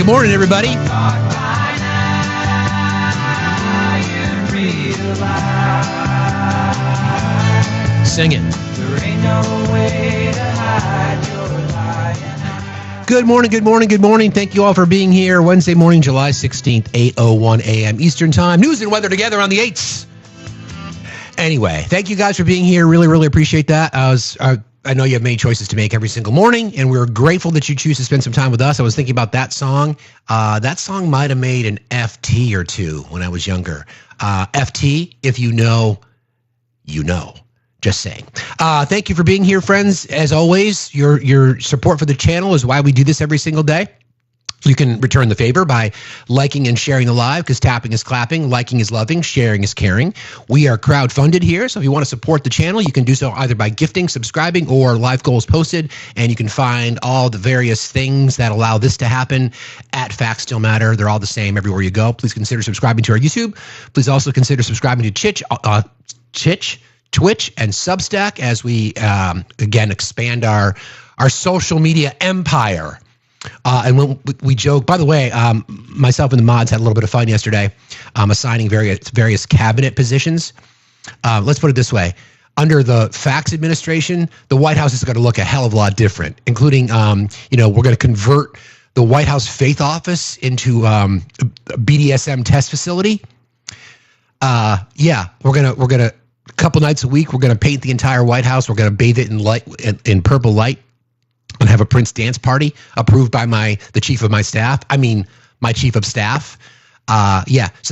morning, everybody. Sing it. There ain't no way to hide your lying. Good morning, good morning, good morning. Thank you all for being here. Wednesday morning, July 16th, 8:01 a.m. Eastern Time. News and weather together on the 8s. Anyway, thank you guys for being here. Really, really appreciate that. I know you have many choices to make every single morning, and we're grateful that you choose to spend some time with us. I was thinking about that song. That song might have made an FT or two when I was younger. FT, if you know, you know. Just saying. Thank you for being here, friends. As always, your support for the channel is why we do this every single day. You can return the favor by liking and sharing the live, because tapping is clapping, liking is loving, sharing is caring. We are crowdfunded here, so if you want to support the channel, you can do so either by gifting, subscribing, or live goals posted, and you can find all the various things that allow this to happen at Factsstillmatter. They're all the same everywhere you go. Please consider subscribing to our YouTube. Please also consider subscribing to Twitch and Substack as we, again, expand our social media empire. And when we joke, by the way, myself and the mods had a little bit of fun yesterday, assigning various cabinet positions. Let's put it this way. Under the Facts administration, the White House is going to look a hell of a lot different, including, we're going to convert the White House Faith Office into a BDSM test facility. We're going to, a couple nights a week, we're going to paint the entire White House. We're going to bathe it in purple light and have a Prince dance party approved by the chief of my staff. I mean, my chief of staff. So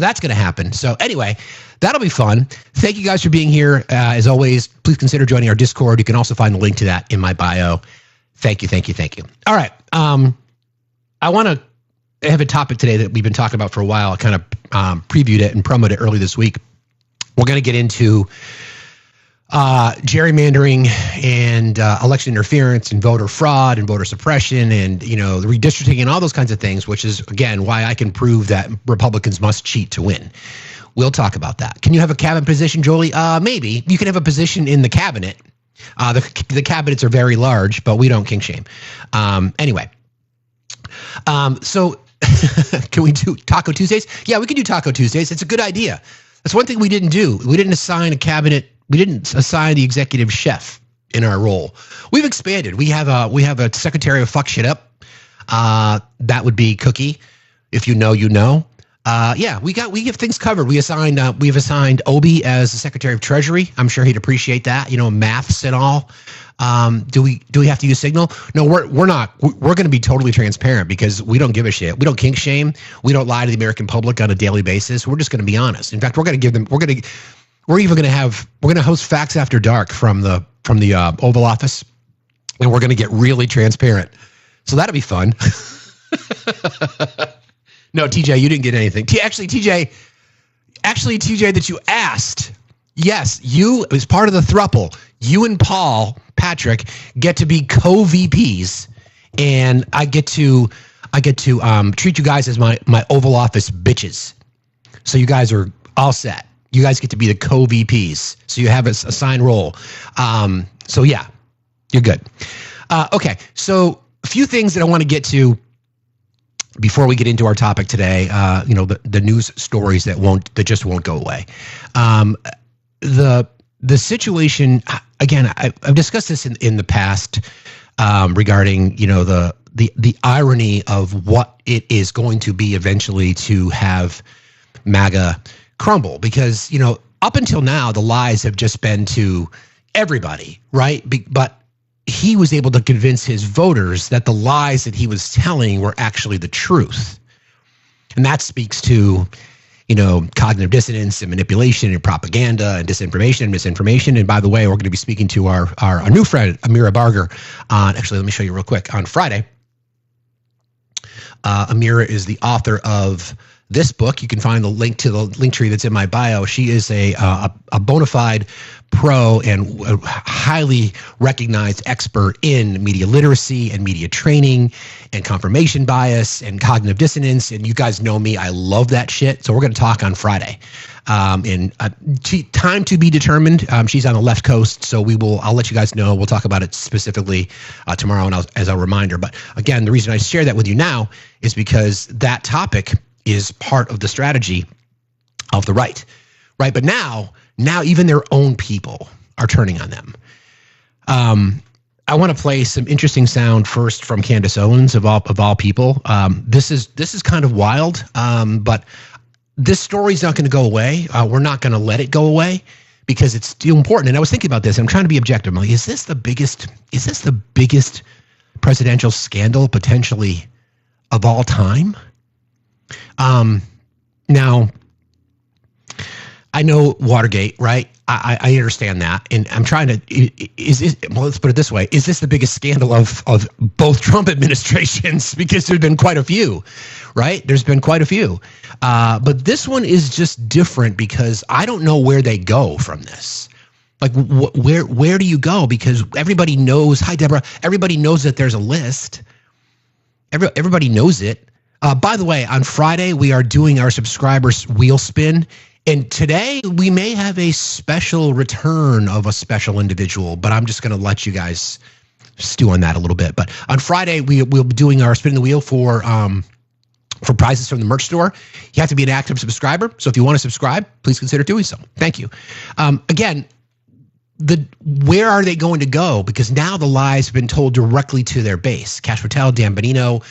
that's going to happen. So anyway, that'll be fun. Thank you guys for being here. As always, please consider joining our Discord. You can also find the link to that in my bio. Thank you, thank you, thank you. All right. I want to have a topic today that we've been talking about for a while. I kind of previewed it and promoted it early this week. We're going to get into gerrymandering and election interference and voter fraud and voter suppression and, the redistricting and all those kinds of things, which is, again, why I can prove that Republicans must cheat to win. We'll talk about that. Can you have a cabinet position, Jolie? Maybe. You can have a position in the cabinet. The cabinets are very large, but we don't kink shame. Anyway. So can we do Taco Tuesdays? Yeah, we can do Taco Tuesdays. It's a good idea. That's one thing we didn't do. We didn't assign a cabinet. We didn't assign the executive chef in our role. We've expanded. We have a secretary of fuck shit up. That would be Cookie. If you know, you know. We have things covered. We've assigned Obi as the Secretary of Treasury. I'm sure he'd appreciate that. Maths and all. Do we have to use Signal? No, we're not. We're going to be totally transparent because we don't give a shit. We don't kink shame. We don't lie to the American public on a daily basis. We're just going to be honest. In fact, we're going to host Facts After Dark from the Oval Office, and we're going to get really transparent. So that'll be fun. No, TJ, you didn't get anything. TJ, that you asked. Yes, you, as part of the throuple, you and Patrick get to be co-VPs, and I get to treat you guys as my Oval Office bitches. So you guys are all set. You guys get to be the co-VPs. So you have a assigned role. So yeah, you're good. Okay, so a few things that I want to get to before we get into our topic today. The news stories that just won't go away. The situation, again, I've discussed this in the past regarding, the irony of what it is going to be eventually to have MAGA crumble, because, up until now, the lies have just been to everybody, right? But he was able to convince his voters that the lies that he was telling were actually the truth. And that speaks to, cognitive dissonance and manipulation and propaganda and disinformation and misinformation. And by the way, we're going to be speaking to our new friend, Amira Barger, actually, let me show you real quick, on Friday. Amira is the author of this book. You can find the link to the link tree that's in my bio. She is a bona fide pro and highly recognized expert in media literacy and media training and confirmation bias and cognitive dissonance. And you guys know me. I love that shit. So we're going to talk on Friday. Time to be determined. She's on the left coast, so I'll let you guys know. We'll talk about it specifically tomorrow and as a reminder. But again, the reason I share that with you now is because that topic is part of the strategy of the right? But now even their own people are turning on them. I want to play some interesting sound first from Candace Owens of all people. This is kind of wild, but this story's not going to go away. We're not going to let it go away because it's still important. And I was thinking about this. I'm trying to be objective. I'm like, is this the biggest presidential scandal potentially of all time? Now, I know Watergate, right? I understand that. And I'm trying to, let's put it this way. Is this the biggest scandal of both Trump administrations? Because there's been quite a few, right? There's been quite a few. But this one is just different because I don't know where they go from this. Like, where do you go? Because everybody knows, hi, Deborah, everybody knows that there's a list. Everybody knows it. By the way, on Friday, we are doing our subscribers wheel spin. And today we may have a special return of a special individual, but I'm just going to let you guys stew on that a little bit. But on Friday, we'll be doing our spin the wheel for prizes from the merch store. You have to be an active subscriber. So if you want to subscribe, please consider doing so. Thank you. Again, where are they going to go? Because now the lies have been told directly to their base. Kash Patel, Dan Benino,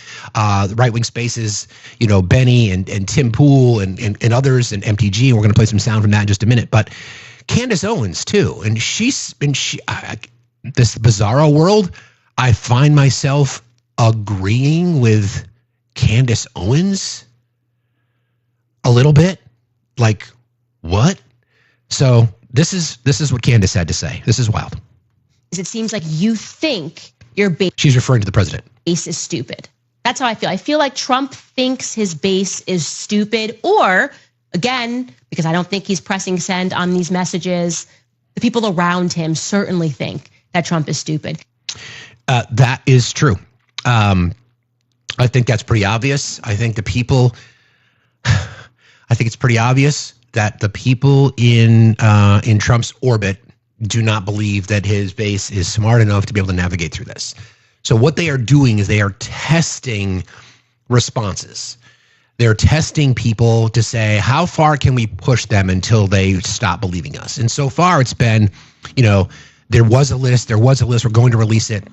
the Right Wing Spaces, Benny and Tim Pool and others and MTG. And we're going to play some sound from that in just a minute. But Candace Owens too, and this bizarro world. I find myself agreeing with Candace Owens a little bit. Like, what? So. This is what Candace had to say. This is wild. It seems like you think your base. She's referring to the president. Base is stupid. That's how I feel. I feel like Trump thinks his base is stupid, or again, because I don't think he's pressing send on these messages, the people around him certainly think that Trump is stupid. That is true. I think that's pretty obvious. I think it's pretty obvious that the people in Trump's orbit do not believe that his base is smart enough to be able to navigate through this. So what they are doing is they are testing responses. They're testing people to say, how far can we push them until they stop believing us? And so far it's been, there was a list. We're going to release it.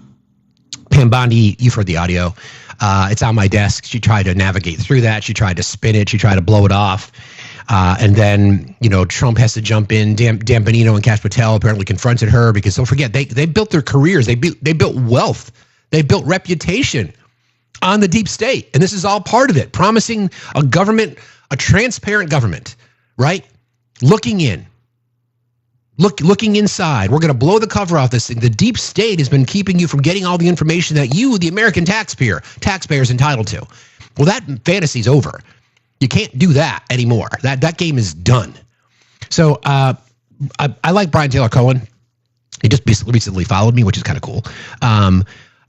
Pam Bondi, you've heard the audio. It's on my desk. She tried to navigate through that. She tried to spin it. She tried to blow it off. And then, Trump has to jump in. Dan Benino and Kash Patel apparently confronted her because don't forget, they built their careers. They built wealth. They built reputation on the deep state. And this is all part of it, promising a government, a transparent government, right? Looking in. Looking inside. We're going to blow the cover off this thing. The deep state has been keeping you from getting all the information that you, the American taxpayer, is entitled to. Well, that fantasy's over. You can't do that anymore. That game is done. So I like Brian Taylor Cohen. He just recently followed me, which is kind of cool. I'm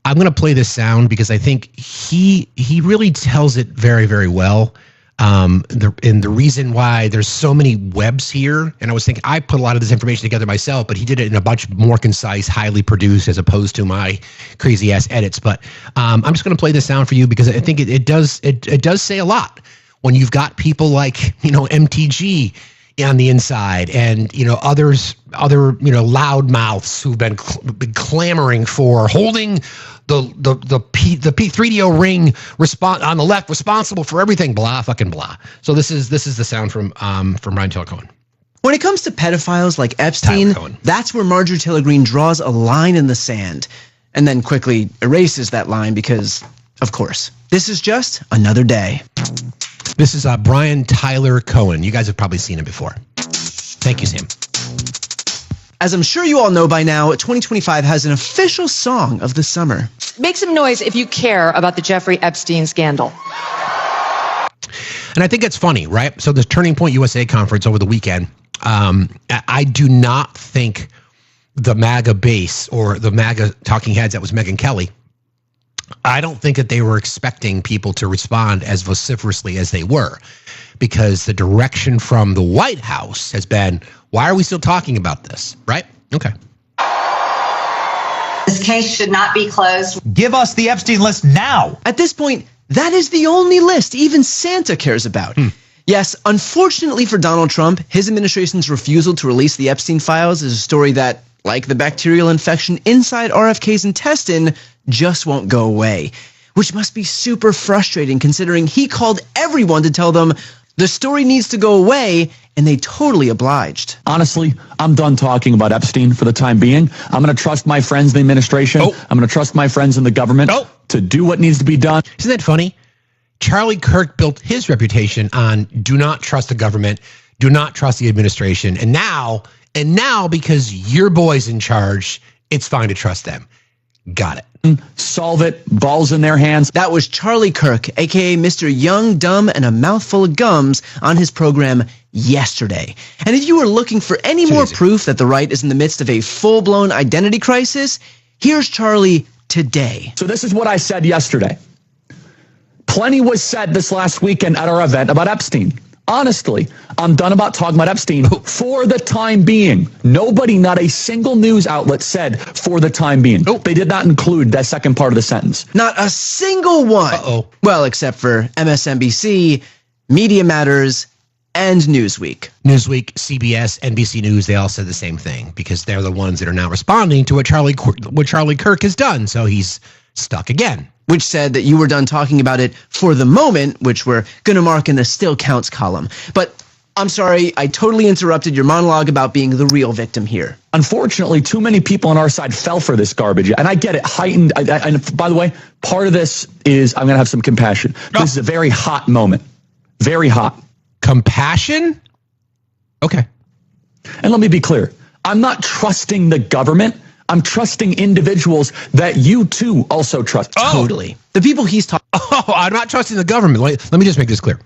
going to play this sound because I think he really tells it very, very well. The reason why there's so many webs here, and I was thinking I put a lot of this information together myself, but he did it in a much more concise, highly produced, as opposed to my crazy ass edits. But I'm just going to play this sound for you because I think it does say a lot. When you've got people like, MTG on the inside and, other loud mouths who've been clamoring for holding the P3DO ring on the left responsible for everything, blah, fucking blah. So this is the sound from Brian Taylor Cohen. When it comes to pedophiles like Epstein, that's where Marjorie Taylor Greene draws a line in the sand and then quickly erases that line because, of course, this is just another day. This is Brian Tyler Cohen. You guys have probably seen him before. Thank you, Sam. As I'm sure you all know by now, 2025 has an official song of the summer. Make some noise if you care about the Jeffrey Epstein scandal. And I think it's funny, right? So the Turning Point USA conference over the weekend, I do not think the MAGA base or the MAGA talking heads, that was Megyn Kelly, I don't think that they were expecting people to respond as vociferously as they were, because the direction from the White House has been, why are we still talking about this, right? Okay. This case should not be closed. Give us the Epstein list now. At this point, that is the only list even Santa cares about. Yes, unfortunately for Donald Trump, his administration's refusal to release the Epstein files is a story that, like the bacterial infection inside RFK's intestine, just won't go away. Which must be super frustrating considering he called everyone to tell them the story needs to go away, and they totally obliged. Honestly, I'm done talking about Epstein for the time being. I'm going to trust my friends in the administration. I'm going to trust my friends in the government to do what needs to be done. Isn't that funny? Charlie Kirk built his reputation on do not trust the government, do not trust the administration. And now because your boy's in charge, it's fine to trust them. Got it. Solve it. Balls in their hands. That was Charlie Kirk, aka Mr. Young, Dumb, and a Mouthful of Gums on his program yesterday. And if you were looking for any more proof that the right is in the midst of a full-blown identity crisis, here's Charlie today. So this is what I said yesterday. Plenty was said this last weekend at our event about Epstein. Honestly, I'm done about talking about Epstein for the time being. Nobody, not a single news outlet said for the time being. They did not include that second part of the sentence. Not a single one. Well, except for MSNBC, Media Matters, and Newsweek. Newsweek, CBS, NBC News, they all said the same thing because they're the ones that are now responding to what Charlie Kirk has done. So he's stuck again. Which said that you were done talking about it for the moment, which we're going to mark in the still counts column. But I'm sorry, I totally interrupted your monologue about being the real victim here. Unfortunately, too many people on our side fell for this garbage. And I get it, heightened. And by the way, part of this is I'm going to have some compassion. This is a very hot moment. Very hot. Compassion? Okay. And let me be clear. I'm not trusting the government. I'm trusting individuals that you too also trust. Totally. The people he's talking. I'm not trusting the government. Let me just make this clear.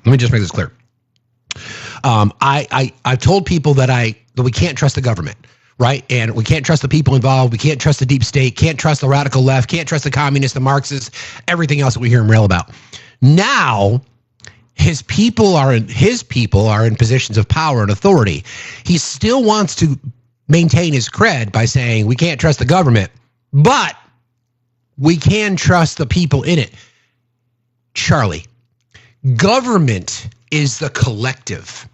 I've told people that we can't trust the government, right? And we can't trust the people involved. We can't trust the deep state. Can't trust the radical left. Can't trust the communists, the Marxists, everything else that we hear him rail about. Now, his people are in positions of power and authority. He still wants to maintain his cred by saying we can't trust the government, but we can trust the people in it. Charlie, government is the collective.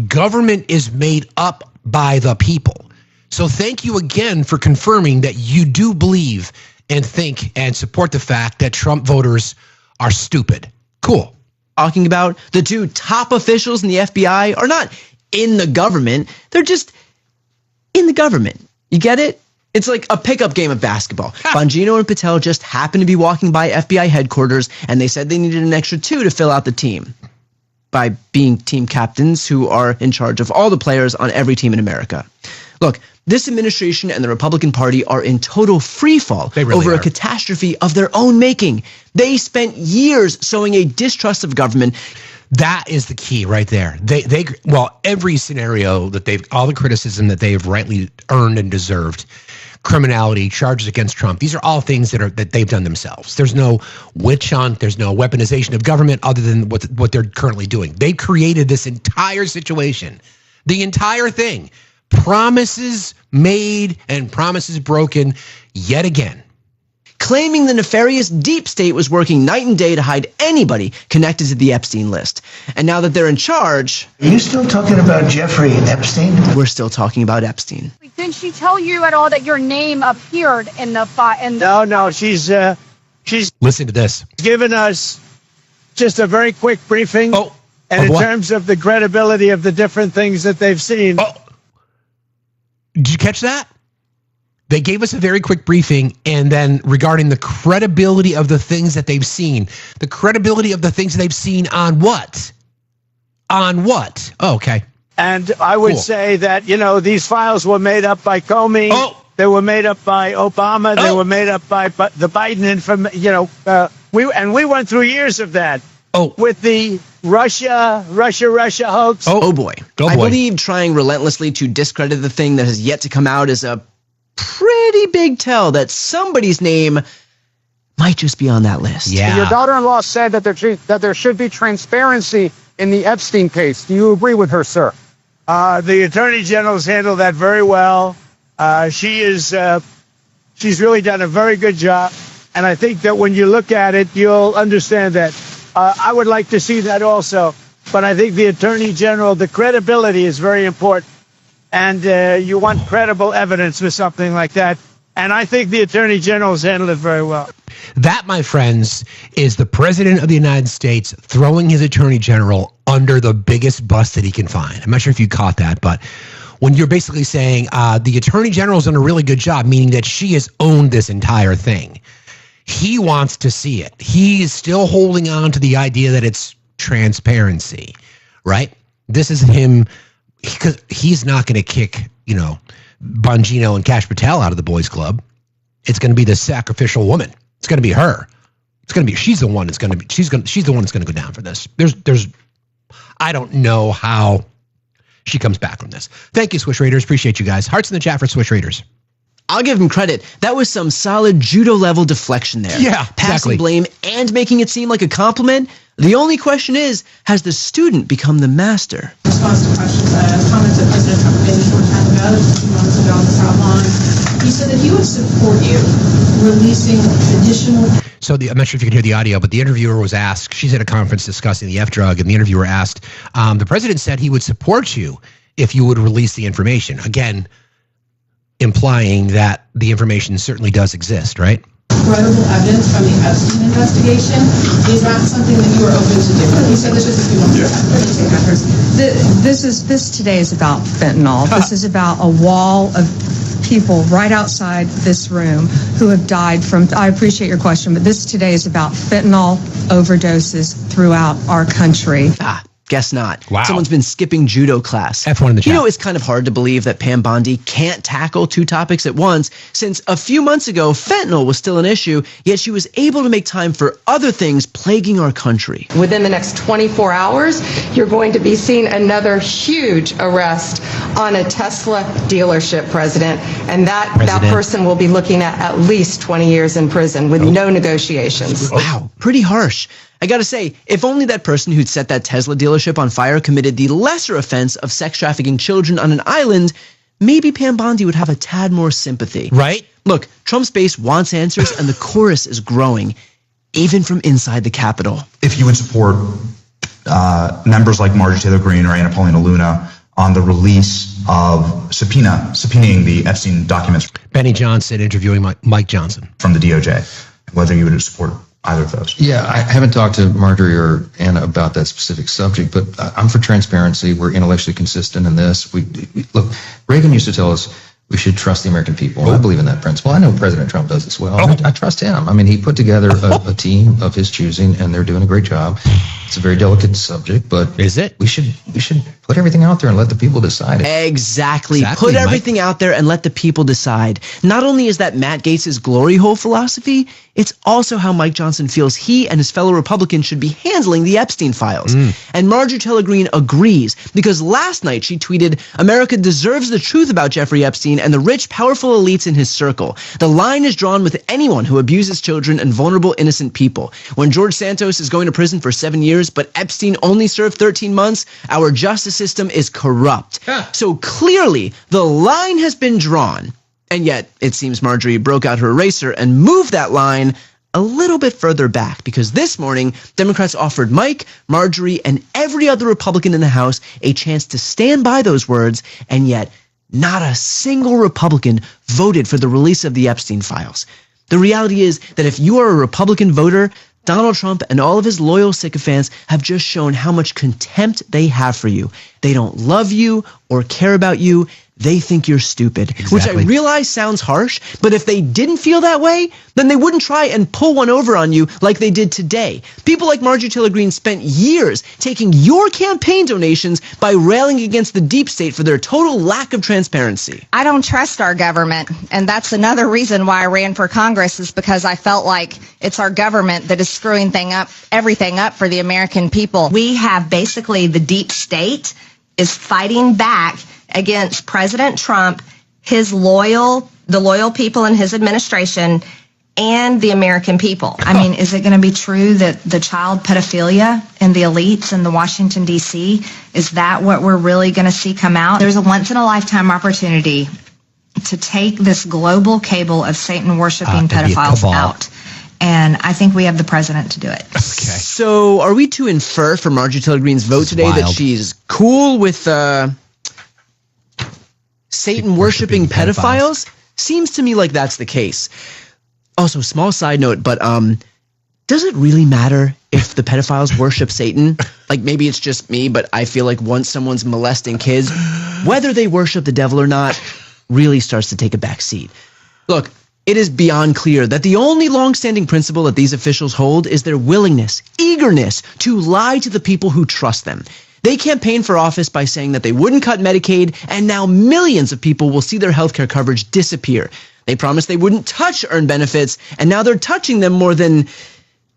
Government is made up by the people. So thank you again for confirming that you do believe and think and support the fact that Trump voters are stupid. Cool. Talking about the two top officials in the FBI are not in the government. They're just in the government. You get it? It's like a pickup game of basketball. Bongino and Patel just happened to be walking by FBI headquarters, and they said they needed an extra two to fill out the team by being team captains who are in charge of all the players on every team in America. Look, this administration and the Republican Party are in total freefall over a catastrophe of their own making. They spent years sowing a distrust of government. That is the key right there. Every scenario that all the criticism that they've rightly earned and deserved, criminality, charges against Trump, these are all things that they've done themselves. There's no witch hunt, there's no weaponization of government other than what they're currently doing. They created this entire situation, the entire thing. Promises made and promises broken yet again. Claiming the nefarious deep state was working night and day to hide anybody connected to the Epstein list. And now that they're in charge... Are you still talking about Jeffrey Epstein? We're still talking about Epstein. Didn't she tell you at all that your name appeared in the file? No, she's listen to this. Given us just a very quick briefing. And in terms of the credibility of the different things that they've seen. Did you catch that? They gave us a very quick briefing, and then regarding the credibility of the things that they've seen. The credibility of the things that they've seen on what? On what? Oh, okay. And I would say that, these files were made up by Comey. They were made up by Obama. They were made up by the Biden information. We went through years of that. With the Russia hoax. Oh boy. Oh, I boy. believe trying relentlessly to discredit the thing that has yet to come out is a pretty big tell that somebody's name might just be on that list. Yeah. Your daughter-in-law said that there should be transparency in the Epstein case. Do you agree with her, sir? The Attorney General's handled that very well. She's really done a very good job. And I think that when you look at it, you'll understand that. I would like to see that also. But I think the Attorney General, the credibility is very important. And you want credible evidence for something like that. And I think the Attorney General has handled it very well. That, my friends, is the President of the United States throwing his Attorney General under the biggest bus that he can find. I'm not sure if you caught that, but when you're basically saying the Attorney General's done a really good job, meaning that she has owned this entire thing. He wants to see it. He's still holding on to the idea that it's transparency, right? This is him, because he's not going to kick, Bongino and Cash Patel out of the boys club. It's going to be the sacrificial woman. It's going to be her. She's the one that's going to go down for this. I don't know how she comes back from this. Thank you, Swish Raiders. Appreciate you guys. Hearts in the chat for Swish Raiders. I'll give him credit. That was some solid judo level deflection there. Yeah, Passing exactly. blame and making it seem like a compliment. The only question is, has the student become the master? Response to questions, comments that President Trump made a short time ago, 2 months ago on this hotline. He said that he would support you releasing additional. So I'm not sure if you can hear the audio, but the interviewer was asked, she's at a conference discussing the F drug, and the interviewer asked, the president said he would support you if you would release the information. Again, implying that the information certainly does exist, right? Credible evidence from the Epstein investigation. Is that something that you are open to do? He said this just a few months ago. This today is about fentanyl. This is about a wall of people right outside this room who have died from, I appreciate your question, but this today is about fentanyl overdoses throughout our country. Guess not. Wow. Someone's been skipping judo class. F1 in the chat. It's kind of hard to believe that Pam Bondi can't tackle 2 topics at once, since a few months ago, fentanyl was still an issue, yet she was able to make time for other things plaguing our country. Within the next 24 hours, you're going to be seeing another huge arrest on a Tesla dealership, President, and that person will be looking at least 20 years in prison with no negotiations. Wow, pretty harsh. I gotta say, if only that person who'd set that Tesla dealership on fire committed the lesser offense of sex trafficking children on an island, maybe Pam Bondi would have a tad more sympathy. Right? Look, Trump's base wants answers, and the chorus is growing, even from inside the Capitol. If you would support members like Marjorie Taylor Greene or Anna Paulina Luna on the release of subpoenaing the Epstein documents. Benny Johnson interviewing Mike Johnson. From the DOJ, whether you would support either of those. Yeah, I haven't talked to Marjorie or Anna about that specific subject, but I'm for transparency. We're intellectually consistent in this. Look, Reagan used to tell us we should trust the American people. I believe in that principle. I know President Trump does as well. I trust him. I mean, he put together a team of his choosing, and they're doing a great job. It's a very delicate subject, but is it? We should put everything out there and let the people decide. Exactly. Put everything out there and let the people decide. Not only is that Matt Gaetz's glory hole philosophy, it's also how Mike Johnson feels he and his fellow Republicans should be handling the Epstein files. And Marjorie Taylor Greene agrees, because last night she tweeted, "America deserves the truth about Jeffrey Epstein and the rich, powerful elites in his circle. The line is drawn with anyone who abuses children and vulnerable, innocent people. When George Santos is going to prison for 7 years, but Epstein only served 13 months, our justice system is corrupt." So clearly, the line has been drawn. And yet, it seems Marjorie broke out her eraser and moved that line a little bit further back, because this morning, Democrats offered Mike, Marjorie, and every other Republican in the House a chance to stand by those words, and yet not a single Republican voted for the release of the Epstein files. The reality is that if you are a Republican voter, Donald Trump and all of his loyal sycophants have just shown how much contempt they have for you. They don't love you or care about you, they think you're stupid. Exactly. Which I realize sounds harsh, but if they didn't feel that way, then they wouldn't try and pull one over on you like they did today. People like Marjorie Taylor Greene spent years taking your campaign donations by railing against the deep state for their total lack of transparency. I don't trust our government, and that's another reason why I ran for Congress, is because I felt like it's our government that is screwing everything up for the American people. We have basically the deep state is fighting back against President Trump, the loyal people in his administration, and the American people. I mean, is it going to be true that the child pedophilia and the elites in the Washington, D.C., is that what we're really going to see come out? There's a once-in-a-lifetime opportunity to take this global cable of Satan-worshiping pedophiles out. And I think we have the president to do it. Okay. So are we to infer from Marjorie Taylor Greene's vote today that she's cool with Satan-worshiping pedophiles? Seems to me like that's the case. Also, small side note, but does it really matter if the pedophiles worship Satan? Like, maybe it's just me, but I feel like once someone's molesting kids, whether they worship the devil or not really starts to take a back seat. Look, it is beyond clear that the only long-standing principle that these officials hold is their willingness, eagerness to lie to the people who trust them. They campaigned for office by saying that they wouldn't cut Medicaid, and now millions of people will see their healthcare coverage disappear. They promised they wouldn't touch earned benefits, and now they're touching them more than,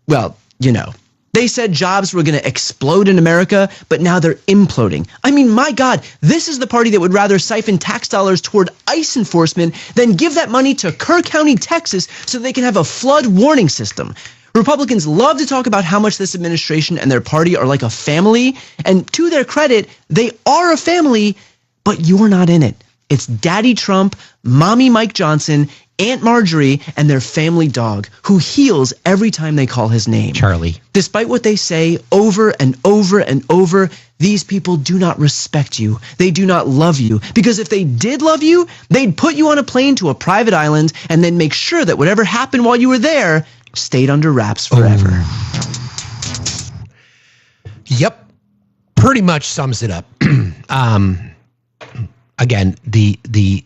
well, you know. They said jobs were going to explode in America, but now they're imploding. I mean, my God, this is the party that would rather siphon tax dollars toward ICE enforcement than give that money to Kerr County, Texas, so they can have a flood warning system. Republicans love to talk about how much this administration and their party are like a family, and to their credit, they are a family, but you're not in it. It's Daddy Trump, Mommy Mike Johnson, Aunt Marjorie, and their family dog, who heals every time they call his name. Charlie. Despite what they say over and over and over, these people do not respect you. They do not love you. Because if they did love you, they'd put you on a plane to a private island and then make sure that whatever happened while you were there stayed under wraps forever. Yep. Pretty much sums it up. Again, the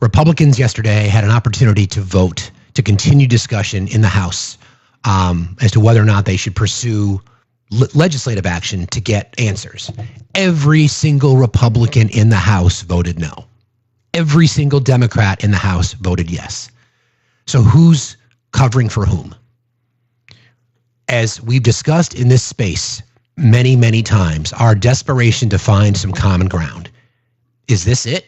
Republicans yesterday had an opportunity to vote to continue discussion in the House as to whether or not they should pursue legislative action to get answers. Every single Republican in the House voted no. Every single Democrat in the House voted yes. So who's covering for whom? As we've discussed in this space many, many times, our desperation to find some common ground. Is this it?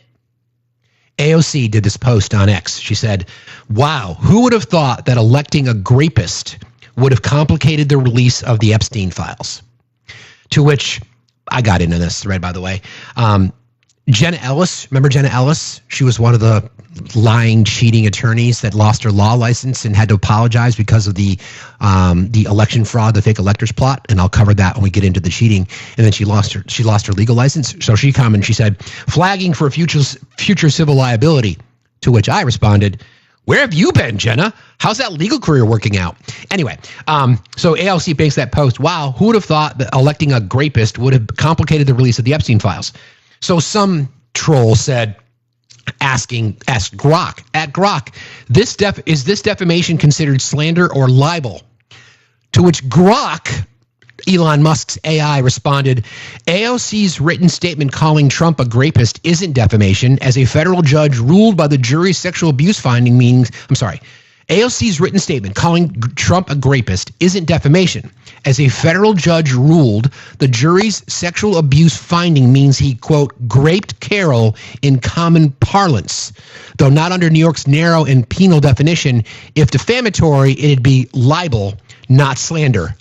AOC did this post on X. She said, wow, who would have thought that electing a grapist would have complicated the release of the Epstein files? To which I got into this thread, by the way. Jenna Ellis, remember Jenna Ellis? She was one of the lying, cheating attorneys that lost her law license and had to apologize because of the election fraud, the fake electors plot. And I'll cover that when we get into the cheating. And then she lost her legal license. So she commented, she said, flagging for future civil liability. To which I responded, where have you been, Jenna? How's that legal career working out? Anyway, so ALC makes that post. Wow, who would have thought that electing a grapist would have complicated the release of the Epstein files? So some troll said, asked Grok, at Grok, is this defamation considered slander or libel? To which Grok, Elon Musk's AI, responded, AOC's written statement calling Trump a grapist isn't defamation, as a federal judge ruled by the jury's sexual abuse finding means, AOC's written statement calling Trump a grapist isn't defamation, as a federal judge ruled the jury's sexual abuse finding means he, quote, graped Carol in common parlance. Though not under New York's narrow and penal definition, if defamatory, it'd be libel, not slander.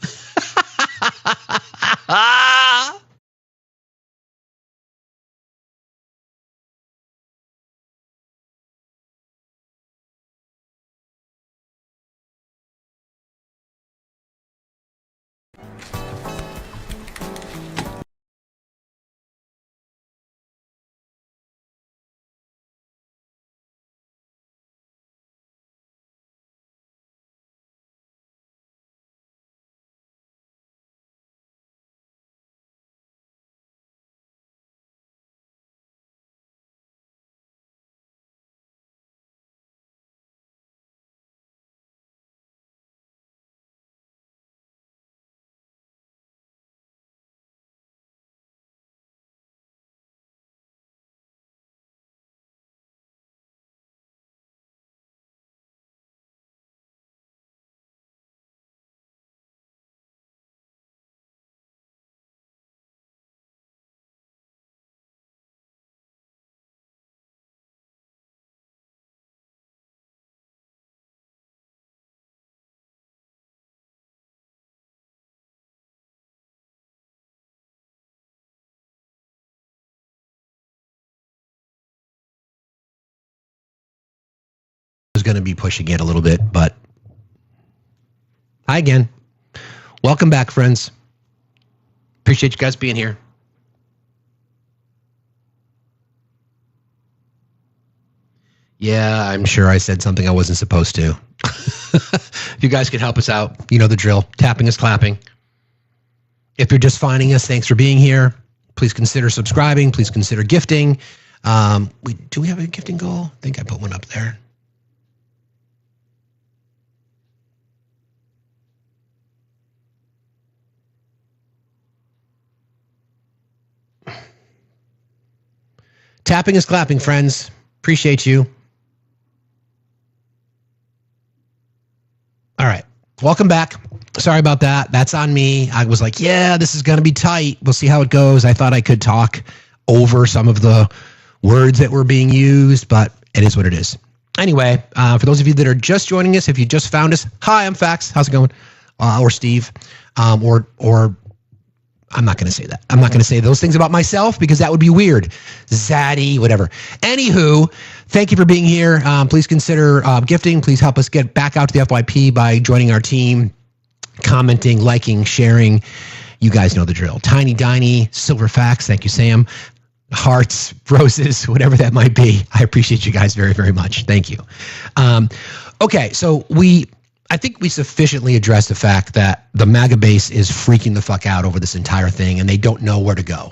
going to be pushing it a little bit, but hi again. Welcome back, friends. Appreciate you guys being here. Yeah, I'm sure I said something I wasn't supposed to. If you guys could help us out, you know the drill. Tapping is clapping. If you're just finding us, thanks for being here. Please consider subscribing. Please consider gifting. Do we have a gifting goal? I think I put one up there. Tapping is clapping, friends. Appreciate you. All right. Welcome back. Sorry about that. That's on me. I was like, yeah, this is going to be tight. We'll see how it goes. I thought I could talk over some of the words that were being used, but it is what it is. Anyway, for those of you that are just joining us, if you just found us, hi, I'm Fax. How's it going? Or Steve. Or I'm not going to say that. I'm not going to say those things about myself because that would be weird. Zaddy, whatever. Anywho, thank you for being here. Please consider gifting. Please help us get back out to the FYP by joining our team, commenting, liking, sharing. You guys know the drill. Tiny Diney, Silver Facts. Thank you, Sam. Hearts, roses, whatever that might be. I appreciate you guys very, very much. Thank you. Okay, so I think we sufficiently addressed the fact that the MAGA base is freaking the fuck out over this entire thing and they don't know where to go.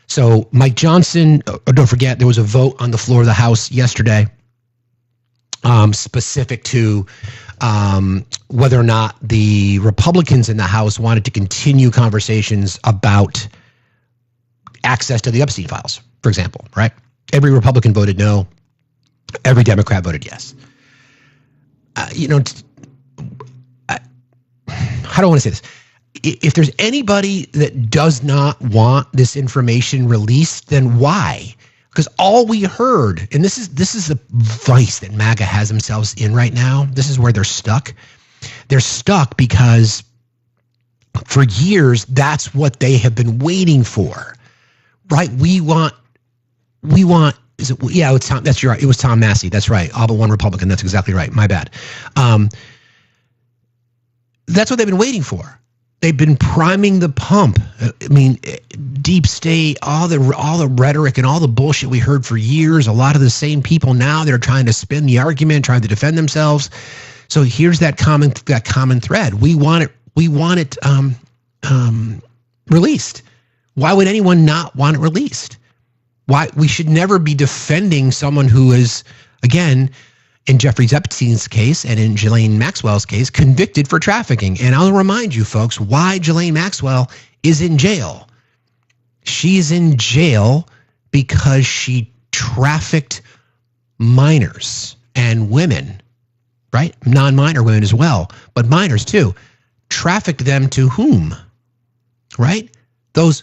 So Mike Johnson, don't forget, there was a vote on the floor of the House yesterday specific to whether or not the Republicans in the House wanted to continue conversations about access to the Epstein files, for example, right? Every Republican voted no. Every Democrat voted yes. How do I want to say this? If there's anybody that does not want this information released, then why? Because all we heard, and this is the vice that MAGA has themselves in right now. This is where they're stuck. They're stuck because for years, that's what they have been waiting for, right? We want, it's Tom, that's right. It was Tom Massey. That's right. All but one Republican. That's exactly right. My bad. That's what they've been waiting for. They've been priming the pump. I mean, deep state, all the rhetoric and all the bullshit we heard for years. A lot of the same people now that are trying to spin the argument, trying to defend themselves. So here's that common thread. We want it released. Why would anyone not want it released? Why we should never be defending someone who is, again, in Jeffrey Epstein's case and in Ghislaine Maxwell's case, convicted for trafficking. And I'll remind you folks why Ghislaine Maxwell is in jail. She's in jail because she trafficked minors and women, right? Non-minor women as well, but minors too. Trafficked them to whom, right? Those,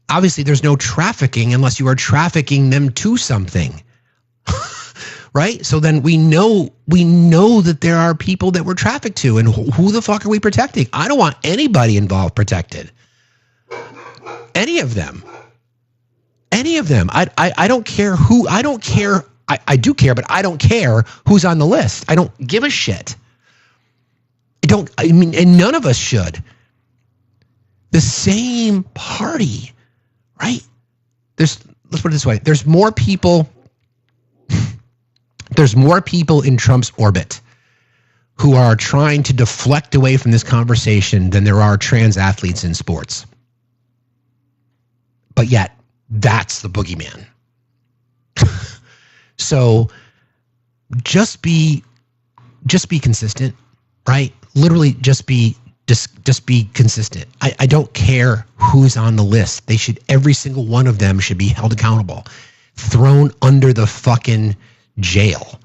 obviously there's no trafficking unless you are trafficking them to something. Right? So then we know that there are people that we're trafficked to, and who the fuck are we protecting? I don't want anybody involved protected. Any of them. I don't care who, I don't care. I do care, but I don't care who's on the list. I don't give a shit. And none of us should. The same party, right? Let's put it this way. There's more people in Trump's orbit who are trying to deflect away from this conversation than there are trans athletes in sports. But yet, that's the boogeyman. So just be consistent, right? Literally just be consistent. I don't care who's on the list. Every single one of them should be held accountable, thrown under the fucking jail.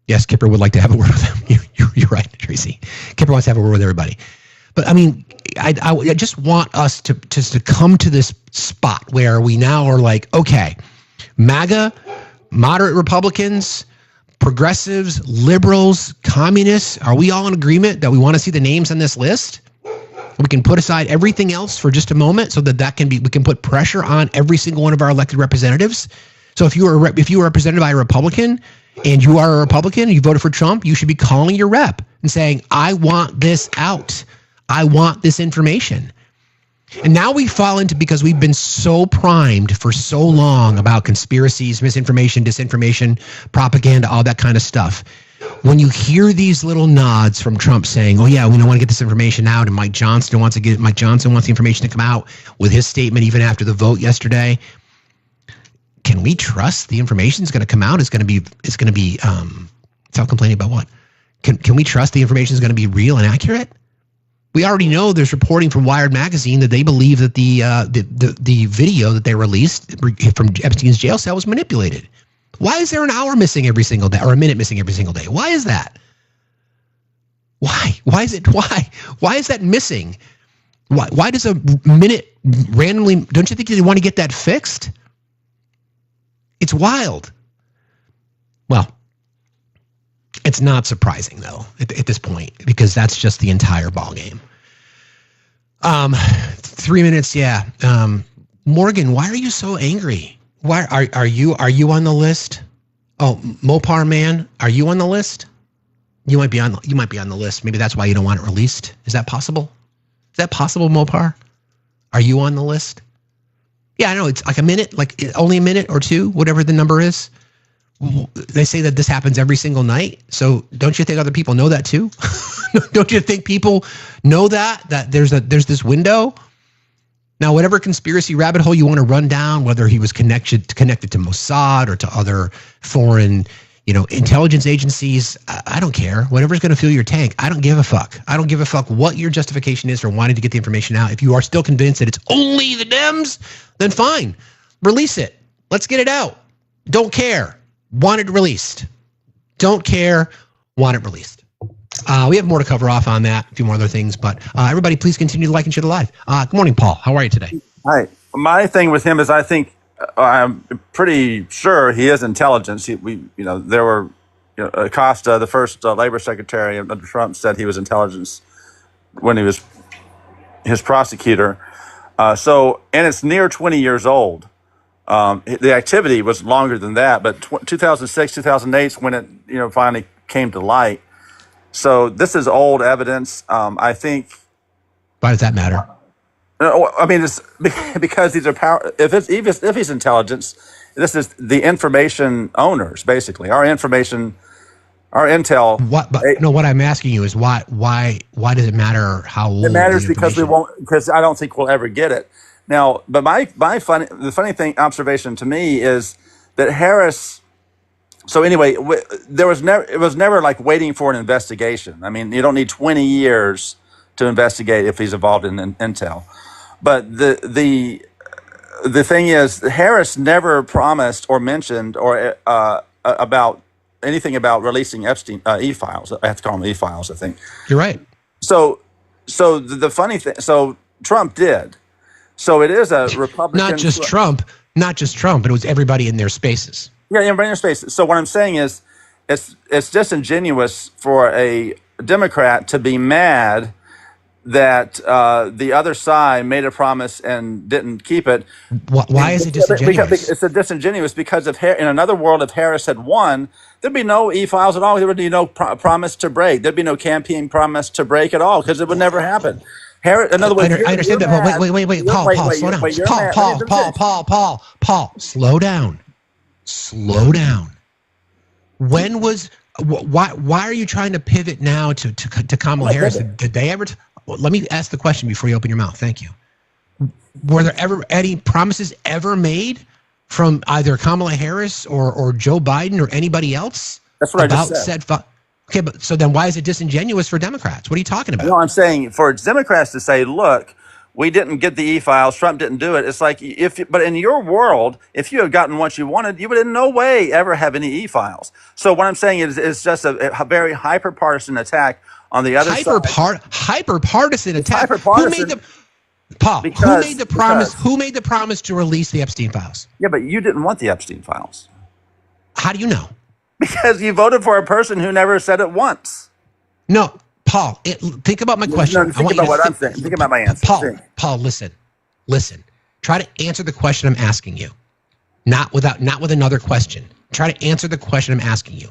Yes, Kipper would like to have a word with him. You're right, Tracy. Kipper wants to have a word with everybody. But I mean, I just want us to come to this spot where we now are like, okay, MAGA, moderate Republicans, progressives, liberals, communists, are we all in agreement that we want to see the names on this list? We can put aside everything else for just a moment so that we can put pressure on every single one of our elected representatives. So if you were represented by a Republican and you are a Republican, you voted for Trump, you should be calling your rep and saying, I want this out. I want this information. And now we fall into, because we've been so primed for so long about conspiracies, misinformation, disinformation, propaganda, all that kind of stuff. When you hear these little nods from Trump saying, oh yeah, we don't want to get this information out, and Mike Johnson wants the information to come out with his statement even after the vote yesterday. Can we trust the information is going to come out? It's going to be self-complaining about what? Can we trust the information is going to be real and accurate? We already know there's reporting from Wired magazine that they believe that the video that they released from Epstein's jail cell was manipulated. Why is there an hour missing every single day, or a minute missing every single day? Why is that? Why is that missing? Why does a minute randomly? Don't you think they want to get that fixed? It's wild. Well, it's not surprising though at this point, because that's just the entire ball game. 3 minutes, yeah. Morgan, why are you so angry? Why are you on the list? Oh, Mopar man, are you on the list? You might be on the list. Maybe that's why you don't want it released. Is that possible? Is that possible, Mopar? Are you on the list? Yeah, I know it's like a minute, like only a minute or two, whatever the number is. They say that this happens every single night. So don't you think other people know that too? Don't you think people know that there's this window? Now, whatever conspiracy rabbit hole you want to run down, whether he was connected to Mossad or to other foreign, intelligence agencies, I don't care. Whatever's going to fuel your tank, I don't give a fuck. I don't give a fuck what your justification is for wanting to get the information out. If you are still convinced that it's only the Dems, then fine, release it. Let's get it out. Don't care. Want it released. Don't care. Want it released. We have more to cover off on that, a few more other things, but everybody please continue to like and share the live. Good morning, Paul. How are you today? Hi. My thing with him is I think I'm pretty sure he is intelligence. There were, Acosta, the first labor secretary under Trump, said he was intelligence when he was his prosecutor. And it's near 20 years old. The activity was longer than that, but 2006, 2008 is when it, finally came to light. So this is old evidence. I think. Why does that matter? I mean, it's because these are power. If he's intelligence, this is the information owners, basically. Our information, our intel. What I'm asking you is why does it matter how old? It matters because I don't think we'll ever get it. Now, but the funny observation to me is that Harris. So anyway, it was never like waiting for an investigation. I mean, you don't need 20 years to investigate if he's involved in intel. But the thing is, Harris never promised or mentioned or about anything about releasing Epstein e-files. I have to call them e-files, I think. You're right. So the funny thing, so Trump did. So it is a Republican. Not just Trump, but it was everybody in their spaces. Yeah, everybody in their spaces. So what I'm saying is, it's disingenuous for a Democrat to be mad that the other side made a promise and didn't keep it. Why is it disingenuous? It's disingenuous because in another world, if Harris had won, there'd be no e-files at all. There would be no promise to break. There'd be no campaign promise to break at all because it would never happen. Harris, in other words, I understand that, but wait, Paul, slow down. Paul, slow down. Slow down. Why are you trying to pivot now to Kamala Harris? Did they ever? Let me ask the question before you open your mouth. Thank you. Were there ever any promises ever made from either Kamala Harris or Joe Biden or anybody else? That's what I just said. Okay, but so then why is it disingenuous for Democrats? What are you talking about? No, I'm saying for Democrats to say, look, we didn't get the e-files, Trump didn't do it. It's like, but in your world, if you had gotten what you wanted, you would in no way ever have any e-files. So what I'm saying is it's just a very hyper-partisan attack on the other side. Hyper-partisan attack? Hyper-partisan. Who made the promise to release the Epstein files? Yeah, but you didn't want the Epstein files. How do you know? Because you voted for a person who never said it once. No, Paul, think about my question. No, think about what I'm saying. Think about my answer. Paul, listen. Try to answer the question I'm asking you. Not with another question. Try to answer the question I'm asking you.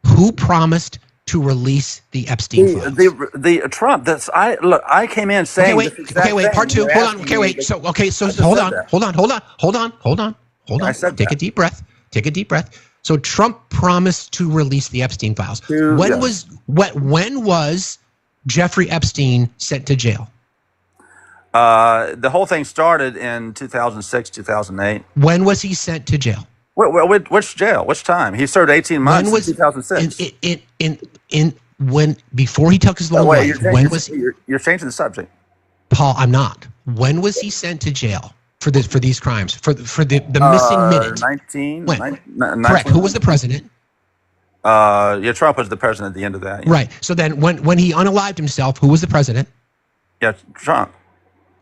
Who promised to release the Epstein files? The Trump. I came in saying. Okay, wait. Part two. Hold on. Okay, wait. So hold on. I said Take a deep breath. So Trump promised to release the Epstein files. When was Jeffrey Epstein sent to jail? The whole thing started in 2006, 2008. When was he sent to jail? Which jail? Which time? He served 18 months in 2006. Before he took his long life. You're changing the subject, Paul. I'm not. When was he sent to jail for these crimes? For the missing minute? 19. Correct. Who was the president? Trump was the president at the end of that. Yeah. Right. So then, when he unalived himself, who was the president? Yeah, Trump.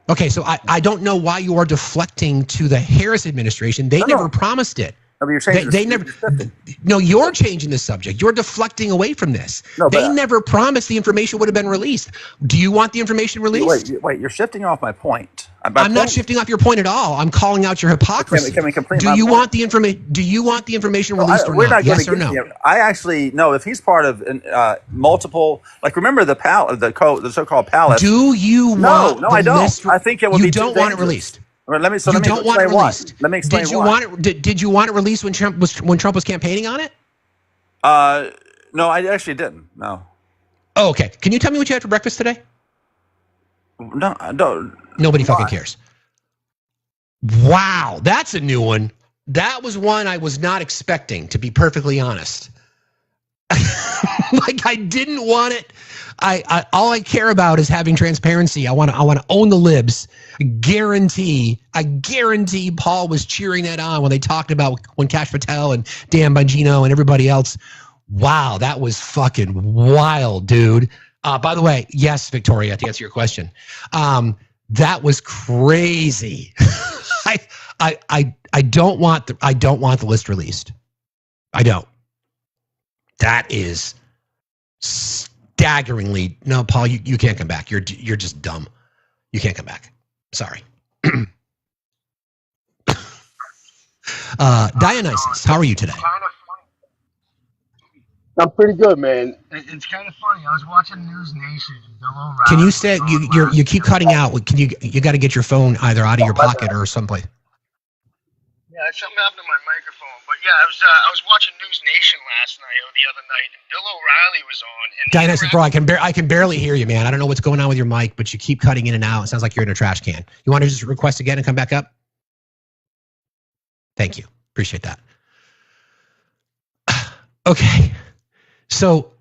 Okay, so I don't know why you are deflecting to the Harris administration. They never promised it. No, you're changing you're changing the subject. You're deflecting away from this. They never promised the information would have been released. Do you want the information released? Wait, you're shifting off my point. I'm not shifting off your point at all. I'm calling out your hypocrisy. Can we complete Do you want the information released or not? Yes or no? I actually no. If he's part of multiple, like remember the so-called palace. Do you want? No, I don't. I think it would be. You don't want it released. Let me explain why. Did you want it released when Trump was campaigning on it? No, I actually didn't. No. Oh, okay. Can you tell me what you had for breakfast today? No, I don't. Nobody fucking cares. Wow, that's a new one. That was one I was not expecting, to be perfectly honest. Like I didn't want it. All I care about is having transparency. I want to own the libs. I guarantee Paul was cheering that on when they talked about when Kash Patel and Dan Bongino and everybody else. Wow, that was fucking wild, dude. By the way, yes, Victoria, to answer your question, that was crazy. I don't want the list released. I don't. That is staggeringly. No, Paul, you can't come back. You're just dumb. You can't come back. Sorry. Dionysus, how are you today? I'm pretty good, man. It's kind of funny. I was watching News Nation. Can you say you keep cutting out? Can you got to get your phone either out of your pocket or someplace? Yeah, something happened to my microphone. But yeah, I was watching News Nation last night or the other night, and Bill O'Reilly was on. And Dionysus, bro, I can barely hear you, man. I don't know what's going on with your mic, but you keep cutting in and out. It sounds like you're in a trash can. You want to just request again and come back up? Thank you. Appreciate that. Okay. So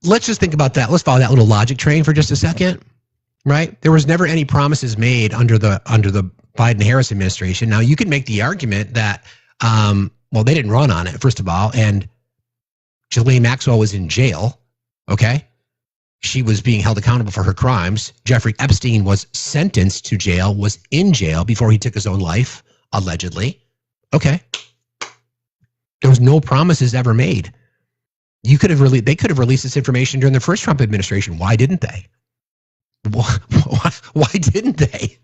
let's just think about that. Let's follow that little logic train for just a second, right? There was never any promises made under the Biden-Harris administration. Now, you could make the argument that, they didn't run on it, first of all, and Ghislaine Maxwell was in jail, okay? She was being held accountable for her crimes. Jeffrey Epstein was sentenced to jail, was in jail before he took his own life, allegedly. Okay. There was no promises ever made. They could have released this information during the first Trump administration. Why didn't they? Why didn't they?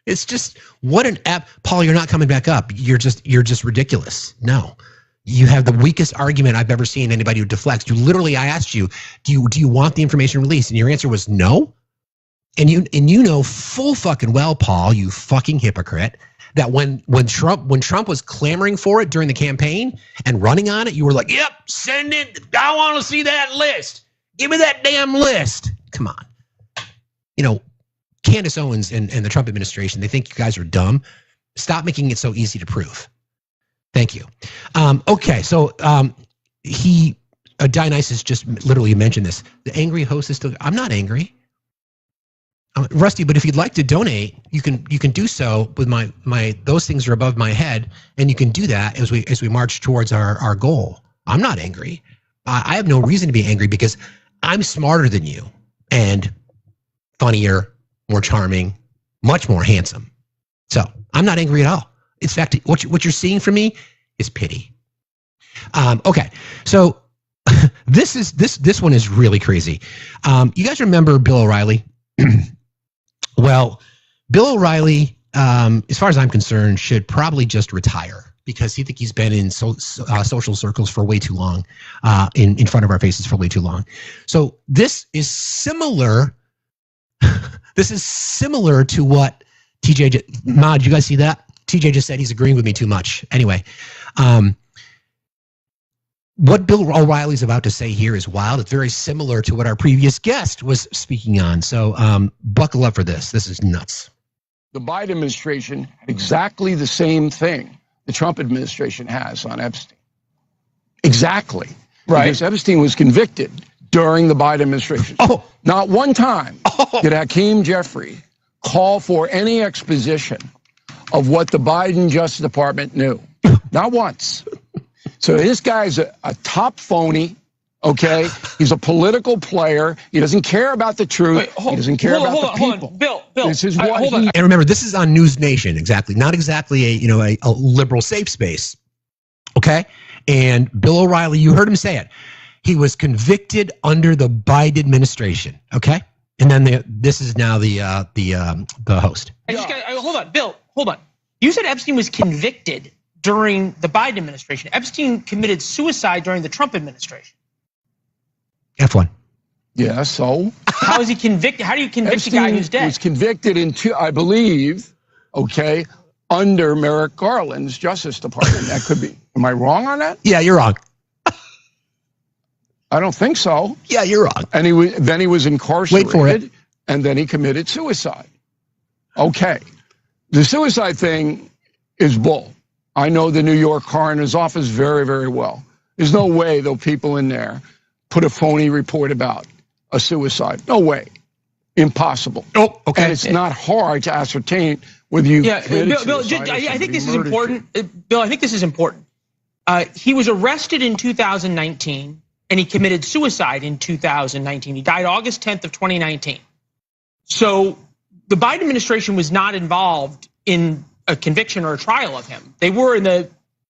It's just what an app. Paul, you're not coming back up. You're just ridiculous. No, you have the weakest argument I've ever seen anybody who deflects. I asked you, do you want the information released? And your answer was no. And you know full fucking well, Paul, you fucking hypocrite, that when Trump was clamoring for it during the campaign and running on it, you were like, yep, send it. I want to see that list. Give me that damn list. Come on. Candace Owens and the Trump administration, they think you guys are dumb. Stop making it so easy to prove. Thank you. Okay, so Dionysus just literally mentioned this. The angry host is still, I'm not angry. Rusty, but if you'd like to donate, you can do so with my those things are above my head, and you can do that as we march towards our goal. I'm not angry. I have no reason to be angry because I'm smarter than you and funnier, more charming, much more handsome. So I'm not angry at all. In fact, what you're seeing from me is pity. Okay, so this one is really crazy. You guys remember Bill O'Reilly? Well, Bill O'Reilly, as far as I'm concerned, should probably just retire. because he think he's been in social circles for way too long, in front of our faces for way too long. So this is similar. This is similar to what TJ. Mod, you guys see that? TJ just said he's agreeing with me too much. Anyway, what Bill O'Reilly's about to say here is wild. It's very similar to what our previous guest was speaking on. So buckle up for this. This is nuts. The Biden administration had exactly the same thing the Trump administration has on Epstein. Exactly. Right. Because Epstein was convicted during the Biden administration. Oh. Not one time did Hakeem Jeffrey call for any exposition of what the Biden Justice Department knew. Not once. So this guy's a top phony, okay? He's a political player. He doesn't care about the truth. He doesn't care about the people. Hold on. Bill, this is what and remember, this is on News Nation, exactly. Not exactly a liberal safe space, okay? And Bill O'Reilly, you heard him say it. He was convicted under the Biden administration, okay? And then this is now the host. Hold on, Bill, hold on. You said Epstein was convicted during the Biden administration. Epstein committed suicide during the Trump administration. F1. Yeah, so? How is he convicted? How do you convict Epstein a guy who's dead? Was convicted I believe, okay, under Merrick Garland's Justice Department. That could be. Am I wrong on that? Yeah, you're wrong. I don't think so. Yeah, you're wrong. And then he was incarcerated. Wait for it. And then he committed suicide. Okay. The suicide thing is bull. I know the New York coroner's office very, very well. There's no way those people in there put a phony report about a suicide. No way. Impossible. Oh, okay. And it's not hard to ascertain whether you committed Bill, suicide. I think this is important. Bill, I think this is important. He was arrested in 2019 and he committed suicide in 2019. He died August 10th of 2019. So the Biden administration was not involved in a conviction or a trial of him. They were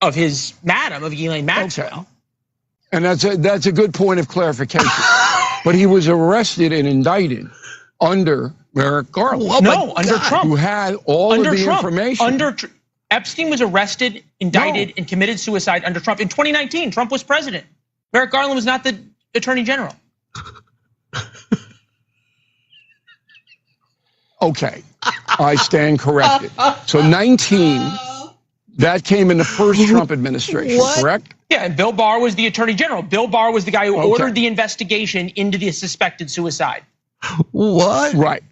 of Ghislaine Maxwell. Okay. And that's a good point of clarification. But he was arrested and indicted under Merrick Garland. Under Trump. Who had all of the information. Epstein was arrested, indicted, and committed suicide under Trump. In 2019, Trump was president. Merrick Garland was not the attorney general. Okay, I stand corrected. So 19, that came in the first Trump administration, correct? Yeah, and Bill Barr was the attorney general. Bill Barr was the guy who ordered the investigation into the suspected suicide. What? Right.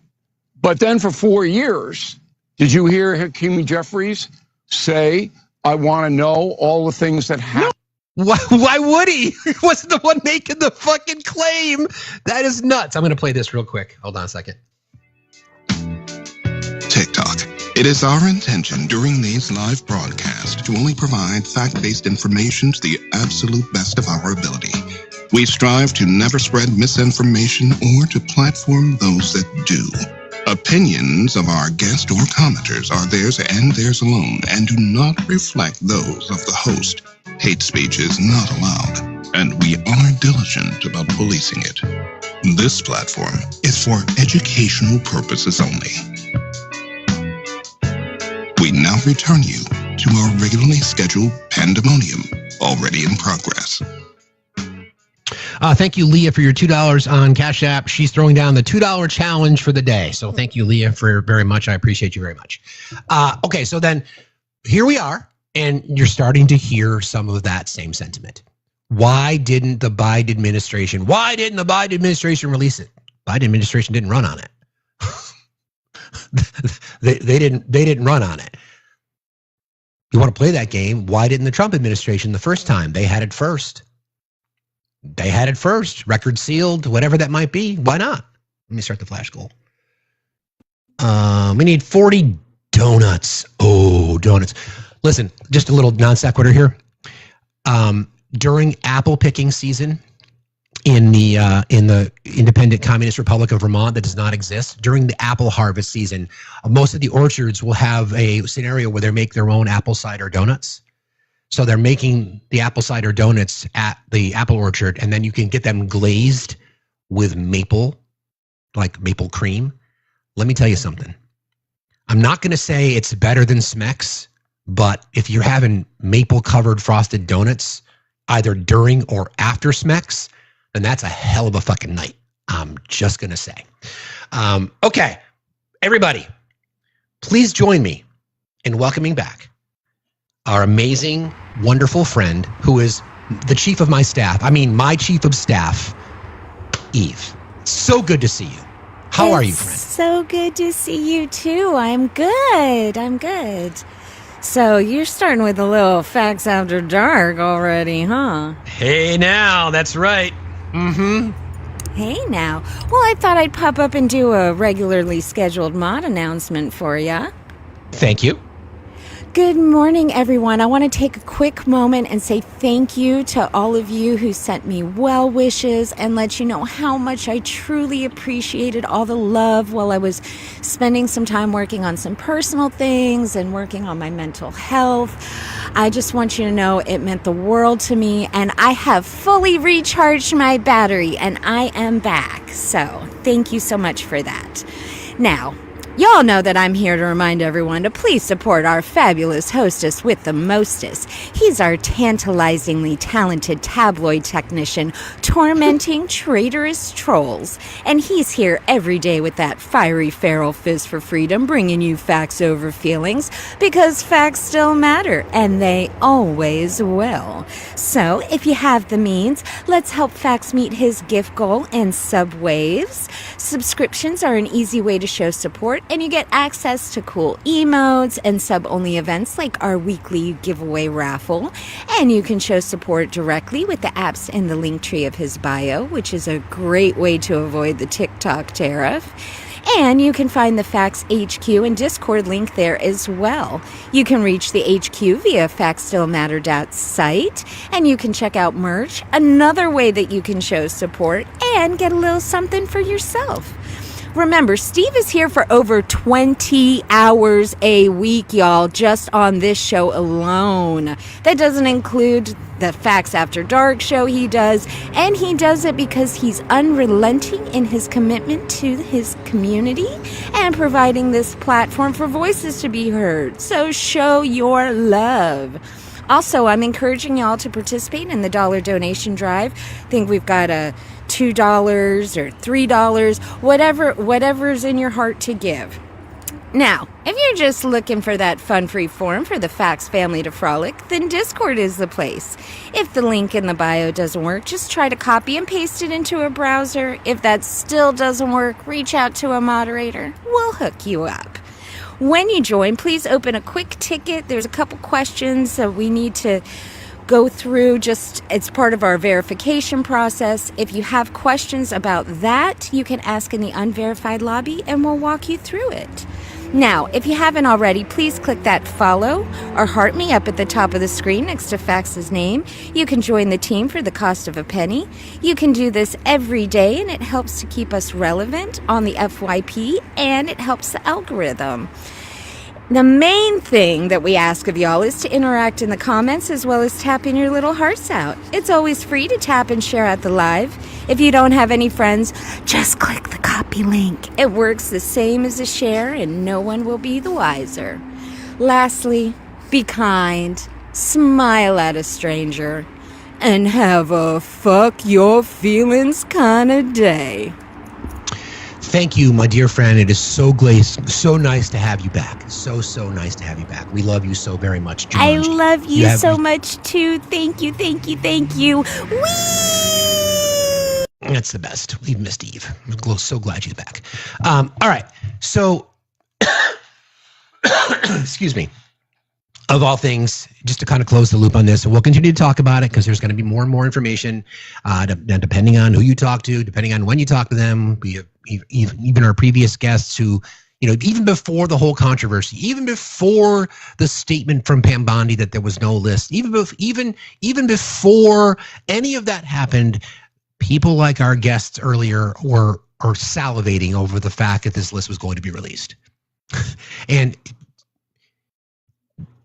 But then for 4 years, did you hear Hakeem Jeffries say, I want to know all the things that happened? Why would he? He wasn't the one making the fucking claim. That is nuts. I'm going to play this real quick. Hold on a second. TikTok. It is our intention during these live broadcasts to only provide fact-based information to the absolute best of our ability. We strive to never spread misinformation or to platform those that do. Opinions of our guests or commenters are theirs and theirs alone and do not reflect those of the host. Hate speech is not allowed, and we are diligent about policing it. This platform is for educational purposes only. We now return you to our regularly scheduled pandemonium, already in progress. Thank you, Leah, for your $2 on Cash App. She's throwing down the $2 challenge for the day. So thank you, Leah, for very much. I appreciate you very much. Okay, so then here we are, and you're starting to hear some of that same sentiment. Why didn't the Biden administration release it? Biden administration didn't run on it. they didn't run on it. You want to play that game? Why didn't the Trump administration the first time? They had it first. They had it first. Record sealed, whatever that might be. Why not? Let me start the flash goal. We need 40 donuts. Oh, donuts. Listen, just a little non sequitur here. During apple picking season in the independent Communist Republic of Vermont that does not exist, during the apple harvest season, most of the orchards will have a scenario where they make their own apple cider donuts. So they're making the apple cider donuts at the apple orchard, and then you can get them glazed with maple cream. Let me tell you something. I'm not going to say it's better than Smecks, But if you're having maple-covered frosted donuts either during or after Smex, then that's a hell of a fucking night. I'm just going to say. Okay, everybody, please join me in welcoming back our amazing, wonderful friend who is the chief of my staff. I mean, my chief of staff, Eve. So good to see you. How are you, friend? So good to see you, too. I'm good. So you're starting with a little Facts After Dark already, huh? Hey, now. That's right. Mm-hmm. Hey, now. Well, I thought I'd pop up and do a regularly scheduled mod announcement for ya. Thank you. Good morning, everyone. I want to take a quick moment and say thank you to all of you who sent me well wishes and let you know how much I truly appreciated all the love while I was spending some time working on some personal things and working on my mental health. I just want you to know it meant the world to me, and I have fully recharged my battery and I am back. So thank you so much for that. Now, y'all know that I'm here to remind everyone to please support our fabulous hostess with the mostest. He's our tantalizingly talented tabloid technician, tormenting traitorous trolls. And he's here every day with that fiery feral fist for freedom, bringing you facts over feelings, because facts still matter, and they always will. So, if you have the means, let's help Facts meet his gift goal in subwaves. Subscriptions are an easy way to show support, and you get access to cool emotes and sub-only events like our weekly giveaway raffle. And you can show support directly with the apps in the link tree of his bio, which is a great way to avoid the TikTok tariff. And you can find the Facts HQ and Discord link there as well. You can reach the HQ via factsstillmatter.site, and you can check out merch, another way that you can show support and get a little something for yourself. Remember, Steve is here for over 20 hours a week, y'all, just on this show alone. That doesn't include the Facts After Dark show he does, and he does it because he's unrelenting in his commitment to his community and providing this platform for voices to be heard. So show your love. Also, I'm encouraging y'all to participate in the dollar donation drive. I think we've got a $2 or $3, whatever's in your heart to give. Now, if you're just looking for that fun-free forum for the Facts family to frolic, then Discord is the place. If the link in the bio doesn't work, just try to copy and paste it into a browser. If that still doesn't work, reach out to a moderator. We'll hook you up. When you join, please open a quick ticket. There's a couple questions that we need to go through. It's part of our verification process. If you have questions about that, you can ask in the unverified lobby and we'll walk you through it. Now, if you haven't already, please click that follow or heart me up at the top of the screen next to Fax's name. You can join the team for the cost of a penny. You can do this every day, and it helps to keep us relevant on the FYP, and it helps the algorithm. The main thing that we ask of y'all is to interact in the comments as well as tapping your little hearts out. It's always free to tap and share at the live. If you don't have any friends, just click the copy link. It works the same as a share and no one will be the wiser. Lastly, be kind, smile at a stranger, and have a fuck your feelings kind of day. Thank you, my dear friend. It is so nice to have you back. So nice to have you back. We love you so very much, George. I love you so much, too. Thank you. Whee! That's the best. We've missed Eve. I'm so glad you're back. All right. So, excuse me. Of all things, just to kind of close the loop on this, and we'll continue to talk about it because there's going to be more and more information, depending on who you talk to, depending on when you talk to them. Even our previous guests who, even before the whole controversy, even before the statement from Pam Bondi that there was no list, even before any of that happened, people like our guests earlier were salivating over the fact that this list was going to be released. And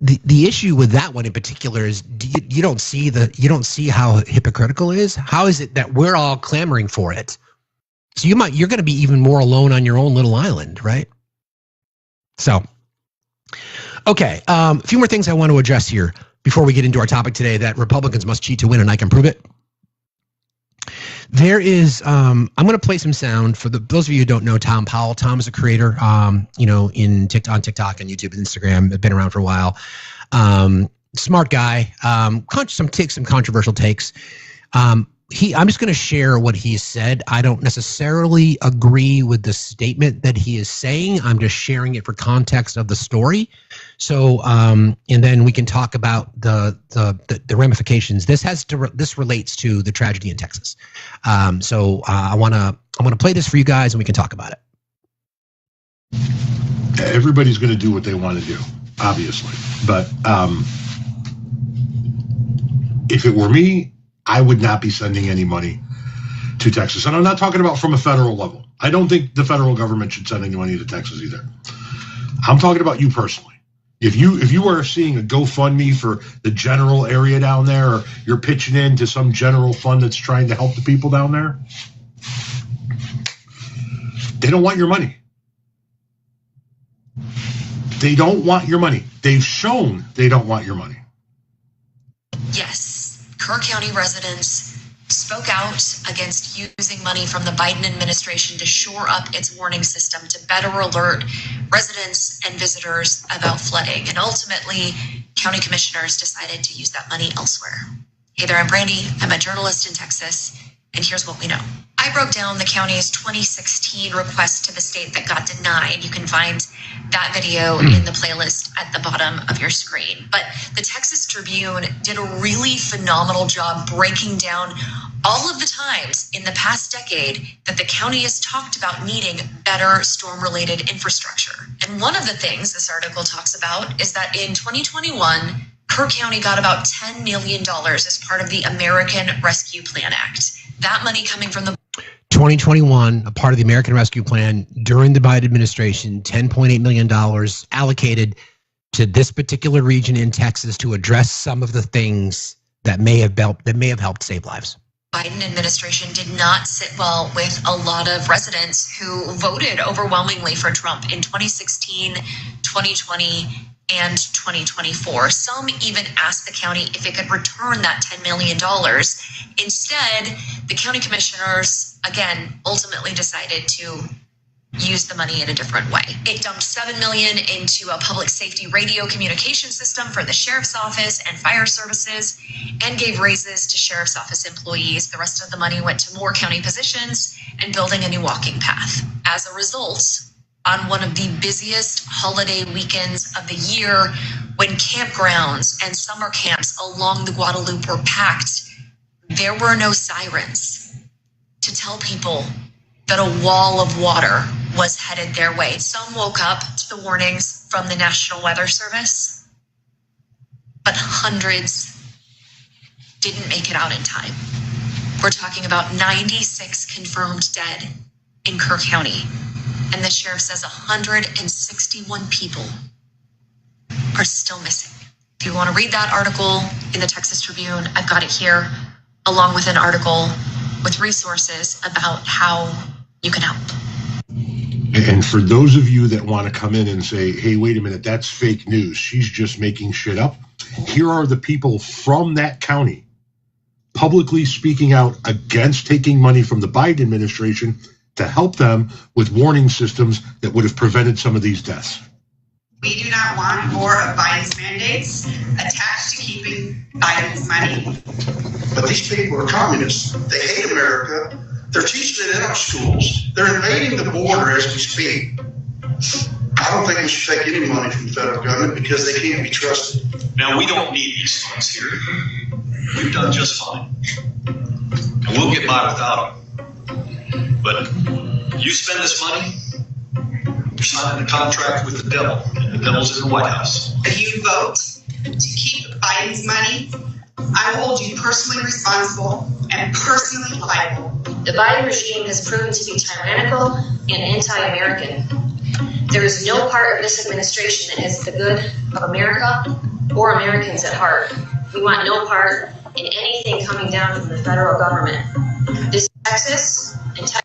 the issue with that one in particular is you don't see how hypocritical it is. How is it that we're all clamoring for it? So you're going to be even more alone on your own little island, right? So, Okay, a few more things I want to address here before we get into our topic today, that Republicans must cheat to win, and I can prove it. There is, I'm going to play some sound for those of you who don't know Tom Powell. Tom is a creator, on TikTok and YouTube and Instagram. Been around for a while. Smart guy. Some controversial takes. I'm just going to share what he said. I don't necessarily agree with the statement that he is saying. I'm just sharing it for context of the story. So, and then we can talk about the ramifications. This relates to the tragedy in Texas. So I want to play this for you guys, and we can talk about it. Everybody's going to do what they want to do, obviously. But if it were me, I would not be sending any money to Texas. And I'm not talking about from a federal level. I don't think the federal government should send any money to Texas either. I'm talking about you personally. If you are seeing a GoFundMe for the general area down there, or you're pitching into some general fund that's trying to help the people down there, they don't want your money. They don't want your money. They've shown they don't want your money. Yes, Kerr County residents spoke out against using money from the Biden administration to shore up its warning system to better alert residents and visitors about flooding. And ultimately, county commissioners decided to use that money elsewhere. Hey there, I'm Brandy. I'm a journalist in Texas, and here's what we know. I broke down the county's 2016 request to the state that got denied. You can find that video in the playlist at the bottom of your screen. But the Texas Tribune did a really phenomenal job breaking down all of the times in the past decade that the county has talked about needing better storm-related infrastructure. And one of the things this article talks about is that in 2021, Kerr County got about $10 million as part of the American Rescue Plan Act. That money coming from the 2021, a part of the American Rescue Plan during the Biden administration, $10.8 million allocated to this particular region in Texas to address some of the things that may have helped save lives. Biden administration did not sit well with a lot of residents who voted overwhelmingly for Trump in 2016, 2020, and 2024. Some even asked the county if it could return that $10 million. Instead, the county commissioners, again, ultimately decided to use the money in a different way. It dumped $7 million into a public safety radio communication system for the sheriff's office and fire services, and gave raises to sheriff's office employees. The rest of the money went to more county positions and building a new walking path. As a result, on one of the busiest holiday weekends of the year, when campgrounds and summer camps along the Guadalupe were packed, there were no sirens to tell people that a wall of water was headed their way. Some woke up to the warnings from the National Weather Service, but hundreds didn't make it out in time. We're talking about 96 confirmed dead in Kerr County. And the sheriff says 161 people are still missing. If you want to read that article in the Texas Tribune, I've got it here, along with an article with resources about how you can help. And for those of you that want to come in and say, hey, wait a minute, that's fake news, she's just making shit up, here are the people from that county publicly speaking out against taking money from the Biden administration to help them with warning systems that would have prevented some of these deaths. We do not want more of Biden's mandates attached to keeping Biden's money. But these people are communists. They hate America. They're teaching it in our schools. They're invading the border as we speak. I don't think we should take any money from the federal government because they can't be trusted. Now, we don't need these funds here. We've done just fine. And we'll get by without them. But you spend this money, you're signing a contract with the devil, and the devil's in the White House. If you vote to keep Biden's money, I hold you personally responsible and personally liable. The Biden regime has proven to be tyrannical and anti-American. There is no part of this administration that has the good of America or Americans at heart. We want no part in anything coming down from the federal government. This is Texas and Texas.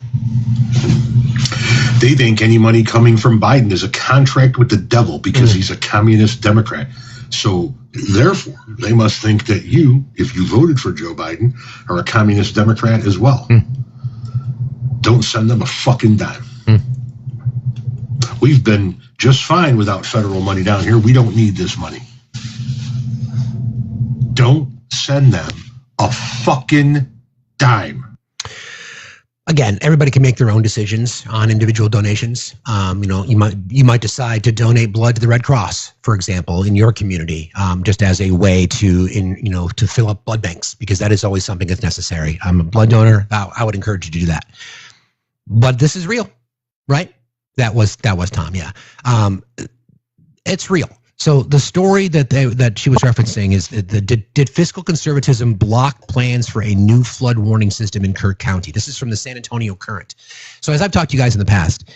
they think any money coming from Biden is a contract with the devil because he's a communist Democrat. So therefore, they must think that you, if you voted for Joe Biden, are a communist Democrat as well. Don't send them a fucking dime. We've been just fine without federal money down here. We don't need this money. Don't send them a fucking dime. Again, everybody can make their own decisions on individual donations. You might decide to donate blood to the Red Cross, for example, in your community, just as a way to fill up blood banks, because that is always something that's necessary. I'm a blood donor. I would encourage you to do that. But this is real, right? That was Tom. Yeah, it's real. So the story that she was referencing is did fiscal conservatism block plans for a new flood warning system in Kirk County? This is from the San Antonio Current. So as I've talked to you guys in the past,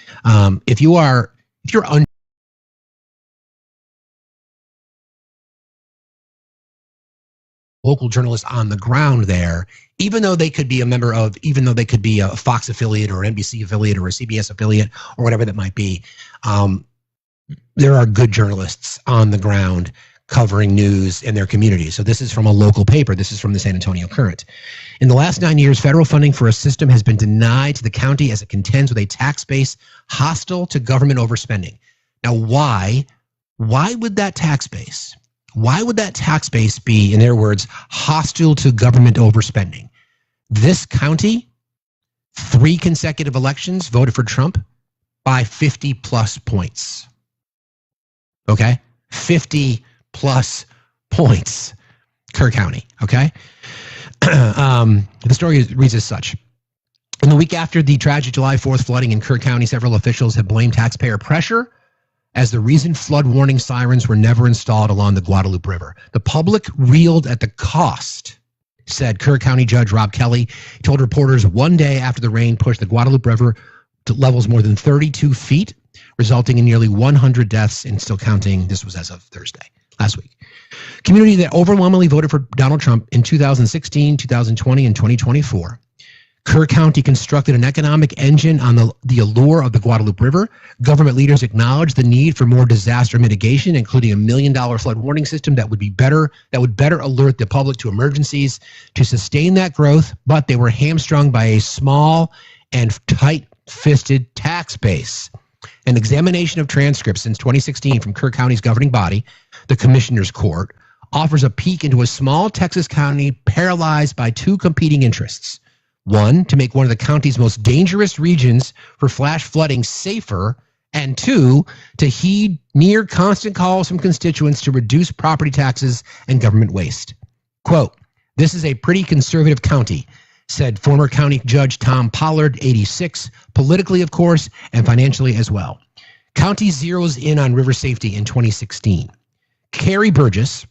if you're local journalists on the ground there, even though they could be a Fox affiliate or an NBC affiliate or a CBS affiliate or whatever that might be, there are good journalists on the ground covering news in their community. So this is from a local paper. This is from the San Antonio Current. In the last 9 years, federal funding for a system has been denied to the county as it contends with a tax base hostile to government overspending. Now, why would that tax base be, in their words, hostile to government overspending? This county, 3 consecutive elections, voted for Trump by 50 plus points. Okay? 50 plus points. Kerr County. Okay? The story reads as such. In the week after the tragic July 4th flooding in Kerr County, several officials have blamed taxpayer pressure as the reason flood warning sirens were never installed along the Guadalupe River. The public reeled at the cost, said Kerr County Judge Rob Kelly. He told reporters one day after the rain pushed the Guadalupe River to levels more than 32 feet, resulting in nearly 100 deaths and still counting. This was as of Thursday, last week. Community that overwhelmingly voted for Donald Trump in 2016, 2020, and 2024. Kerr County constructed an economic engine on the allure of the Guadalupe River. Government leaders acknowledged the need for more disaster mitigation, including $1 million flood warning system that would better alert the public to emergencies to sustain that growth, but they were hamstrung by a small and tight-fisted tax base. An examination of transcripts since 2016 from Kerr County's governing body, the Commissioner's Court, offers a peek into a small Texas county paralyzed by 2 competing interests. One, to make one of the county's most dangerous regions for flash flooding safer, and 2, to heed near constant calls from constituents to reduce property taxes and government waste. Quote, "This is a pretty conservative county," said former county judge Tom Pollard, 86, politically, of course, and financially as well. County zeroes in on river safety in 2016. Carrie Burgess,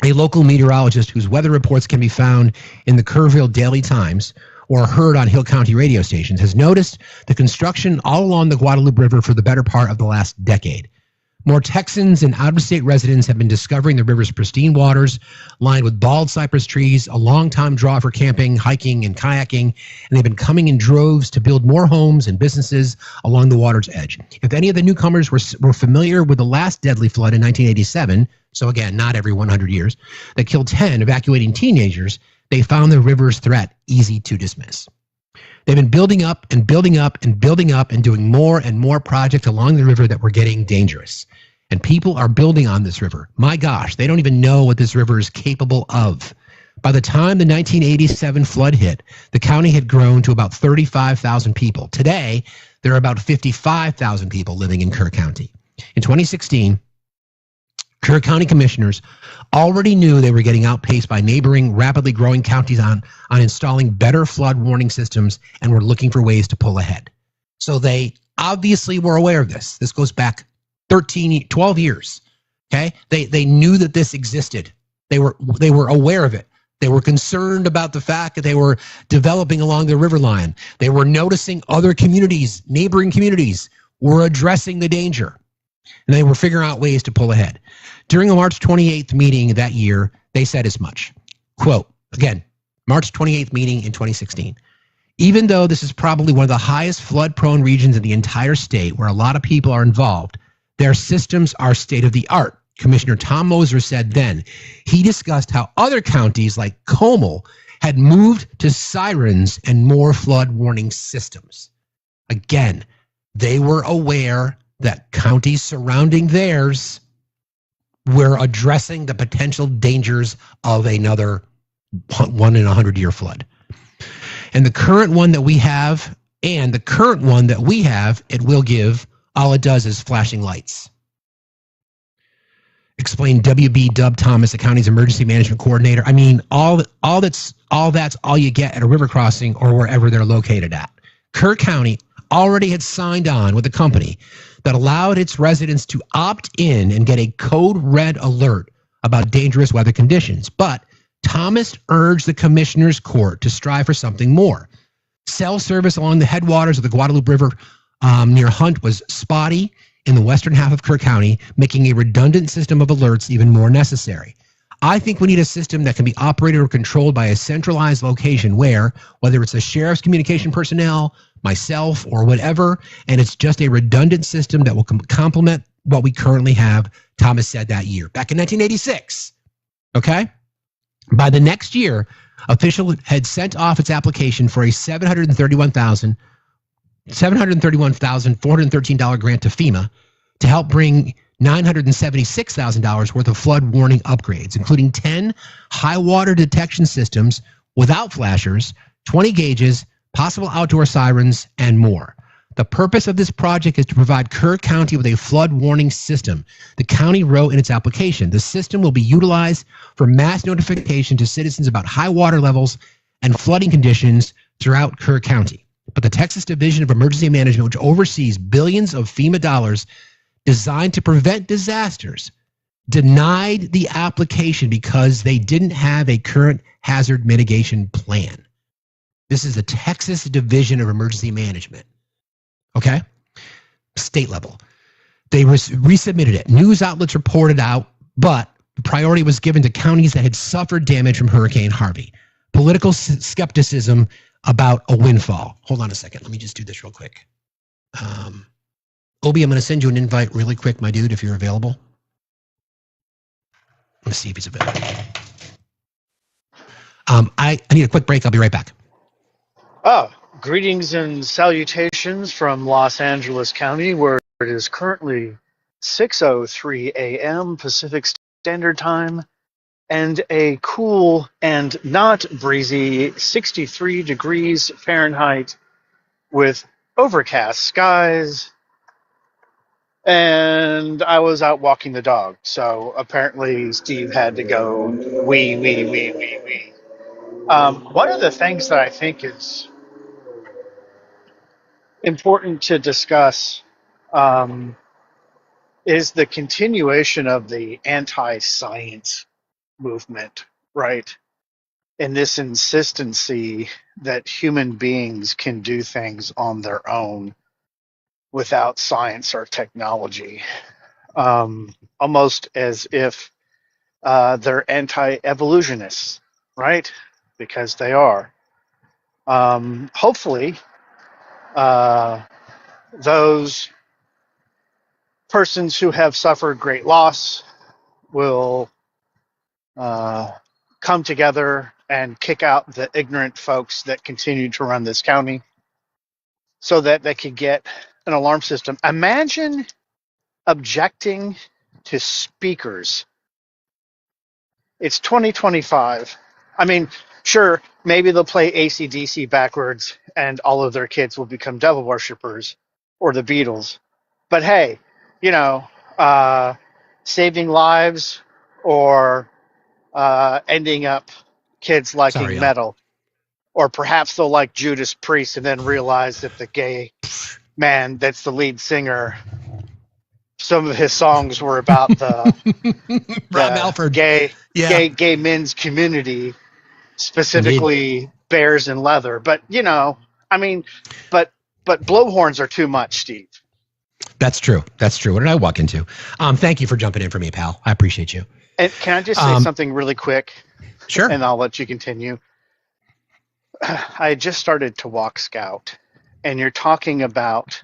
a local meteorologist whose weather reports can be found in the Kerrville Daily Times or heard on Hill County radio stations, has noticed the construction all along the Guadalupe River for the better part of the last decade. More Texans and out-of-state residents have been discovering the river's pristine waters, lined with bald cypress trees, a long-time draw for camping, hiking, and kayaking, and they've been coming in droves to build more homes and businesses along the water's edge. If any of the newcomers were familiar with the last deadly flood in 1987, so again, not every 100 years, that killed 10 evacuating teenagers, they found the river's threat easy to dismiss. They've been building up and building up and building up and doing more and more projects along the river that were getting dangerous. And people are building on this river. My gosh, they don't even know what this river is capable of. By the time the 1987 flood hit, the county had grown to about 35,000 people. Today, there are about 55,000 people living in Kerr County. In 2016, Kerr County commissioners already knew they were getting outpaced by neighboring, rapidly growing counties on installing better flood warning systems and were looking for ways to pull ahead. So they obviously were aware of this. This goes back 12 years. Okay? They knew that this existed. They were aware of it. They were concerned about the fact that they were developing along the river line. They were noticing other communities, neighboring communities, were addressing the danger. And they were figuring out ways to pull ahead. During a March 28th meeting that year, they said as much. Quote, again, March 28th meeting in 2016. Even though this is probably one of the highest flood-prone regions in the entire state where a lot of people are involved, their systems are state-of-the-art. Commissioner Tom Moser said then. He discussed how other counties like Como had moved to sirens and more flood warning systems. Again, they were aware that counties surrounding theirs were addressing the potential dangers of another 1 in 100-year flood. And the current one that we have, it will give, all it does is flashing lights. Explained W.B. Dub Thomas, the county's emergency management coordinator. I mean, all that's all you get at a river crossing or wherever they're located at. Kerr County already had signed on with a company that allowed its residents to opt in and get a code red alert about dangerous weather conditions. But Thomas urged the commissioner's court to strive for something more. Cell service along the headwaters of the Guadalupe River near Hunt was spotty in the western half of Kerr County, making a redundant system of alerts even more necessary. I think we need a system that can be operated or controlled by a centralized location where, whether it's the sheriff's communication personnel, myself, or whatever, and it's just a redundant system that will complement what we currently have, Thomas said that year, back in 1986. Okay? By the next year, official had sent off its application for a $731,413 grant to FEMA to help bring $976,000 worth of flood warning upgrades, including 10 high water detection systems without flashers, 20 gauges, possible outdoor sirens, and more. The purpose of this project is to provide Kerr County with a flood warning system. The county wrote in its application, the system will be utilized for mass notification to citizens about high water levels and flooding conditions throughout Kerr County. But the Texas Division of Emergency Management, which oversees billions of FEMA dollars designed to prevent disasters, denied the application because they didn't have a current hazard mitigation plan. This is the Texas Division of Emergency Management. Okay? State level. They resubmitted it. News outlets reported out, but the priority was given to counties that had suffered damage from Hurricane Harvey. Political skepticism about a windfall. Hold on a second. Let me just do this real quick. Obi, I'm going to send you an invite really quick, my dude, if you're available. Let's see if he's available. I need a quick break. I'll be right back. Oh, greetings and salutations from Los Angeles County, where it is currently 6:03 a.m. Pacific Standard Time, and a cool and not breezy 63 degrees Fahrenheit with overcast skies. And I was out walking the dog, so apparently Steve had to go wee. One of the things that I think is important to discuss is the continuation of the anti-science movement, right? And this insistency that human beings can do things on their own without science or technology, almost as if they're anti-evolutionists, right? Because they are. Hopefully, those persons who have suffered great loss will come together and kick out the ignorant folks that continue to run this county so that they could get an alarm system. Imagine objecting to speakers. It's 2025. I mean, sure, maybe they'll play AC/DC backwards and all of their kids will become devil worshippers or the Beatles. But hey, you know, saving lives or ending up kids liking metal. Or perhaps they'll like Judas Priest and then realize that the gay man that's the lead singer, some of his songs were about the gay men's community, specifically bears and leather. But, you know, I mean, but blowhorns are too much, Steve. That's true. What did I walk into? Thank you for jumping in for me, pal. I appreciate you. And can I just say something really quick? Sure. And I'll let you continue. I just started to walk Scout, and you're talking about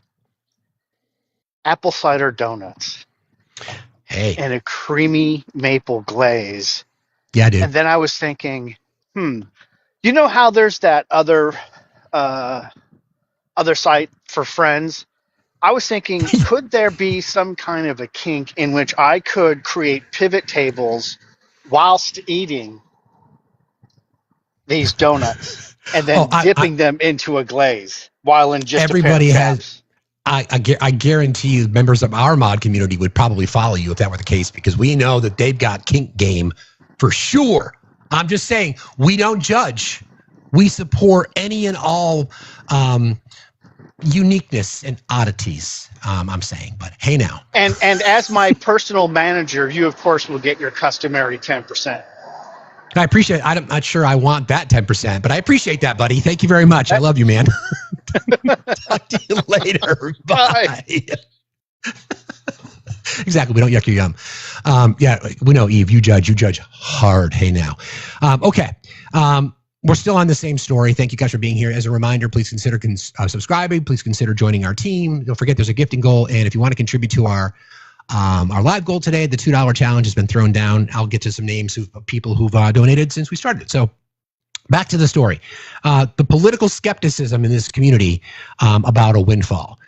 apple cider donuts. Hey. And a creamy maple glaze. Yeah, dude. And then I was thinking, you know how there's that other site for friends? I was thinking, could there be some kind of a kink in which I could create pivot tables whilst eating these donuts and then dipping them into a glaze while in just everybody a pair of chaps? I guarantee you members of our mod community would probably follow you if that were the case, because we know that they've got kink game for sure. I'm just saying, we don't judge. We support any and all uniqueness and oddities, I'm saying. But hey now. And as my personal manager, you, of course, will get your customary 10%. I appreciate it. I'm not sure I want that 10%, but I appreciate that, buddy. Thank you very much. I love you, man. Talk to you later. Bye. Exactly. We don't yuck your yum. Yeah, we know, Eve, you judge hard. Hey now. Okay. We're still on the same story. Thank you guys for being here. As a reminder, please consider subscribing. Please consider joining our team. Don't forget there's a gifting goal. And if you want to contribute to our live goal today, the $2 challenge has been thrown down. I'll get to some names of people who've donated since we started. So back to the story. The political skepticism in this community about a windfall.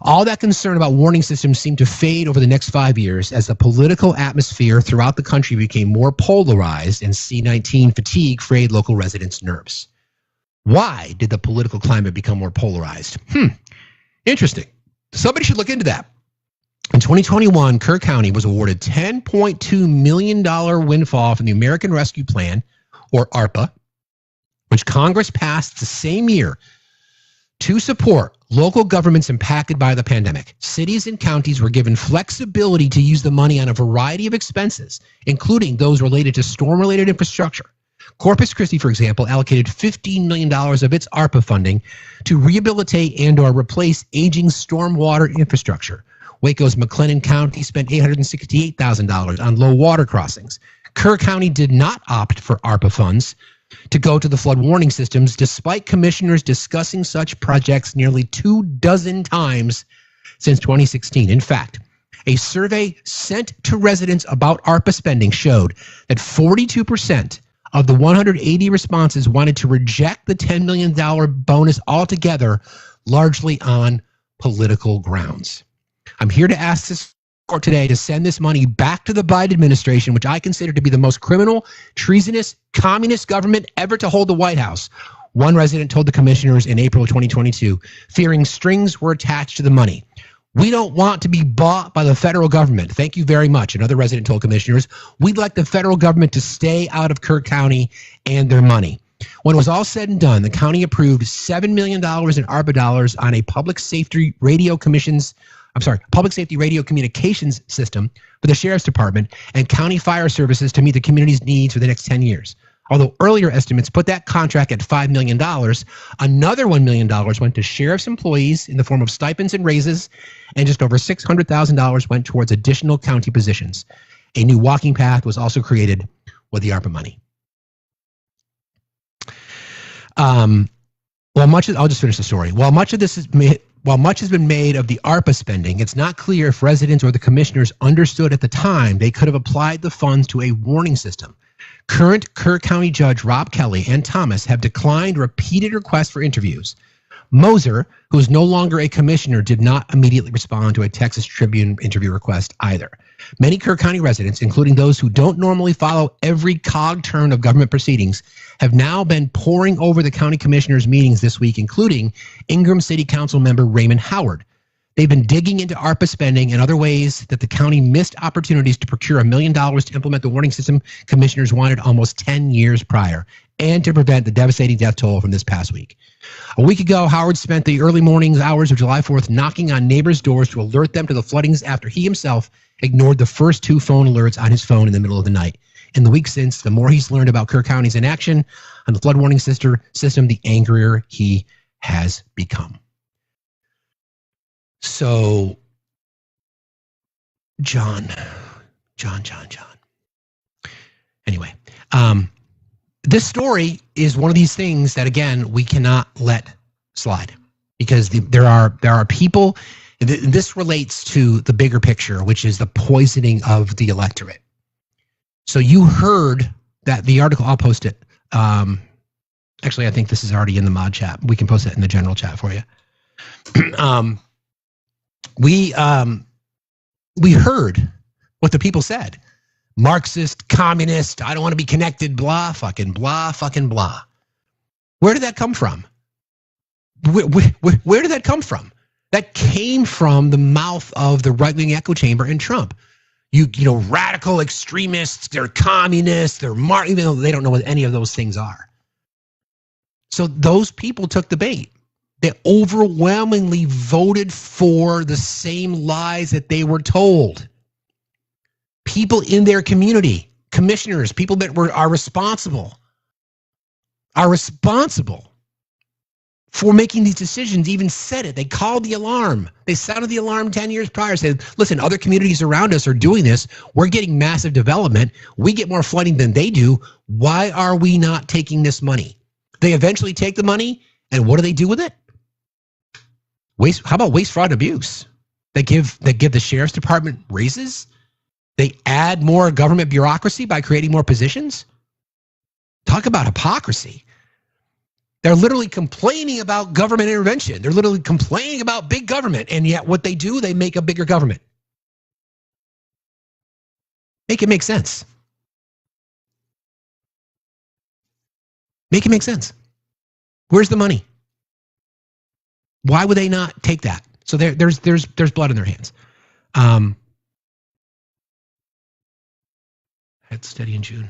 All that concern about warning systems seemed to fade over the next 5 years as the political atmosphere throughout the country became more polarized and C-19 fatigue frayed local residents' nerves. Why did the political climate become more polarized? Interesting. Somebody should look into that. In 2021, Kerr County was awarded $10.2 million windfall from the American Rescue Plan, or ARPA, which Congress passed the same year to support local governments impacted by the pandemic. Cities and counties were given flexibility to use the money on a variety of expenses, including those related to storm-related infrastructure. Corpus Christi, for example, allocated $15 million of its ARPA funding to rehabilitate and or replace aging stormwater infrastructure. Waco's McLennan County spent $868,000 on low water crossings. Kerr County did not opt for ARPA funds to go to the flood warning systems, despite commissioners discussing such projects nearly 24 times since 2016. In fact, a survey sent to residents about ARPA spending showed that 42% of the 180 responses wanted to reject the $10 million bonus altogether, largely on political grounds. I'm here to ask this court today to send this money back to the Biden administration, which I consider to be the most criminal, treasonous, communist government ever to hold the White House. One resident told the commissioners in April of 2022, fearing strings were attached to the money. We don't want to be bought by the federal government. Thank you very much. Another resident told commissioners, we'd like the federal government to stay out of Kerr County and their money. When it was all said and done, the county approved $7 million in ARPA dollars on a public safety radio communications system for the Sheriff's Department and county fire services to meet the community's needs for the next 10 years. Although earlier estimates put that contract at $5 million, another $1 million went to sheriff's employees in the form of stipends and raises, and just over $600,000 went towards additional county positions. A new walking path was also created with the ARPA money. I'll just finish the story. While much has been made of the ARPA spending, it's not clear if residents or the commissioners understood at the time they could have applied the funds to a warning system. Current Kerr County Judge Rob Kelly and Thomas have declined repeated requests for interviews. Moser, who is no longer a commissioner, did not immediately respond to a Texas Tribune interview request either. Many Kerr County residents, including those who don't normally follow every cog turn of government proceedings, have now been poring over the county commissioners' meetings this week, including Ingram City Council member Raymond Howard. They've been digging into ARPA spending and other ways that the county missed opportunities to procure $1 million to implement the warning system commissioners wanted almost 10 years prior, and to prevent the devastating death toll from this past week. A week ago, Howard spent the early morning hours of July 4th knocking on neighbors' doors to alert them to the floodings after he himself ignored the first 2 phone alerts on his phone in the middle of the night. In the week since, the more he's learned about Kerr County's inaction on the flood warning system, the angrier he has become. So, John. Anyway, this story is one of these things that, again, we cannot let slide, because there are people. This relates to the bigger picture, which is the poisoning of the electorate. So you heard that the article, I'll post it. Actually, I think this is already in the mod chat. We can post it in the general chat for you. We heard what the people said. Marxist, communist, I don't want to be connected, blah, fucking blah, fucking blah. Where did that come from? Where did that come from? That came from the mouth of the right-wing echo chamber and Trump. You know, radical extremists, they're communists, they're even though they don't know what any of those things are. So those people took the bait. They overwhelmingly voted for the same lies that they were told. People in their community, commissioners, people that are responsible for making these decisions, even said it. They called the alarm. They sounded the alarm 10 years prior, said, listen, other communities around us are doing this. We're getting massive development. We get more flooding than they do. Why are we not taking this money? They eventually take the money, and what do they do with it? How about waste, fraud, and abuse? They give the sheriff's department raises. They add more government bureaucracy by creating more positions. Talk about hypocrisy. They're literally complaining about government intervention. They're literally complaining about big government. And yet what they do, they make a bigger government. Make it make sense. Make it make sense. Where's the money? Why would they not take that? So there's blood in their hands. Head steady in June.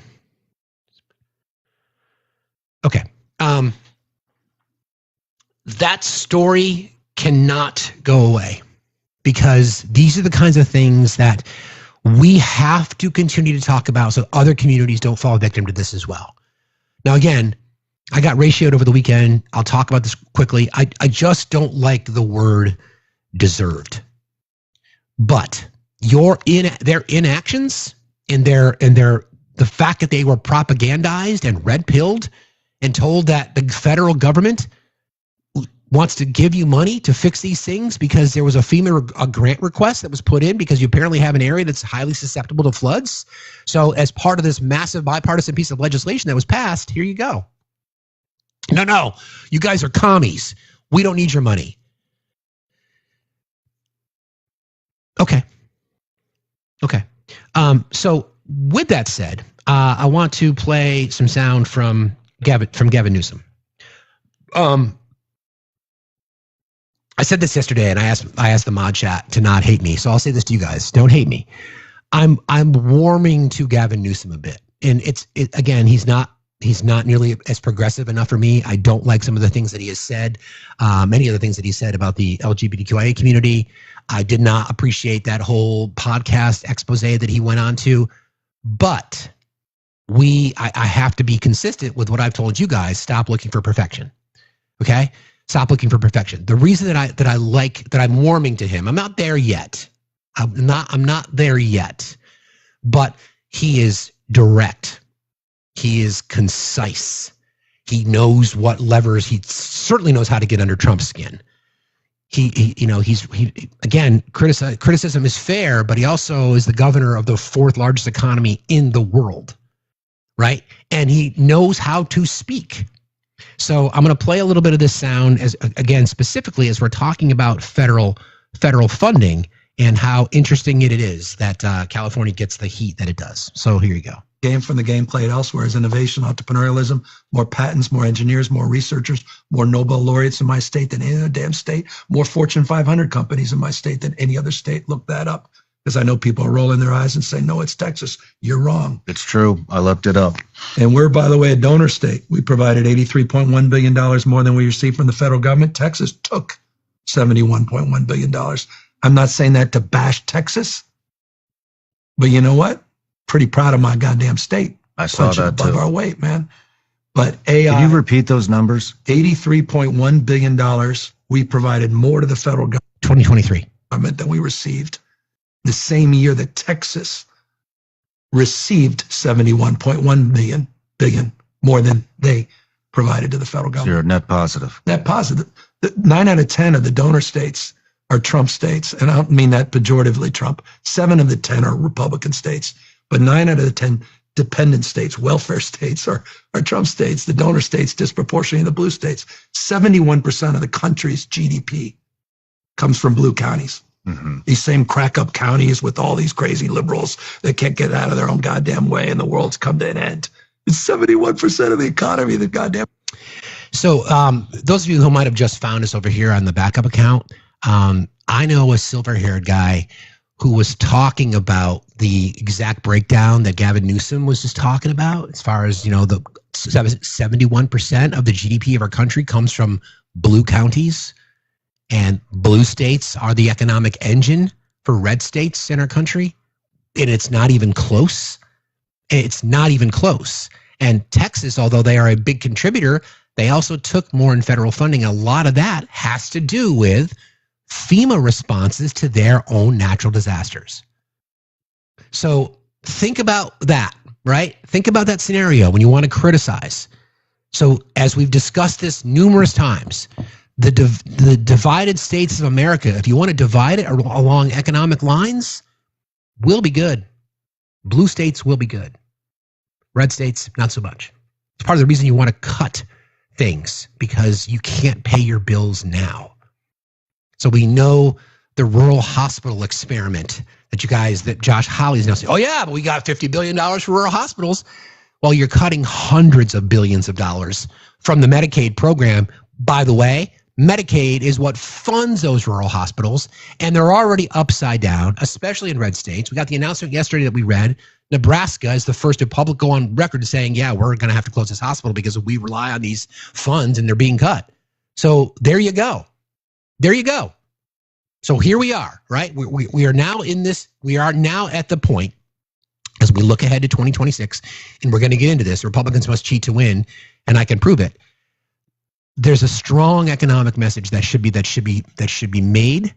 Okay. That story cannot go away, because these are the kinds of things that we have to continue to talk about so other communities don't fall victim to this as well. Now, again, I got ratioed over the weekend. I'll talk about this quickly. I just don't like the word deserved. But their inactions and the fact that they were propagandized and red-pilled and told that the federal government wants to give you money to fix these things because there was a grant request that was put in because you apparently have an area that's highly susceptible to floods. So as part of this massive bipartisan piece of legislation that was passed, here you go. No, you guys are commies. We don't need your money. Okay. So with that said, I want to play some sound from Gavin Newsom. I said this yesterday, and I asked the mod chat to not hate me. So I'll say this to you guys: don't hate me. I'm warming to Gavin Newsom a bit, and again, he's not nearly as progressive enough for me. I don't like some of the things that he has said. Many of the things that he said about the LGBTQIA community. I did not appreciate that whole podcast expose that he went on to. But I have to be consistent with what I've told you guys. Stop looking for perfection. Okay? Stop looking for perfection. The reason that I'm warming to him, I'm not there yet. I'm not there yet. But he is direct. He is concise. He knows what levers. He certainly knows how to get under Trump's skin. Again, criticism is fair, but he also is the governor of the fourth largest economy in the world, right? And he knows how to speak. So I'm going to play a little bit of this sound specifically as we're talking about federal funding and how interesting it is that California gets the heat that it does. So here you go. Game from the game played elsewhere is innovation, entrepreneurialism, more patents, more engineers, more researchers, more Nobel laureates in my state than any other damn state, more Fortune 500 companies in my state than any other state. Look that up, because I know people are rolling their eyes and say, no, it's Texas. You're wrong. It's true. I looked it up. And we're, by the way, a donor state. We provided $83.1 billion more than we received from the federal government. Texas took $71.1 billion. I'm not saying that to bash Texas, but you know what? Pretty proud of my goddamn state. I saw that above too. Our weight, man. But AI. Can you repeat those numbers? $83.1 billion. We provided more to the federal government. 2023. Than we received the same year that Texas received $71.1 billion. more than they provided to the federal government. You're net positive. Net positive. 9 out of 10 of the donor states are Trump states, and I don't mean that pejoratively, Trump. 7 of the 10 are Republican states, but 9 out of the 10 dependent states, welfare states, are Trump states. The donor states disproportionately the blue states. 71% of the country's GDP comes from blue counties. Mm-hmm. These same crack up counties with all these crazy liberals that can't get out of their own goddamn way, and the world's come to an end. It's 71% of the economy, the goddamn. So those of you who might have just found us over here on the backup account, I know a silver-haired guy who was talking about the exact breakdown that Gavin Newsom was just talking about, as far as, the 71% of the GDP of our country comes from blue counties, and blue states are the economic engine for red states in our country, and it's not even close. It's not even close. And Texas, although they are a big contributor, they also took more in federal funding. A lot of that has to do with FEMA responses to their own natural disasters. So think about that, right? Think about that scenario when you want to criticize. So as we've discussed this numerous times, the divided states of America, if you want to divide it along economic lines, will be good. Blue states will be good. Red states, not so much. It's part of the reason you want to cut things, because you can't pay your bills now. So we know the rural hospital experiment that Josh Hawley's now saying, oh yeah, but we got $50 billion for rural hospitals. Well, you're cutting hundreds of billions of dollars from the Medicaid program. By the way, Medicaid is what funds those rural hospitals, and they're already upside down, especially in red states. We got the announcement yesterday that we read. Nebraska is the first to public go on record saying, yeah, we're going to have to close this hospital because we rely on these funds and they're being cut. So there you go. There you go. So here we are, right? We are now in this. We are now at the point, as we look ahead to 2026, and we're going to get into this. Republicans must cheat to win, and I can prove it. There's a strong economic message that should be made,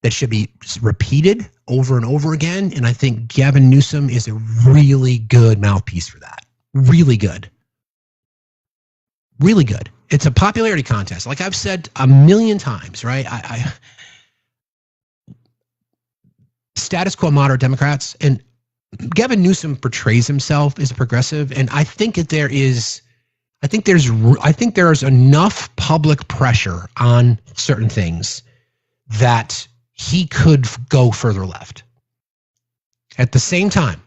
that should be repeated over and over again. And I think Gavin Newsom is a really good mouthpiece for that. Really good. Really good. It's a popularity contest. Like I've said a million times, right? Status quo moderate Democrats, and Gavin Newsom portrays himself as a progressive, and I think that there's enough public pressure on certain things that he could go further left. At the same time,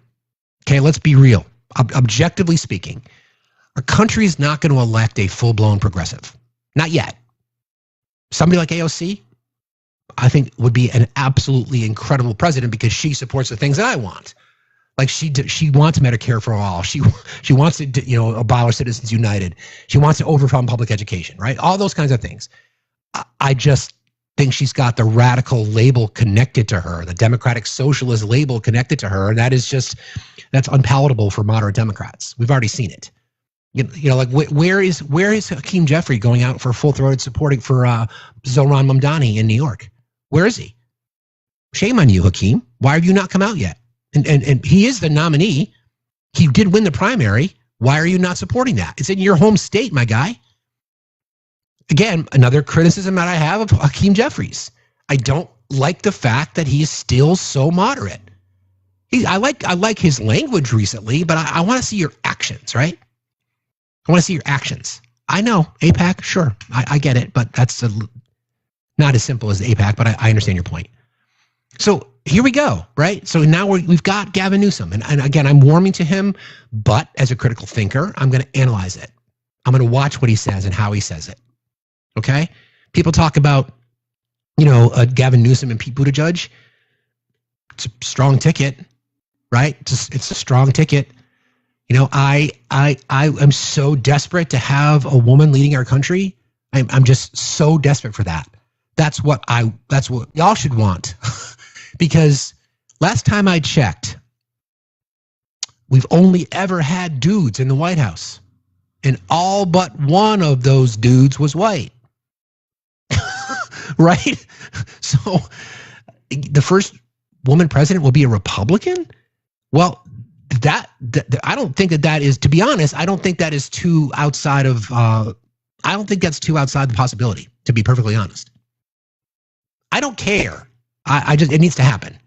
okay, let's be real. Objectively speaking, our country is not going to elect a full-blown progressive. Not yet. Somebody like AOC, I think, would be an absolutely incredible president because she supports the things that I want. Like she wants Medicare for all. She wants to abolish Citizens United. She wants to overcome public education, right? All those kinds of things. I just think she's got the radical label connected to her, the democratic socialist label connected to her, and that's unpalatable for moderate Democrats. We've already seen it. Like where is Hakeem Jeffrey going out for full-throated supporting for Zohran Mamdani in New York? Where is he? Shame on you, Hakeem. Why have you not come out yet? And he is the nominee. He did win the primary. Why are you not supporting that? It's in your home state, my guy. Again, another criticism that I have of Hakeem Jeffries. I don't like the fact that he is still so moderate. I like his language recently, but I want to see your actions, right? I want to see your actions. I know, AIPAC, sure. I get it, but that's not as simple as AIPAC, but I understand your point. So here we go, right? So now we've got Gavin Newsom. And again, I'm warming to him, but as a critical thinker, I'm going to analyze it. I'm going to watch what he says and how he says it. Okay? People talk about, Gavin Newsom and Pete Buttigieg. It's a strong ticket, right? It's a strong ticket. I am so desperate to have a woman leading our country. I'm just so desperate for that. That's what y'all should want. Because last time I checked, we've only ever had dudes in the White House. And all but one of those dudes was white. Right? So the first woman president will be a Republican? Well, I don't think that is, to be honest, I don't think that is too outside of, I don't think that's too outside the possibility, to be perfectly honest. I don't care. I just, it needs to happen.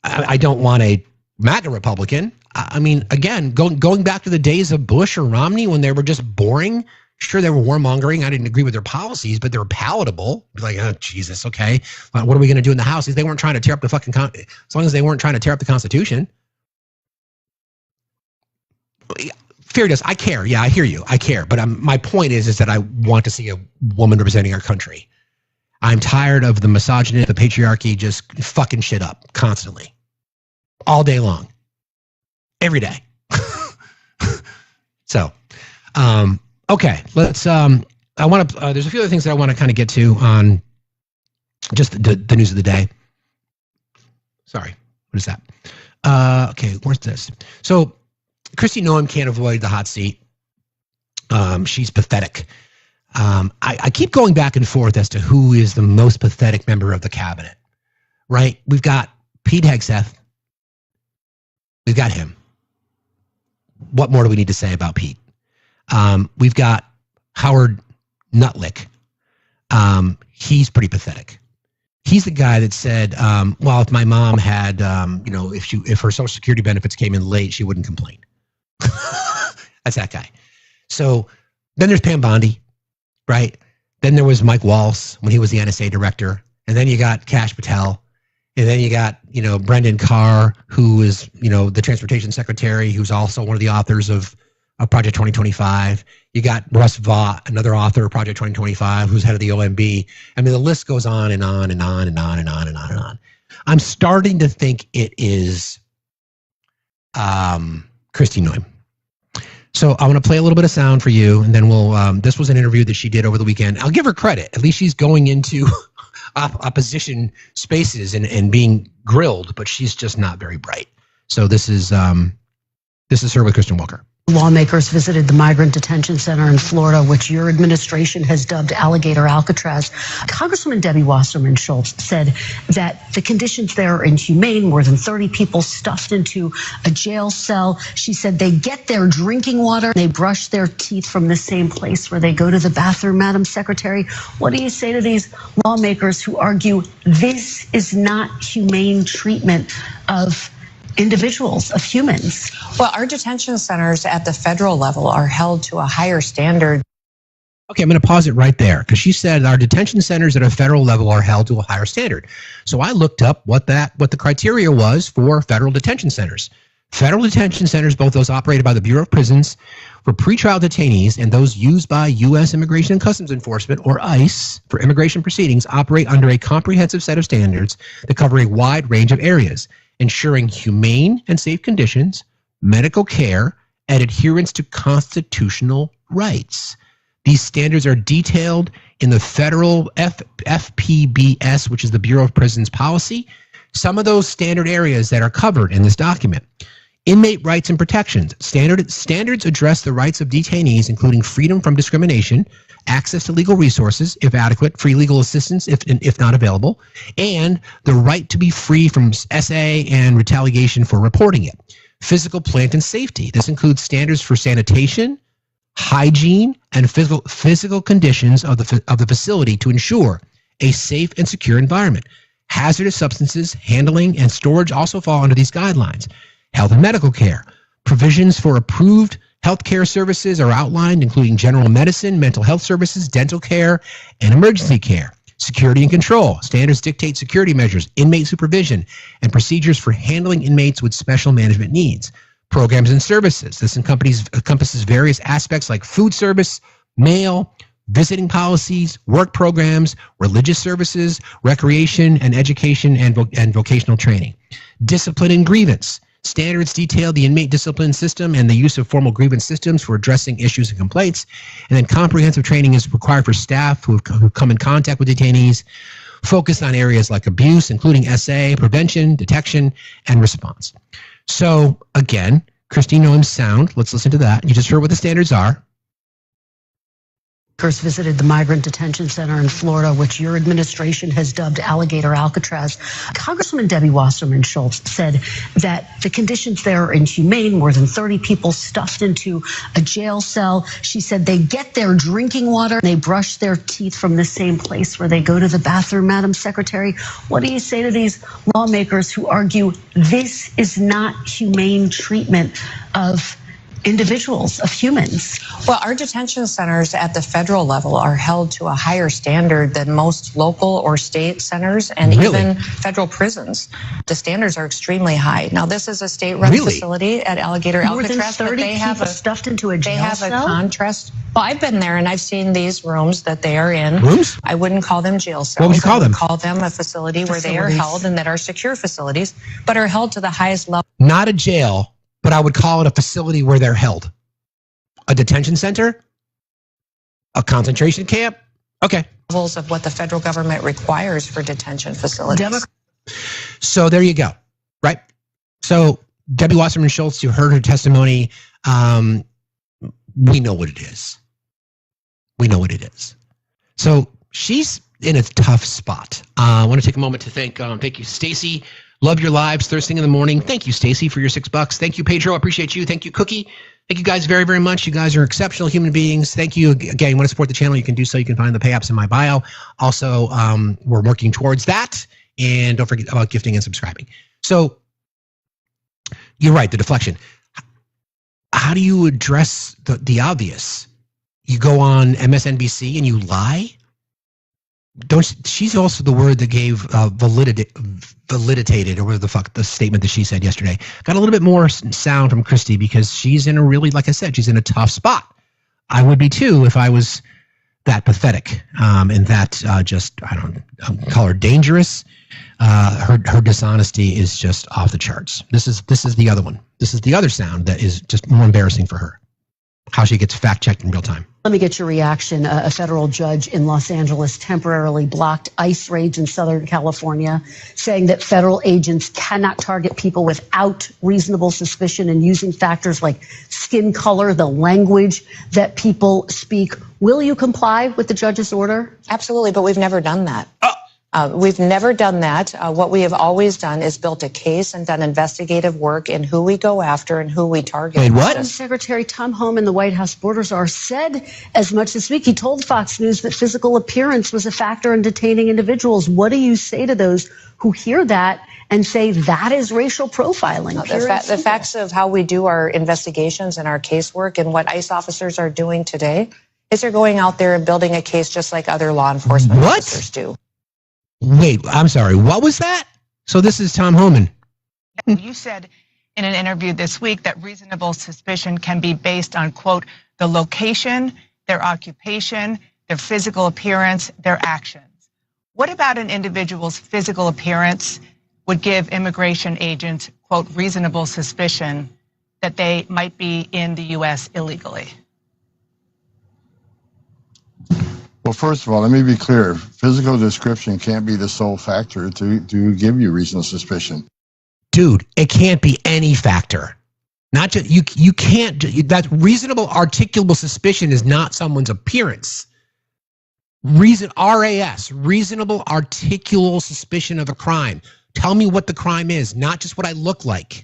I don't want a MAGA Republican. I mean, again, going back to the days of Bush or Romney when they were just boring. Sure, they were warmongering. I didn't agree with their policies, but they were palatable. Like, oh, Jesus, okay. What are we going to do in the House? They weren't trying to tear up the fucking, as long as they weren't trying to tear up the Constitution. Fair does. I care. Yeah, I hear you. I care. But my point is that I want to see a woman representing our country. I'm tired of the misogyny, the patriarchy, just fucking shit up constantly. All day long. Every day. So, okay, let's, I want to, there's a few other things that I want to kind of get to on just the news of the day. Sorry, what is that? Okay, where's this? So, Kristi Noem can't avoid the hot seat. She's pathetic. I keep going back and forth as to who is the most pathetic member of the cabinet, right? We've got Pete Hegseth. We've got him. What more do we need to say about Pete? We've got Howard Nutlick. He's pretty pathetic. He's the guy that said, well, if my mom had, if her Social Security benefits came in late, she wouldn't complain. That's that guy. So then there's Pam Bondi, right? Then there was Mike Waltz when he was the NSA director. And then you got Kash Patel. And then you got, Brendan Carr, who is, the transportation secretary, who's also one of the authors of Project 2025. You got Russ Vaught, another author of Project 2025, who's head of the OMB. I mean, the list goes on and on and on and on and on and on and on. I'm starting to think it is Kristi Noem. So I want to play a little bit of sound for you, and then we'll. This was an interview that she did over the weekend. I'll give her credit. At least she's going into opposition spaces and being grilled, but she's just not very bright. So this is her with Kristen Welker. Lawmakers visited the migrant detention center in Florida, which your administration has dubbed Alligator Alcatraz. Congresswoman Debbie Wasserman Schultz said that the conditions there are inhumane, more than 30 people stuffed into a jail cell. She said they get their drinking water, they brush their teeth from the same place where they go to the bathroom, Madam Secretary. What do you say to these lawmakers who argue this is not humane treatment of individuals, of humans? Well, our detention centers at the federal level are held to a higher standard. Okay, I'm going to pause it right there because she said our detention centers at a federal level are held to a higher standard. So I looked up what the criteria was for federal detention centers. Federal detention centers, both those operated by the Bureau of Prisons for pretrial detainees and those used by U.S. Immigration and Customs Enforcement, or ICE, for immigration proceedings, operate under a comprehensive set of standards that cover a wide range of areas, ensuring humane and safe conditions, medical care, and adherence to constitutional rights. These standards are detailed in the federal FPBS, which is the Bureau of Prisons policy. Some of those standard areas that are covered in this document: inmate rights and protections. Standards address the rights of detainees, including freedom from discrimination, access to legal resources, if adequate, free legal assistance, if not available, and the right to be free from SA and retaliation for reporting it. Physical, plant, and safety. This includes standards for sanitation, hygiene, and physical conditions of the facility to ensure a safe and secure environment. Hazardous substances, handling, and storage also fall under these guidelines. Health and medical care. Provisions for approved healthcare services are outlined, including general medicine, mental health services, dental care, and emergency care. Security and control. Standards dictate security measures, inmate supervision, and procedures for handling inmates with special management needs. Programs and services. This encompasses various aspects like food service, mail, visiting policies, work programs, religious services, recreation and education, and vocational training. Discipline and grievance. Standards detail the inmate discipline system and the use of formal grievance systems for addressing issues and complaints. And then comprehensive training is required for staff who come in contact with detainees, focused on areas like abuse, including SA, prevention, detection, and response. So again, Kristi Noem's sound. Let's listen to that. You just heard what the standards are. Visited the migrant detention center in Florida, which your administration has dubbed Alligator Alcatraz. Congresswoman Debbie Wasserman Schultz said that the conditions there are inhumane, more than 30 people stuffed into a jail cell. She said they get their drinking water, they brush their teeth from the same place where they go to the bathroom, Madam Secretary. What do you say to these lawmakers who argue this is not humane treatment of individuals, of humans? Well, our detention centers at the federal level are held to a higher standard than most local or state centers and even federal prisons. The standards are extremely high. Now, this is a state-run facility at Alligator Alcatraz, but they have a stuffed into a jail They have cell? a contrast. Well, I've been there and I've seen these rooms that they are in. Rooms? I wouldn't call them jail cells. What would you call them? I would call them a facility where they are held and that are secure facilities, but are held to the highest level. Not a jail, but I would call it a facility where they're held. A detention center? A concentration camp? Okay. Levels of what the federal government requires for detention facilities. So there you go, right? So Debbie Wasserman Schultz, you heard her testimony. We know what it is. We know what it is. So she's in a tough spot. I want to take a moment to thank you, Stacy. Love your lives, first thing in the morning. Thank you, Stacy, for your $6. Thank you, Pedro. I appreciate you. Thank you, Cookie. Thank you guys very, very much. You guys are exceptional human beings. Thank you. Again, you want to support the channel, you can do so. You can find the pay apps in my bio. Also, we're working towards that. And don't forget about gifting and subscribing. So you're right, the deflection. How do you address the obvious? You go on MSNBC and you lie? She's also the word that gave validitated, or whatever the fuck the statement that she said yesterday. Got a little bit more sound from Christy because she's in a really, like I said, she's in a tough spot. I would be too if I was that pathetic and that I don't call her dangerous. Her dishonesty is just off the charts. This is the other one. This is the other sound that is just more embarrassing for her. How she gets fact checked in real time. Let me get your reaction. A federal judge in Los Angeles temporarily blocked ICE raids in Southern California, saying that federal agents cannot target people without reasonable suspicion and using factors like skin color, the language that people speak. Will you comply with the judge's order? Absolutely, but we've never done that. We've never done that. What we have always done is built a case and done investigative work in who we go after and who we target. Wait, what? Secretary Tom Homan, the White House border czar, said as much this week. He told Fox News that physical appearance was a factor in detaining individuals. What do you say to those who hear that and say that is racial profiling? The facts of how we do our investigations and our casework and what ICE officers are doing today is they're going out there and building a case just like other law enforcement officers do. Wait, I'm sorry. What was that? So this is Tom Homan. You said in an interview this week that reasonable suspicion can be based on, quote, the location, their occupation, their physical appearance, their actions. What about an individual's physical appearance would give immigration agents, quote, reasonable suspicion that they might be in the U.S. illegally? Well, first of all, let me be clear. Physical description can't be the sole factor to give you reasonable suspicion. Dude, it can't be any factor. Not just you can't. That reasonable articulable suspicion is not someone's appearance. RAS, reasonable articulable suspicion of a crime. Tell me what the crime is, not just what I look like.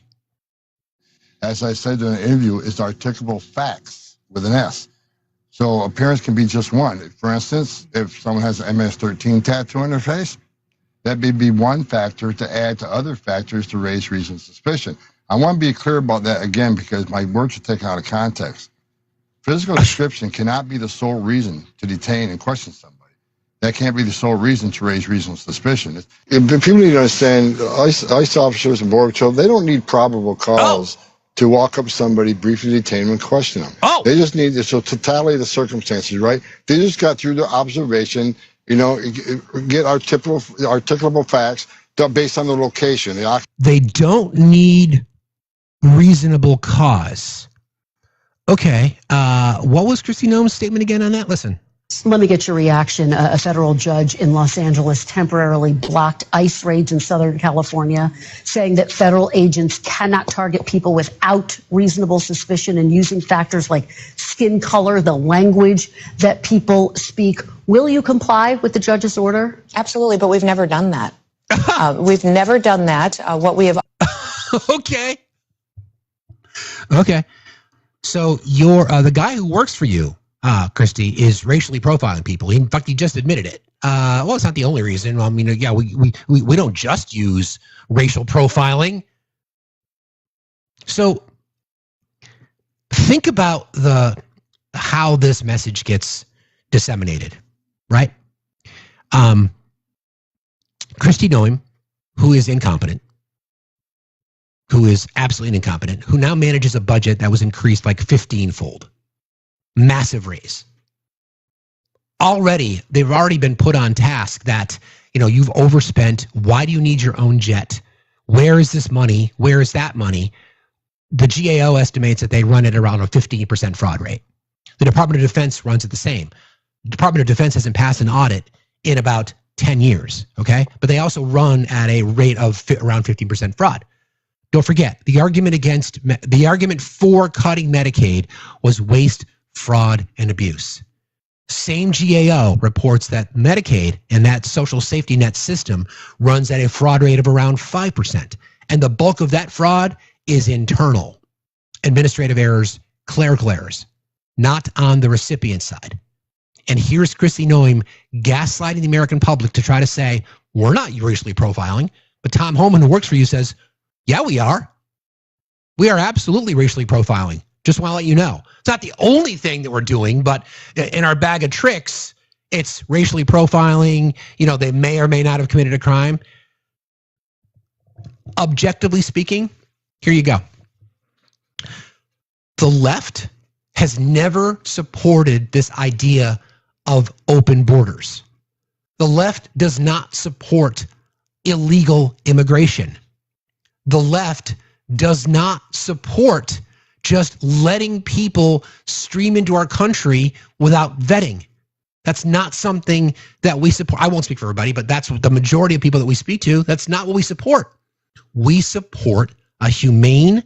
As I said in the interview, it's articulable facts with an S. So appearance can be just one. For instance, if someone has an MS-13 tattoo on their face, that may be one factor to add to other factors to raise reasonable suspicion. I want to be clear about that again because my words are taken out of context. Physical description cannot be the sole reason to detain and question somebody. That can't be the sole reason to raise reasonable suspicion. People need to understand, ICE officers and Border Patrol, they don't need probable cause to walk up to somebody, briefly detain them, and question them. They just need the totality of the circumstances, right? They just got through their observation, get articulable facts based on the location. They don't need reasonable cause. Okay, what was Kristi Noem's statement again on that? Listen. Let me get your reaction. A federal judge in Los Angeles temporarily blocked ICE raids in Southern California, saying that federal agents cannot target people without reasonable suspicion and using factors like skin color, the language that people speak. Will you comply with the judge's order? Absolutely, but we've never done that. We've never done that. What we have. Okay. So you're the guy who works for you, Christy, is racially profiling people. In fact, he just admitted it. Well, it's not the only reason. I mean, yeah, we don't just use racial profiling. So think about how this message gets disseminated, right? Christy Noem, who is incompetent, who is absolutely incompetent, who now manages a budget that was increased like 15-fold. Massive raise. They've already been put on task that, you've overspent. Why do you need your own jet? Where is this money? Where is that money? The GAO estimates that they run at around a 15% fraud rate. The Department of Defense runs at the same. The Department of Defense hasn't passed an audit in about 10 years, okay? But they also run at a rate of around 15% fraud. Don't forget, the argument for cutting Medicaid was waste, fraud, and abuse. Same GAO reports that Medicaid and that social safety net system runs at a fraud rate of around 5%. And the bulk of that fraud is internal. Administrative errors, clerical errors, not on the recipient side. And here's Christy Noem gaslighting the American public to try to say, we're not racially profiling. But Tom Homan, who works for you, says, yeah, we are. We are absolutely racially profiling. Just want to let you know. It's not the only thing that we're doing, but in our bag of tricks, it's racially profiling. They may or may not have committed a crime. Objectively speaking, here you go. The left has never supported this idea of open borders. The left does not support illegal immigration. The left does not support just letting people stream into our country without vetting. That's not something that we support. I won't speak for everybody, but that's what the majority of people that we speak to, that's not what we support. We support a humane,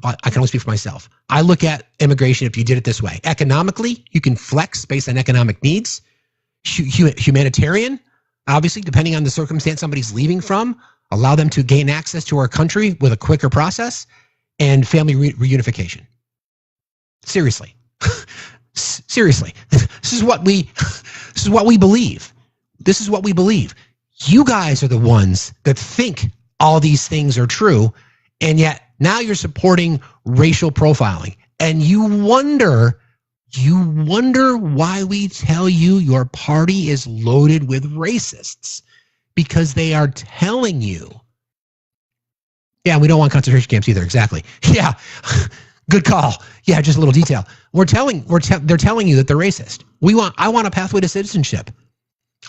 I can only speak for myself. I look at immigration if you did it this way. Economically, you can flex based on economic needs. Humanitarian, obviously, depending on the circumstance somebody's leaving from, allow them to gain access to our country with a quicker process. And family reunification. Seriously. Seriously. This is what we believe. This is what we believe. You guys are the ones that think all these things are true, and yet now you're supporting racial profiling. And you wonder why we tell you your party is loaded with racists. Because they are telling you. Yeah, we don't want concentration camps either. Exactly. Yeah, good call. Yeah, just a little detail. They're telling you that they're racist. I want a pathway to citizenship.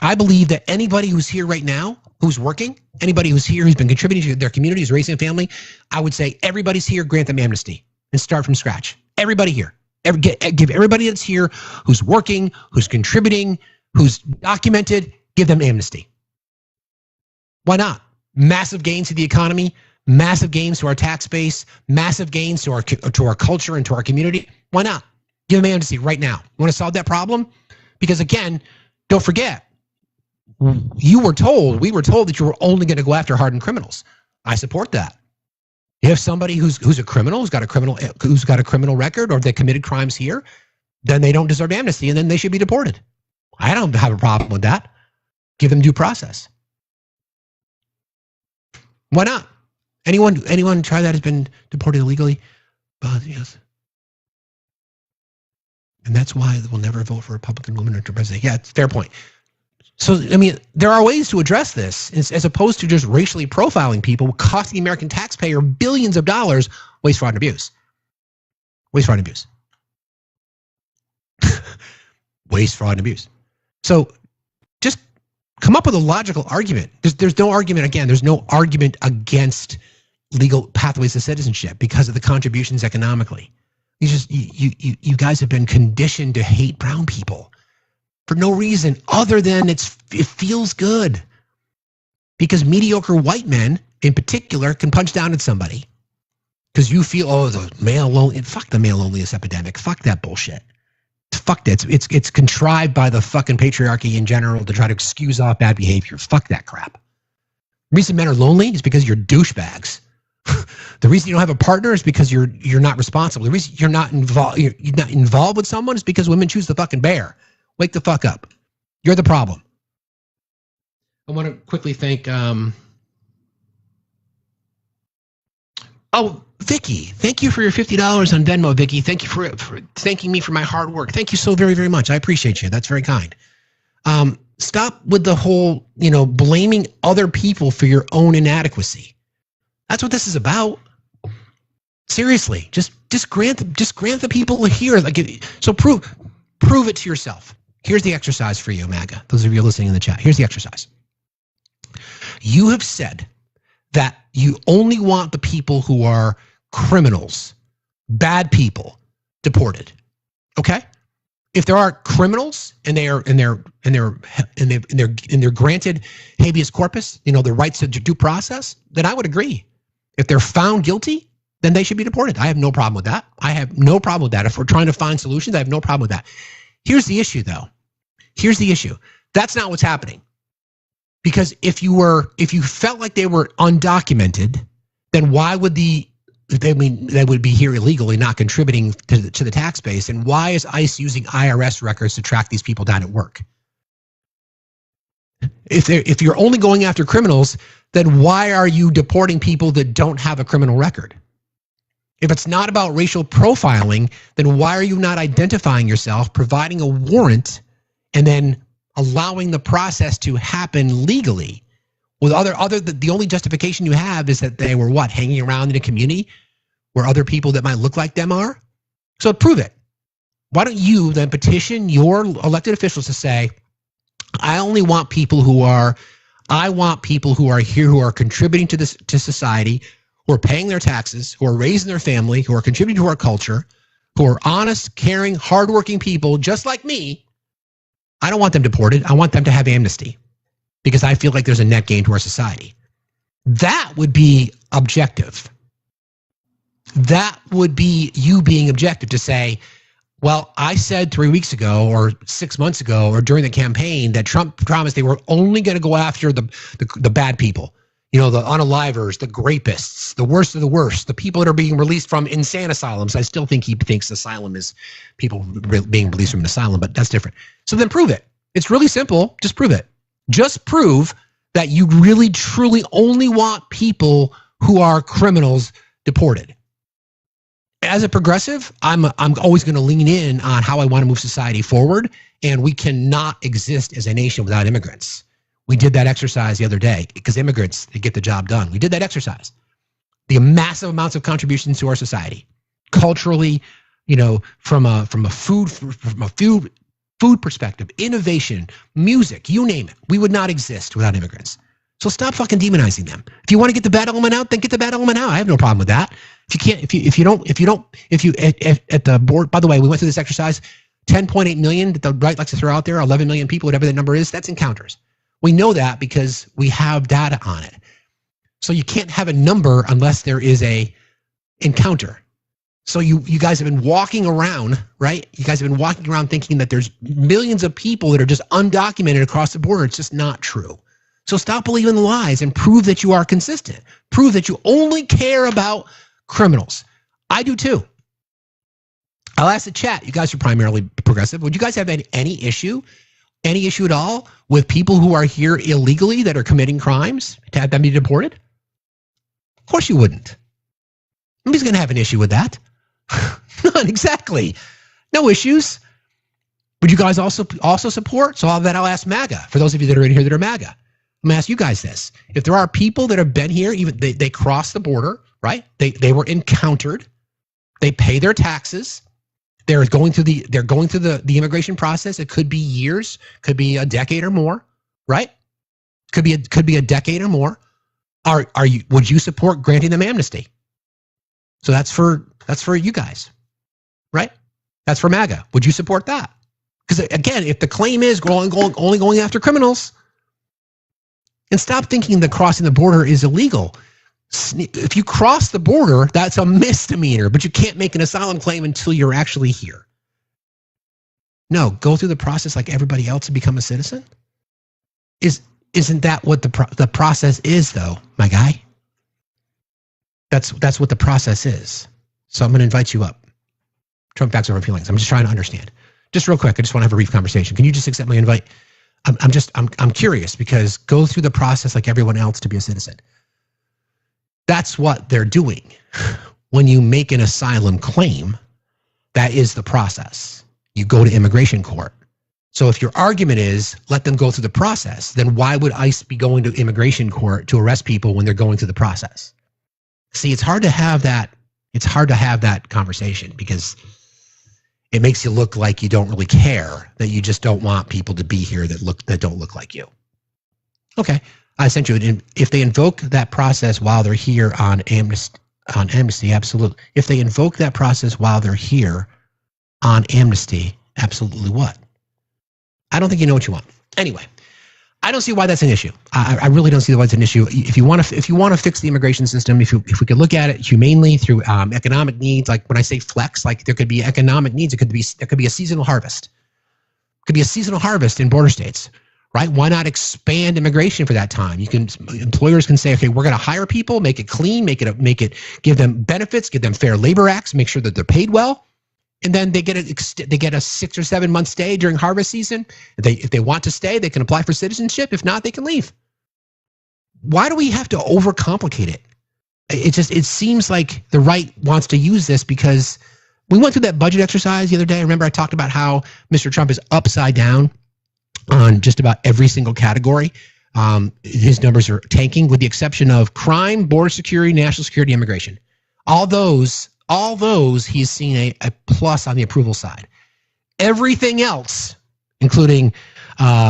I believe that anybody who's here right now, who's working, anybody who's here, who's been contributing to their community, who's raising a family, I would say everybody's here, grant them amnesty and start from scratch. Everybody here. Give everybody that's here, who's working, who's contributing, who's documented, give them amnesty. Why not? Massive gains to the economy, massive gains to our tax base, massive gains to our culture and to our community. Why not? Give them amnesty right now. You want to solve that problem? Because again, don't forget, we were told that you were only going to go after hardened criminals. I support that. If somebody who's a criminal, who's got a criminal record, or they committed crimes here, then they don't deserve amnesty, and then they should be deported. I don't have a problem with that. Give them due process. Why not? Anyone try that has been deported illegally? Yes. And that's why we'll never vote for a Republican woman or president. Yeah, it's a fair point. So, I mean, there are ways to address this as opposed to just racially profiling people, costing the American taxpayer billions of dollars, waste, fraud, and abuse. Waste, fraud, and abuse. Waste, fraud, and abuse. So just come up with a logical argument. There's no argument, again, there's no argument against legal pathways to citizenship because of the contributions economically. You guys have been conditioned to hate brown people. for no reason other than it feels good. Because mediocre white men, in particular, can punch down at somebody. Because you feel, oh, the male lonely, fuck the male loneliness epidemic. Fuck that bullshit. Fuck that. It's contrived by the fucking patriarchy in general to try to excuse off bad behavior. Fuck that crap. The reason men are lonely is because you're douchebags. The reason you don't have a partner is because you're not responsible. The reason you're not involved with someone is because women choose the fucking bear. Wake the fuck up. You're the problem. I want to quickly thank Vicky. Thank you for your $50 on Venmo, Vicky. Thank you for thanking me for my hard work. Thank you so very, very much. I appreciate you. That's very kind. Stop with the whole, blaming other people for your own inadequacy. That's what this is about. Seriously, just grant the people here. So prove it to yourself. Here's the exercise for you, MAGA. Those of you listening in the chat. Here's the exercise. You have said that you only want the people who are criminals, bad people, deported. Okay? If there are criminals and they're granted habeas corpus, their rights to due process, then I would agree. If they're found guilty, then they should be deported. I have no problem with that. If we're trying to find solutions, I have no problem with that. Here's the issue, though. That's not what's happening. Because if you felt like they were undocumented, then why would they would be here illegally, not contributing to the tax base? And why is ICE using IRS records to track these people down at work? If you're only going after criminals, then why are you deporting people that don't have a criminal record? If it's not about racial profiling, then why are you not identifying yourself, providing a warrant, and then allowing the process to happen legally? With the only justification you have is that they were hanging around in a community where other people that might look like them are? So prove it. Why don't you then petition your elected officials to say, I want people who are here, who are contributing to society, who are paying their taxes, who are raising their family, who are contributing to our culture, who are honest, caring, hardworking people just like me. I don't want them deported. I want them to have amnesty because I feel like there's a net gain to our society. That would be objective. That would be you being objective to say, well, I said 3 weeks ago or 6 months ago or during the campaign that Trump promised they were only going to go after the bad people, the unalivers, the rapists, the worst of the worst, the people that are being released from insane asylums. I still think he thinks asylum is people being released from an asylum, but that's different. So then prove it. It's really simple. Just prove it. Just prove that you really, truly only want people who are criminals deported. As a progressive, I'm always going to lean in on how I want to move society forward, and we cannot exist as a nation without immigrants. We did that exercise the other day because immigrants, they get the job done. We did that exercise. The massive amounts of contributions to our society, culturally, from a food perspective, innovation, music, you name it. We would not exist without immigrants. So stop fucking demonizing them. If you want to get the bad element out, then get the bad element out. I have no problem with that. If you at the board, by the way, we went through this exercise, 10.8 million that the right likes to throw out there, 11 million people, whatever that number is, that's encounters. We know that because we have data on it. So you can't have a number unless there is a encounter. So you guys have been walking around, right? You guys have been walking around thinking that there's millions of people that are just undocumented across the border. It's just not true. So stop believing the lies and prove that you are consistent. Prove that you only care about criminals. I do too. I'll ask the chat. You guys are primarily progressive. Would you guys have any issue at all with people who are here illegally that are committing crimes to have them be deported? Of course you wouldn't. Nobody's going to have an issue with that. None, exactly. No issues. Would you guys also support? So then I'll ask MAGA. For those of you that are in here that are MAGA, I'm going to ask you guys this. If there are people that have been here, even they crossed the border, right? They were encountered. They pay their taxes. They're going through the immigration process. It could be years, could be a decade or more, right? Could be a decade or more. Would you support granting them amnesty? So that's for you guys, right? That's for MAGA. Would you support that? Because again, if the claim is only going after criminals, and stop thinking that crossing the border is illegal. If you cross the border, that's a misdemeanor, but you can't make an asylum claim until you're actually here. No, go through the process like everybody else and become a citizen. Isn't that what the process is, though, my guy? That's what the process is. So I'm going to invite you up. Trump facts over feelings. I'm just trying to understand. Just real quick, I just want to have a brief conversation. Can you just accept my invite? I'm curious, because go through the process like everyone else to be a citizen. That's what they're doing. When you make an asylum claim, that is the process. You go to immigration court. So if your argument is let them go through the process, then why would ICE be going to immigration court to arrest people when they're going through the process? See, it's hard to have that. It's hard to have that conversation because it makes you look like you don't really care, that you just don't want people to be here that don't look like you. Okay, I sent you it. If they invoke that process while they're here on amnesty, absolutely. If they invoke that process while they're here on amnesty, absolutely what? I don't think you know what you want. Anyway, I don't see why that's an issue. I really don't see why it's an issue. If you want to fix the immigration system, if we could look at it humanely through economic needs, like when I say flex, like there could be economic needs. There could be a seasonal harvest. It could be a seasonal harvest in border states, right? Why not expand immigration for that time? Employers can say, okay, we're going to hire people, make it clean, give them benefits, give them fair labor acts, make sure that they're paid well. And then they get a 6 or 7 month stay during harvest season. If they want to stay, they can apply for citizenship. If not, they can leave. Why do we have to overcomplicate it? It seems like the right wants to use this because we went through that budget exercise the other day. Remember, I talked about how Mr. Trump is upside down on just about every single category. His numbers are tanking, with the exception of crime, border security, national security, immigration. All those he's seen a plus on the approval side. Everything else, including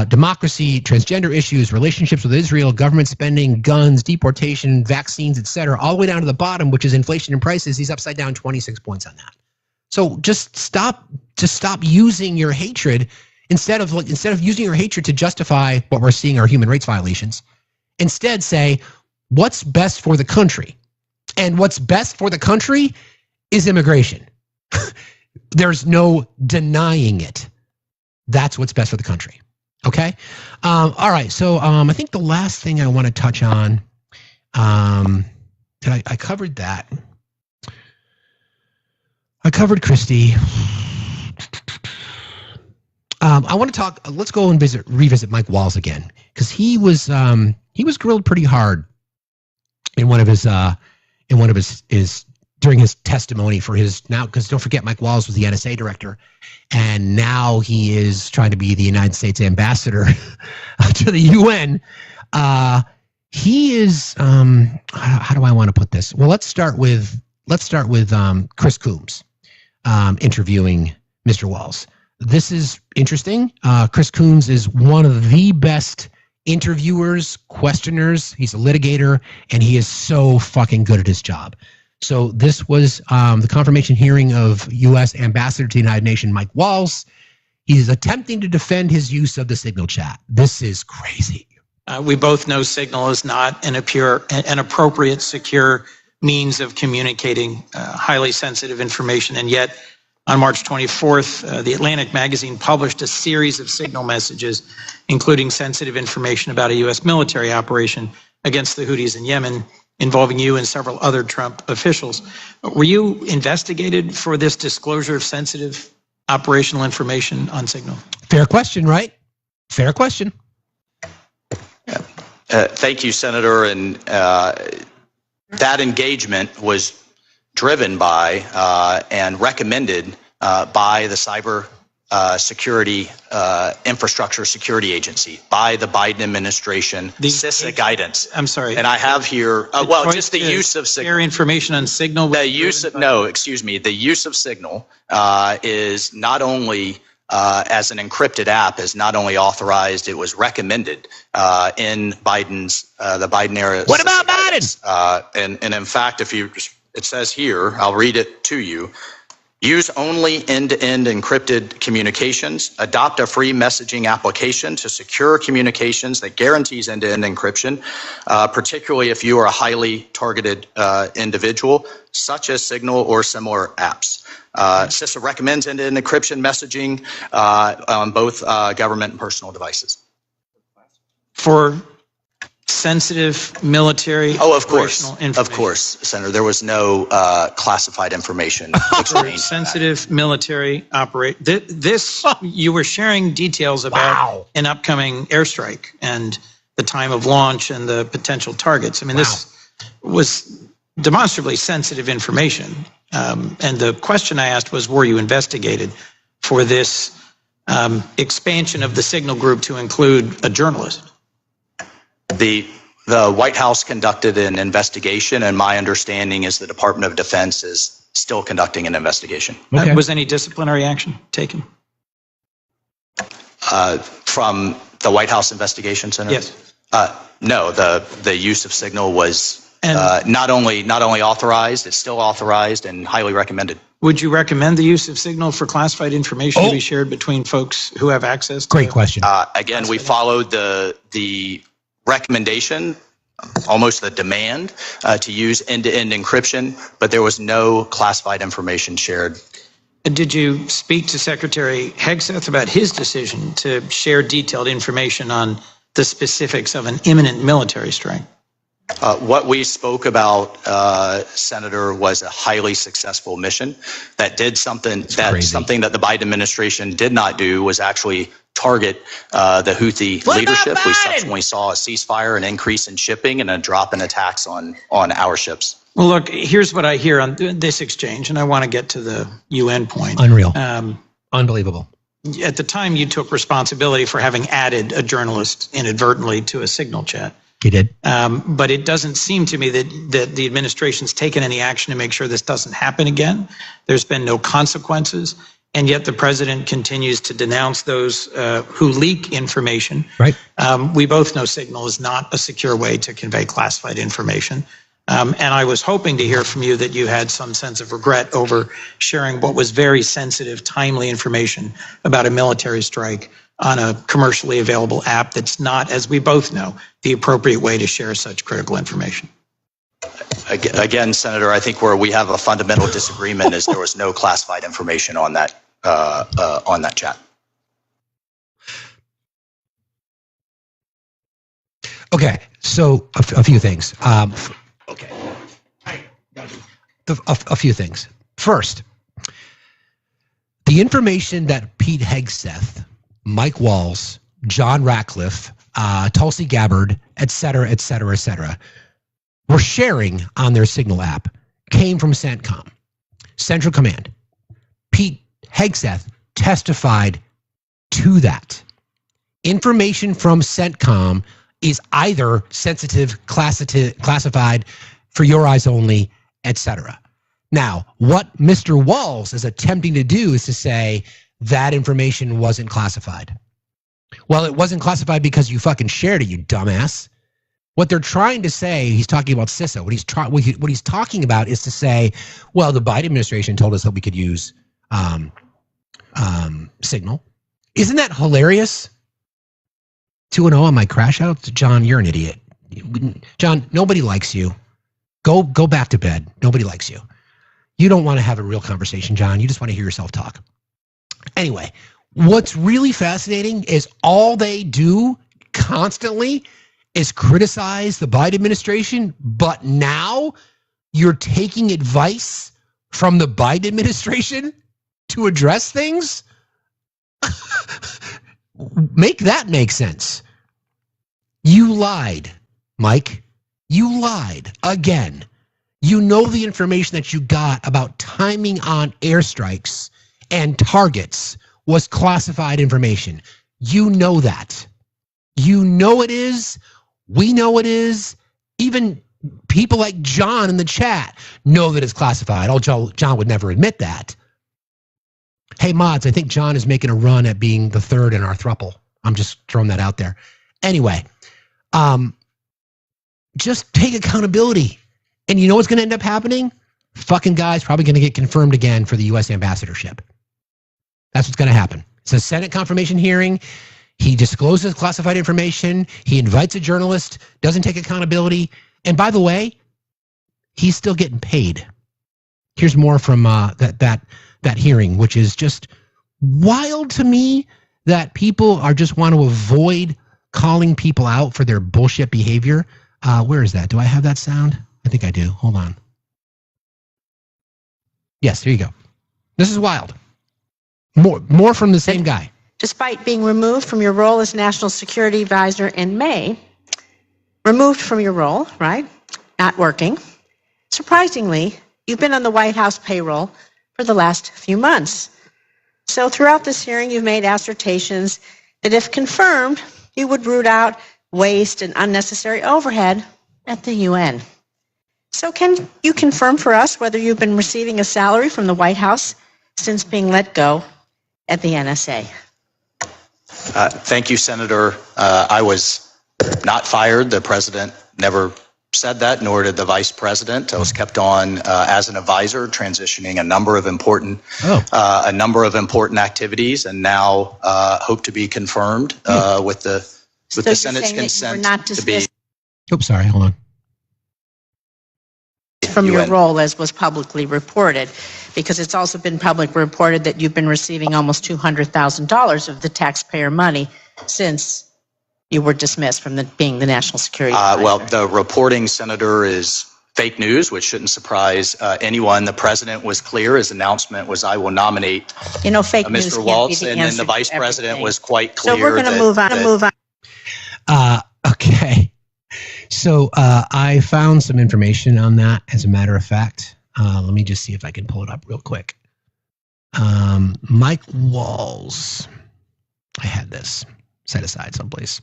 democracy, transgender issues, relationships with Israel, government spending, guns, deportation, vaccines, etc., all the way down to the bottom, which is inflation and prices, he's upside down 26 points on that. So just stop using your hatred instead of using your hatred to justify what we're seeing are human rights violations. Instead, say what's best for the country, and what's best for the country is immigration. There's no denying it. That's what's best for the country. Okay? All right. So I think the last thing I want to touch on, I covered that. I covered Christie. I want to talk. Let's go and revisit Mike Walls again, because he was grilled pretty hard in one of his during his testimony for his now, because don't forget, Mike Walls was the NSA director, and now he is trying to be the United States ambassador to the UN. He is how do I want to put this? Well, let's start with Chris Combs interviewing Mr. Walls. This is interesting. Chris Combs is one of the best interviewers, questioners. He's a litigator, and he is so fucking good at his job. So this was the confirmation hearing of U.S. Ambassador to the United Nations, Mike Walls. He's attempting to defend his use of the Signal chat. This is crazy. We both know Signal is not an appropriate, secure means of communicating highly sensitive information. And yet, on March 24th, the Atlantic magazine published a series of Signal messages, including sensitive information about a U.S. military operation against the Houthis in Yemen, involving you and several other Trump officials. Were you investigated for this disclosure of sensitive operational information on Signal? Fair question, right? Fair question. Thank you, Senator. And that engagement was driven by and recommended by the Cyber Security Infrastructure Security Agency, by the Biden administration, CISA guidance. I'm sorry. And I have here, just the use of Signal. Share information on Signal. The use of Signal is not only as an encrypted app, is not only authorized, it was recommended in Biden's the Biden era. What about Biden? And in fact, it says here, I'll read it to you. Use only end-to-end encrypted communications. Adopt a free messaging application to secure communications that guarantees end-to-end encryption, particularly if you are a highly targeted individual, such as Signal or similar apps. CISA recommends end-to-end encryption messaging on both government and personal devices. For sensitive military of course, Senator. There was no classified information exchanged. Sensitive military this you were sharing details about an upcoming airstrike and the time of launch and the potential targets. I mean, this was demonstrably sensitive information. And the question I asked was, were you investigated for this expansion of the Signal Group to include a journalist? The White House conducted an investigation, and my understanding is the Department of Defense is still conducting an investigation. Okay. Was any disciplinary action taken? From the White House investigation center? Yes. No, the use of Signal was not only authorized, it's still authorized and highly recommended. Would you recommend the use of Signal for classified information to be shared between folks who have access to Great question. Again, we followed the recommendation, almost the demand, to use end-to-end encryption, but there was no classified information shared. Did you speak to Secretary Hegseth about his decision to share detailed information on the specifics of an imminent military strike? What we spoke about, Senator, was a highly successful mission that did something something that the Biden administration did not do, was actually target the Houthi leadership. We subsequently saw a ceasefire, an increase in shipping, and a drop in attacks on our ships. Well, look, here's what I hear on this exchange, and I want to get to the UN point. Unreal. Unbelievable. At the time, you took responsibility for having added a journalist inadvertently to a Signal chat. He did. But it doesn't seem to me that the administration's taken any action to make sure this doesn't happen again. There's been no consequences. And yet the president continues to denounce those who leak information. Right. We both know Signal is not a secure way to convey classified information. And I was hoping to hear from you that you had some sense of regret over sharing what was very sensitive, timely information about a military strike on a commercially available app that's not, as we both know, the appropriate way to share such critical information. Again, Senator, I think where we have a fundamental disagreement is there was no classified information on that chat. Okay, so a few things. A few things. First, the information that Pete Hegseth, Mike Walls, John Ratcliffe, Tulsi Gabbard, et cetera, were sharing on their Signal app came from CENTCOM, Central Command. Pete Hegseth testified to that. Information from CENTCOM is either sensitive, classified, for your eyes only, et cetera. Now, what Mr. Walls is attempting to do is to say that information wasn't classified. Well, it wasn't classified because you fucking shared it, you dumbass. What they're trying to say, he's talking about CISA. What he's talking about is to say, well, the Biden administration told us that we could use Signal. Isn't that hilarious? 2-0 on my crash out? John, you're an idiot. John, nobody likes you. Go back to bed. Nobody likes you. You don't want to have a real conversation, John. You just want to hear yourself talk. Anyway, what's really fascinating is all they do constantly is criticize the Biden administration, but now you're taking advice from the Biden administration to address things? Make that make sense. You lied, Mike. You lied again. You know the information that you got about timing on airstrikes and targets was classified information. You know that. You know it is. We know it is. Even people like John in the chat know that it's classified. Oh, John would never admit that. Hey, mods, I think John is making a run at being the third in our throuple. I'm just throwing that out there. Anyway, just take accountability. And you know what's going to end up happening? fucking guy's probably going to get confirmed again for the U.S. ambassadorship. That's what's going to happen. It's a Senate confirmation hearing. He discloses classified information. He invites a journalist, doesn't take accountability. And by the way, he's still getting paid. Here's more from that hearing, which is just wild to me that people are just want to avoid calling people out for their bullshit behavior. Where is that? Do I have that sound? I think I do. Hold on. Yes, here you go. This is wild. More from the same guy. Despite being removed from your role as National Security Advisor in May, removed from your role, right? Not working. Surprisingly, you've been on the White House payroll for the last few months. So throughout this hearing, you've made assertions that if confirmed, you would root out waste and unnecessary overhead at the UN. So can you confirm for us whether you've been receiving a salary from the White House since being let go at the NSA? Thank you, Senator. I was not fired. The president never said that, nor did the vice president. I was kept on as an advisor, transitioning a number of important activities, and now hope to be confirmed with the Senate's consent to be. Oops, sorry. Hold on. From your role, as was publicly reported, because it's also been publicly reported that you've been receiving almost $200,000 of the taxpayer money since you were dismissed from being the national security advisor. Well, the reporting, Senator, is fake news, which shouldn't surprise anyone. The president was clear. His announcement was, I will nominate fake news Mr. Waltz, and then the vice president was quite clear. So we're going to move on. Okay. So I found some information on that, as a matter of fact. Let me just see if I can pull it up real quick. Mike Walls. I had this set aside someplace.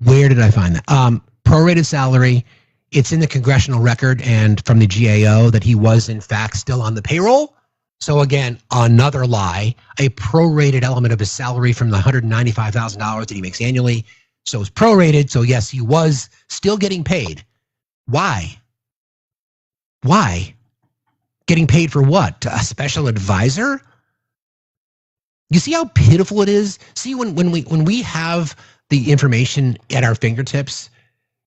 Where did I find that? Prorated salary. It's in the congressional record and from the GAO that he was, in fact, still on the payroll. So again, another lie. A prorated element of his salary from the $195,000 that he makes annually. So it's prorated. So yes, he was still getting paid. Why? Why? Getting paid for what? A special advisor? You see how pitiful it is? See, when we have the information at our fingertips,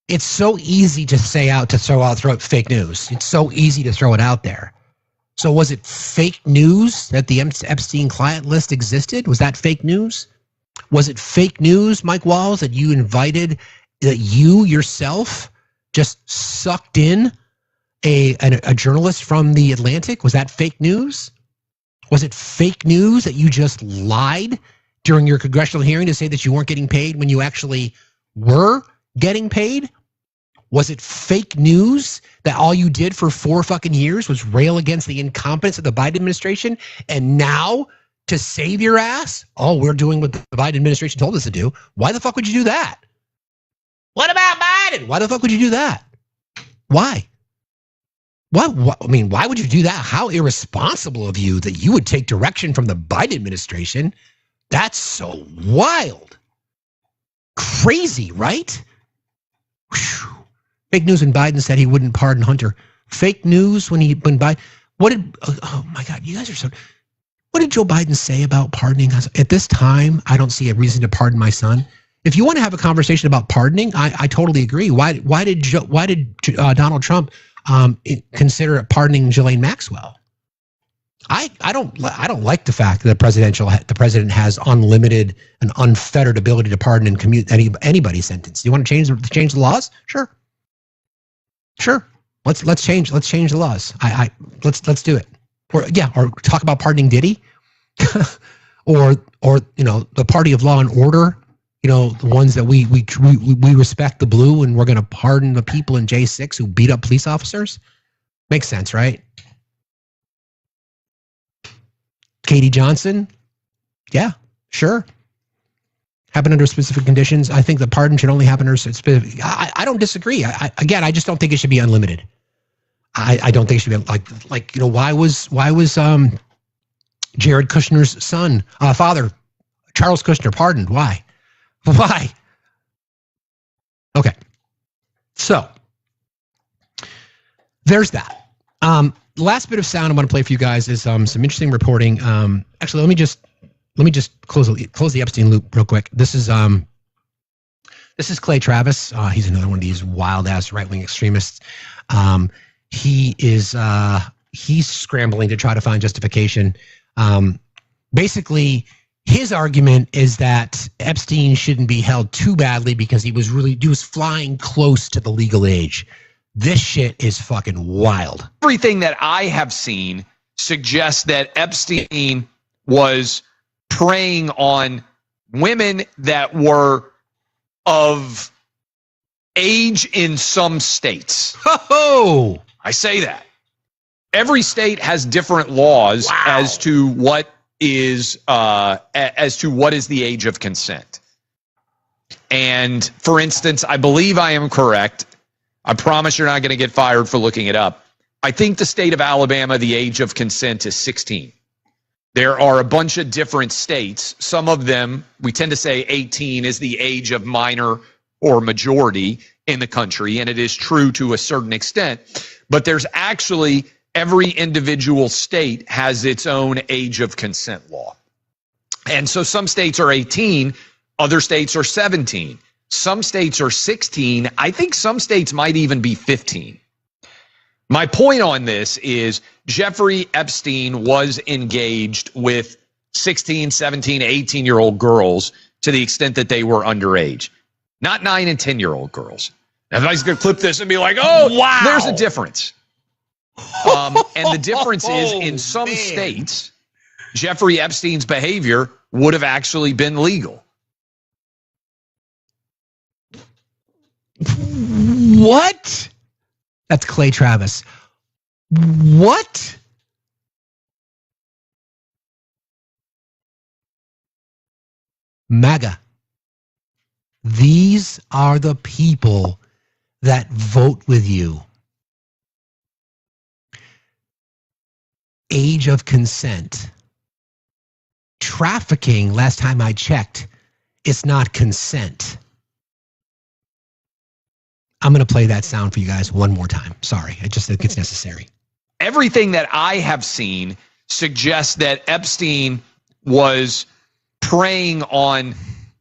it's so easy to throw out fake news. It's so easy to throw it out there. So was it fake news that the Epstein client list existed? Was that fake news? Was it fake news, Mike Walls, that you invited, that you yourself just sucked in a journalist from the Atlantic? Was that fake news? Was it fake news that you just lied during your congressional hearing to say that you weren't getting paid when you actually were getting paid? Was it fake news that all you did for 4 fucking years was rail against the incompetence of the Biden administration? And now, to save your ass, we're doing what the Biden administration told us to do. Why the fuck would you do that? What about Biden? Why the fuck would you do that? Why? What? I mean, why would you do that? How irresponsible of you that you would take direction from the Biden administration. That's so wild. Crazy, right? Whew. Fake news when Biden said he wouldn't pardon Hunter. Fake news when Biden. Oh my God, you guys are so. What did Joe Biden say about pardoning us? At this time, I don't see a reason to pardon my son. If you want to have a conversation about pardoning, I totally agree. Why did Donald Trump consider pardoning Ghislaine Maxwell? I don't like the fact that the president has unlimited and unfettered ability to pardon and commute anybody's sentence. You want to change the laws? Sure. Let's change the laws. Let's do it. Or talk about pardoning Diddy, or the party of law and order. The ones that we respect the blue, and we're going to pardon the people in J6 who beat up police officers. Makes sense, right? Katie Johnson, yeah, sure. Happen under specific conditions. I think the pardon should only happen under specific. I don't disagree. I just don't think it should be unlimited. I don't think it should be why was Jared Kushner's father, Charles Kushner, pardoned? Why? Okay. So there's that. Last bit of sound I want to play for you guys is some interesting reporting. Actually, let me just close the Epstein loop real quick. This is Clay Travis. He's another one of these wild ass right wing extremists. He's scrambling to try to find justification. Basically, his argument is that Epstein shouldn't be held too badly because he was flying close to the legal age. This shit is fucking wild. Everything that I have seen suggests that Epstein was preying on women that were of age in some states. Oh, I say that. Every state has different laws as to what is the age of consent. And for instance, I believe I am correct. I promise you're not going to get fired for looking it up. I think the state of Alabama, the age of consent is 16. There are a bunch of different states. Some of them, we tend to say 18 is the age of minor or majority in the country, and it is true to a certain extent. But there's actually, every individual state has its own age of consent law. And so some states are 18, other states are 17. Some states are 16. I think some states might even be 15. My point on this is Jeffrey Epstein was engaged with 16, 17, 18-year-old girls to the extent that they were underage. Not 9 and 10-year-old girls. Now, if I was going to clip this and be like, oh, wow, there's a difference. And the difference is in some states, Jeffrey Epstein's behavior would have actually been legal. What? That's Clay Travis. What? MAGA. These are the people that vote with you. Age of consent. Trafficking, last time I checked, is not consent. I'm going to play that sound for you guys one more time. Sorry, I just think it's necessary. Everything that I have seen suggests that Epstein was preying on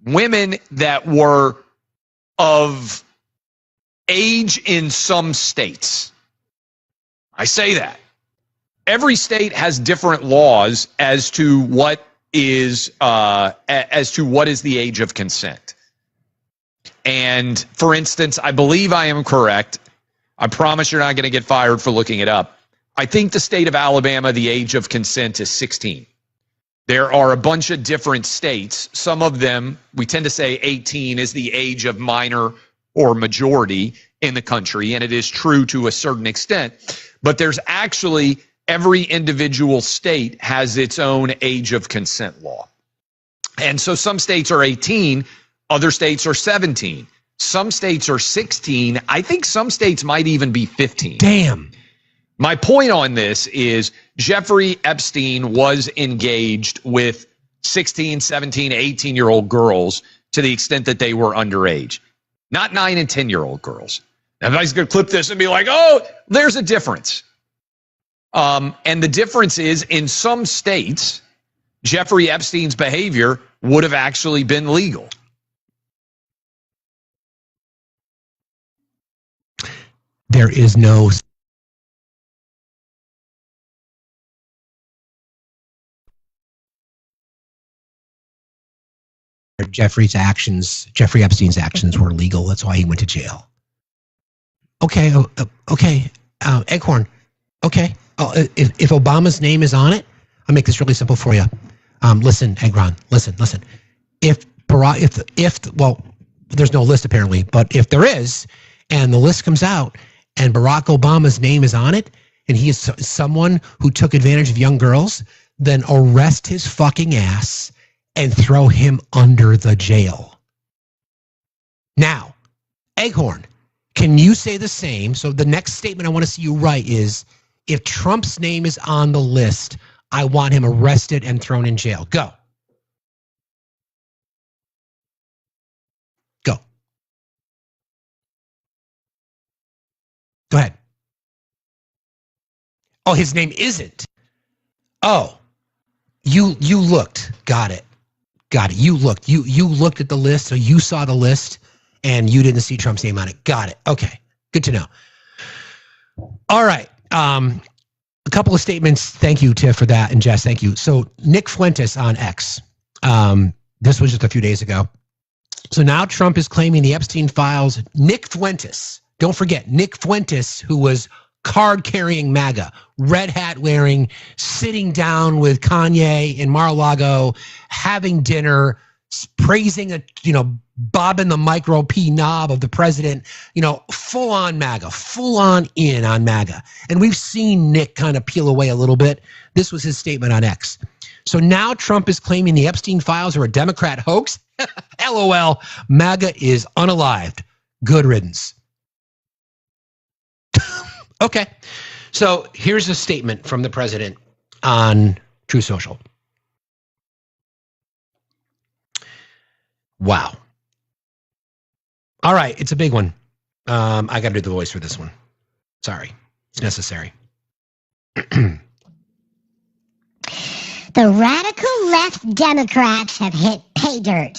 women that were of age in some states. I say that. Every state has different laws as to what is the age of consent. And for instance, I believe I am correct. I promise you're not going to get fired for looking it up. I think the state of Alabama, the age of consent is 16. There are a bunch of different states. Some of them, we tend to say 18 is the age of minor or majority in the country, and it is true to a certain extent. But there's actually, every individual state has its own age of consent law. And so some states are 18, other states are 17. Some states are 16. I think some states might even be 15. Damn. My point on this is Jeffrey Epstein was engaged with 16, 17, 18-year-old girls to the extent that they were underage. Not 9 and 10-year-old girls. Now, if I was going to clip this and be like, oh, there's a difference. And the difference is in some states, Jeffrey Epstein's behavior would have actually been legal. There is no Jeffrey Epstein's actions were legal. That's why he went to jail. Okay, Eggcorn. Okay, if Obama's name is on it, I'll make this really simple for you. Listen, Eggron, listen. If there's no list apparently, but if there is, and the list comes out, and Barack Obama's name is on it, and he is someone who took advantage of young girls, then arrest his fucking ass and throw him under the jail. Now, Egghorn, can you say the same? So the next statement I want to see you write is, if Trump's name is on the list, I want him arrested and thrown in jail. Go. Go. Go ahead. Oh, his name isn't. Oh, you looked. Got it. You looked. You looked at the list, so you saw the list, and you didn't see Trump's name on it. Got it. Okay, good to know. All right. A couple of statements. Thank you, Tiff, for that, and Jess, thank you. So Nick Fuentes on X. This was just a few days ago. So now Trump is claiming the Epstein files. Nick Fuentes. Don't forget, Nick Fuentes, who was card-carrying MAGA, red hat wearing, sitting down with Kanye in Mar-a-Lago, having dinner, praising bobbing the micro P knob of the president, full on MAGA, full on in on MAGA. And we've seen Nick kind of peel away a little bit. This was his statement on X. So now Trump is claiming the Epstein files are a Democrat hoax. LOL, MAGA is unalived. Good riddance. Okay, so here's a statement from the president on True Social. Wow. All right, it's a big one. I got to do the voice for this one. Sorry, it's necessary. The radical left Democrats have hit pay dirt.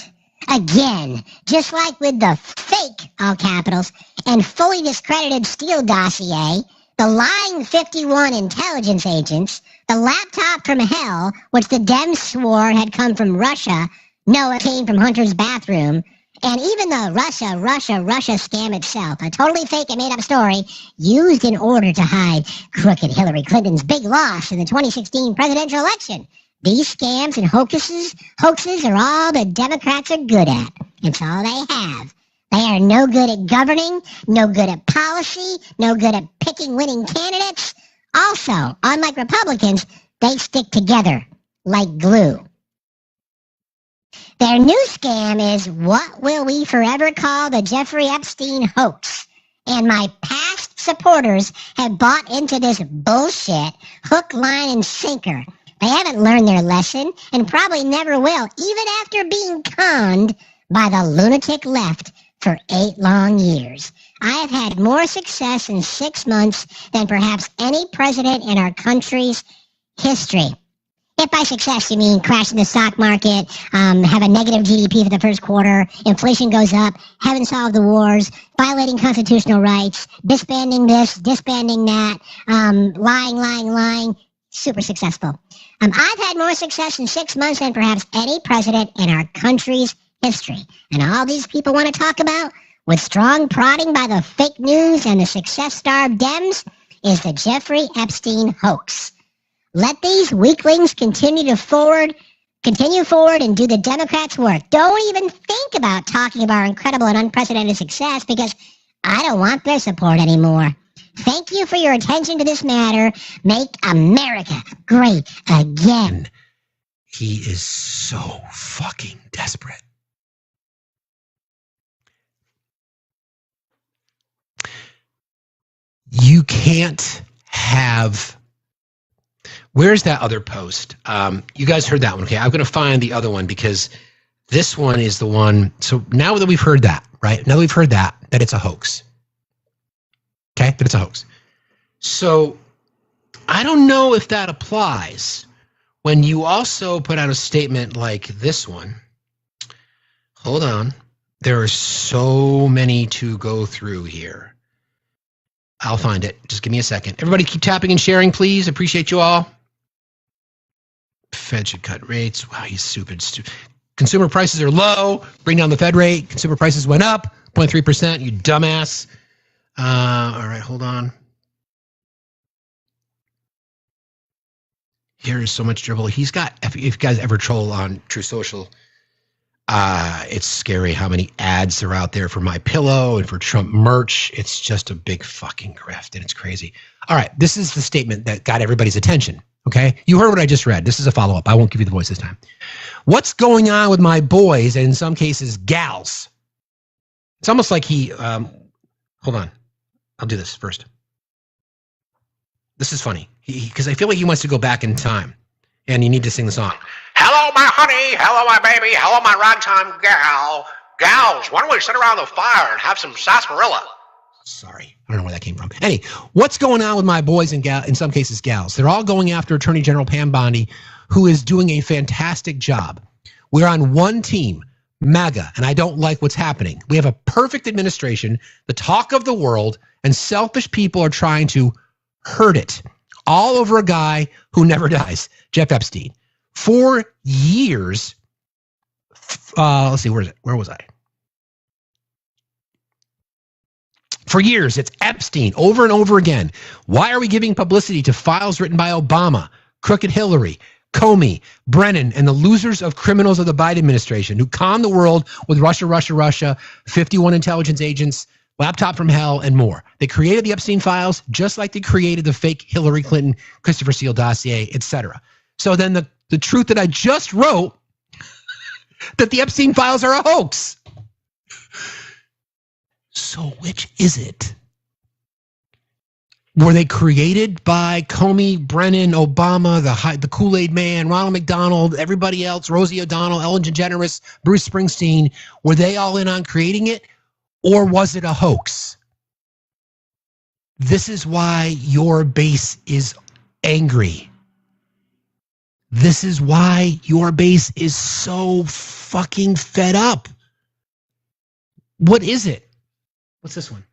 Again, just like with the fake, all capitals, and fully discredited Steele dossier, the lying 51 intelligence agents, the laptop from hell, which the Dems swore had come from Russia, no, it came from Hunter's bathroom, and even the Russia scam itself, a totally fake and made-up story used in order to hide crooked Hillary Clinton's big loss in the 2016 presidential election. These scams and hoaxes are all the Democrats are good at. It's all they have. They are no good at governing, no good at policy, no good at picking winning candidates. Also, unlike Republicans, they stick together like glue. Their new scam is what will we forever call the Jeffrey Epstein hoax. And my past supporters have bought into this bullshit hook, line, and sinker. They haven't learned their lesson and probably never will, even after being conned by the lunatic left for 8 long years. I have had more success in 6 months than perhaps any president in our country's history. If by success you mean crashing the stock market, have a negative GDP for the first quarter, inflation goes up, haven't solved the wars, violating constitutional rights, disbanding this, disbanding that, lying, super successful. I've had more success in 6 months than perhaps any president in our country's history. And all these people want to talk about, with strong prodding by the fake news and the success-starved Dems, is the Jeffrey Epstein hoax. Let these weaklings continue forward and do the Democrats' work. Don't even think about talking about our incredible and unprecedented success because I don't want their support anymore. Thank you for your attention to this matter. Make America great again. He is so fucking desperate. You can't have... Where's that other post? You guys heard that one, okay? I'm going to find the other one because this one is the one. So now that we've heard that, right? Now that we've heard that it's a hoax. Okay? That it's a hoax. So I don't know if that applies when you also put out a statement like this one. Hold on. There are so many to go through here. I'll find it. Just give me a second. Everybody keep tapping and sharing, please. Appreciate you all. Fed should cut rates. Wow, he's stupid. Consumer prices are low. Bring down the Fed rate. Consumer prices went up 0.3%. You dumbass. All right, hold on. Here is so much dribble. He's got, if you guys ever troll on True Social, it's scary how many ads are out there for My Pillow and for Trump merch. It's just a big fucking grift, and it's crazy. All right, this is the statement that got everybody's attention, okay? You heard what I just read. This is a follow-up. I won't give you the voice this time. What's going on with my boys, and in some cases, gals? It's almost like he, hold on. I'll do this first. This is funny, because I feel like he wants to go back in time, and you need to sing the song. Hello, my honey. Hello, my baby. Hello, my ragtime gal. Gals, why don't we sit around the fire and have some sarsaparilla? Sorry, I don't know where that came from. Anyway, what's going on with my boys and in some cases gals? They're all going after Attorney General Pam Bondi, who is doing a fantastic job. We're on one team, MAGA, and I don't like what's happening. We have a perfect administration, the talk of the world, and selfish people are trying to hurt it. All over a guy who never dies, Jeff Epstein. For years, let's see, where was I? For years, it's Epstein over and over again. Why are we giving publicity to files written by Obama, crooked Hillary, Comey, Brennan, and the losers of criminals of the Biden administration who conned the world with Russia, 51 intelligence agents, laptop from hell, and more? They created the Epstein files just like they created the fake Hillary Clinton, Christopher Steele dossier, etc. So then the truth that I just wrote, that the Epstein files are a hoax. So which is it? Were they created by Comey, Brennan, Obama, the Kool-Aid Man, Ronald McDonald, everybody else, Rosie O'Donnell, Ellen DeGeneres, Bruce Springsteen? Were they all in on creating it? Or was it a hoax? This is why your base is angry. This is why your base is so fucking fed up. What is it? What's this one?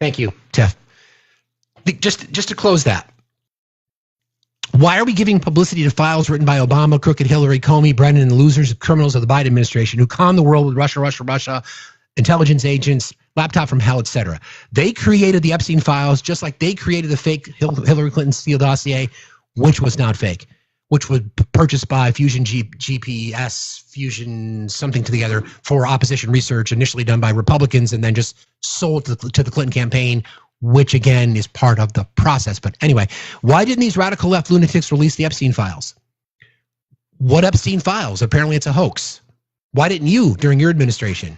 Thank you, Tiff. Just to close that. Why are we giving publicity to files written by Obama, crooked Hillary, Comey, Brennan, and the losers of criminals of the Biden administration who conned the world with Russia, intelligence agents, laptop from hell, etc.? They created the Epstein files just like they created the fake Hillary Clinton Steele dossier, which was not fake, which was purchased by Fusion GPS, Fusion something together for opposition research, initially done by Republicans and then just sold to the Clinton campaign, which again is part of the process. But anyway, why didn't these radical left lunatics release the Epstein files? What Epstein files? Apparently it's a hoax. Why didn't you during your administration?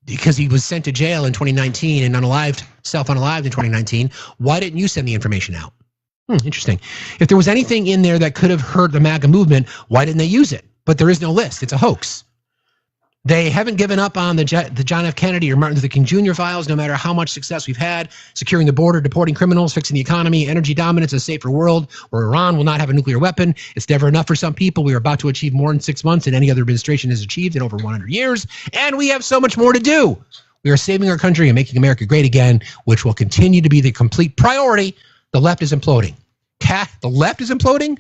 Because he was sent to jail in 2019 and self-unalived in 2019. Why didn't you send the information out? Interesting. If there was anything in there that could have hurt the MAGA movement, why didn't they use it? But there is no list. It's a hoax. They haven't given up on the John F. Kennedy or Martin Luther King Jr. files, no matter how much success we've had, securing the border, deporting criminals, fixing the economy, energy dominance, a safer world where Iran will not have a nuclear weapon. It's never enough for some people. We are about to achieve more in 6 months than any other administration has achieved in over 100 years. And we have so much more to do. We are saving our country and making America great again, which will continue to be the complete priority. The left is imploding. The left is imploding?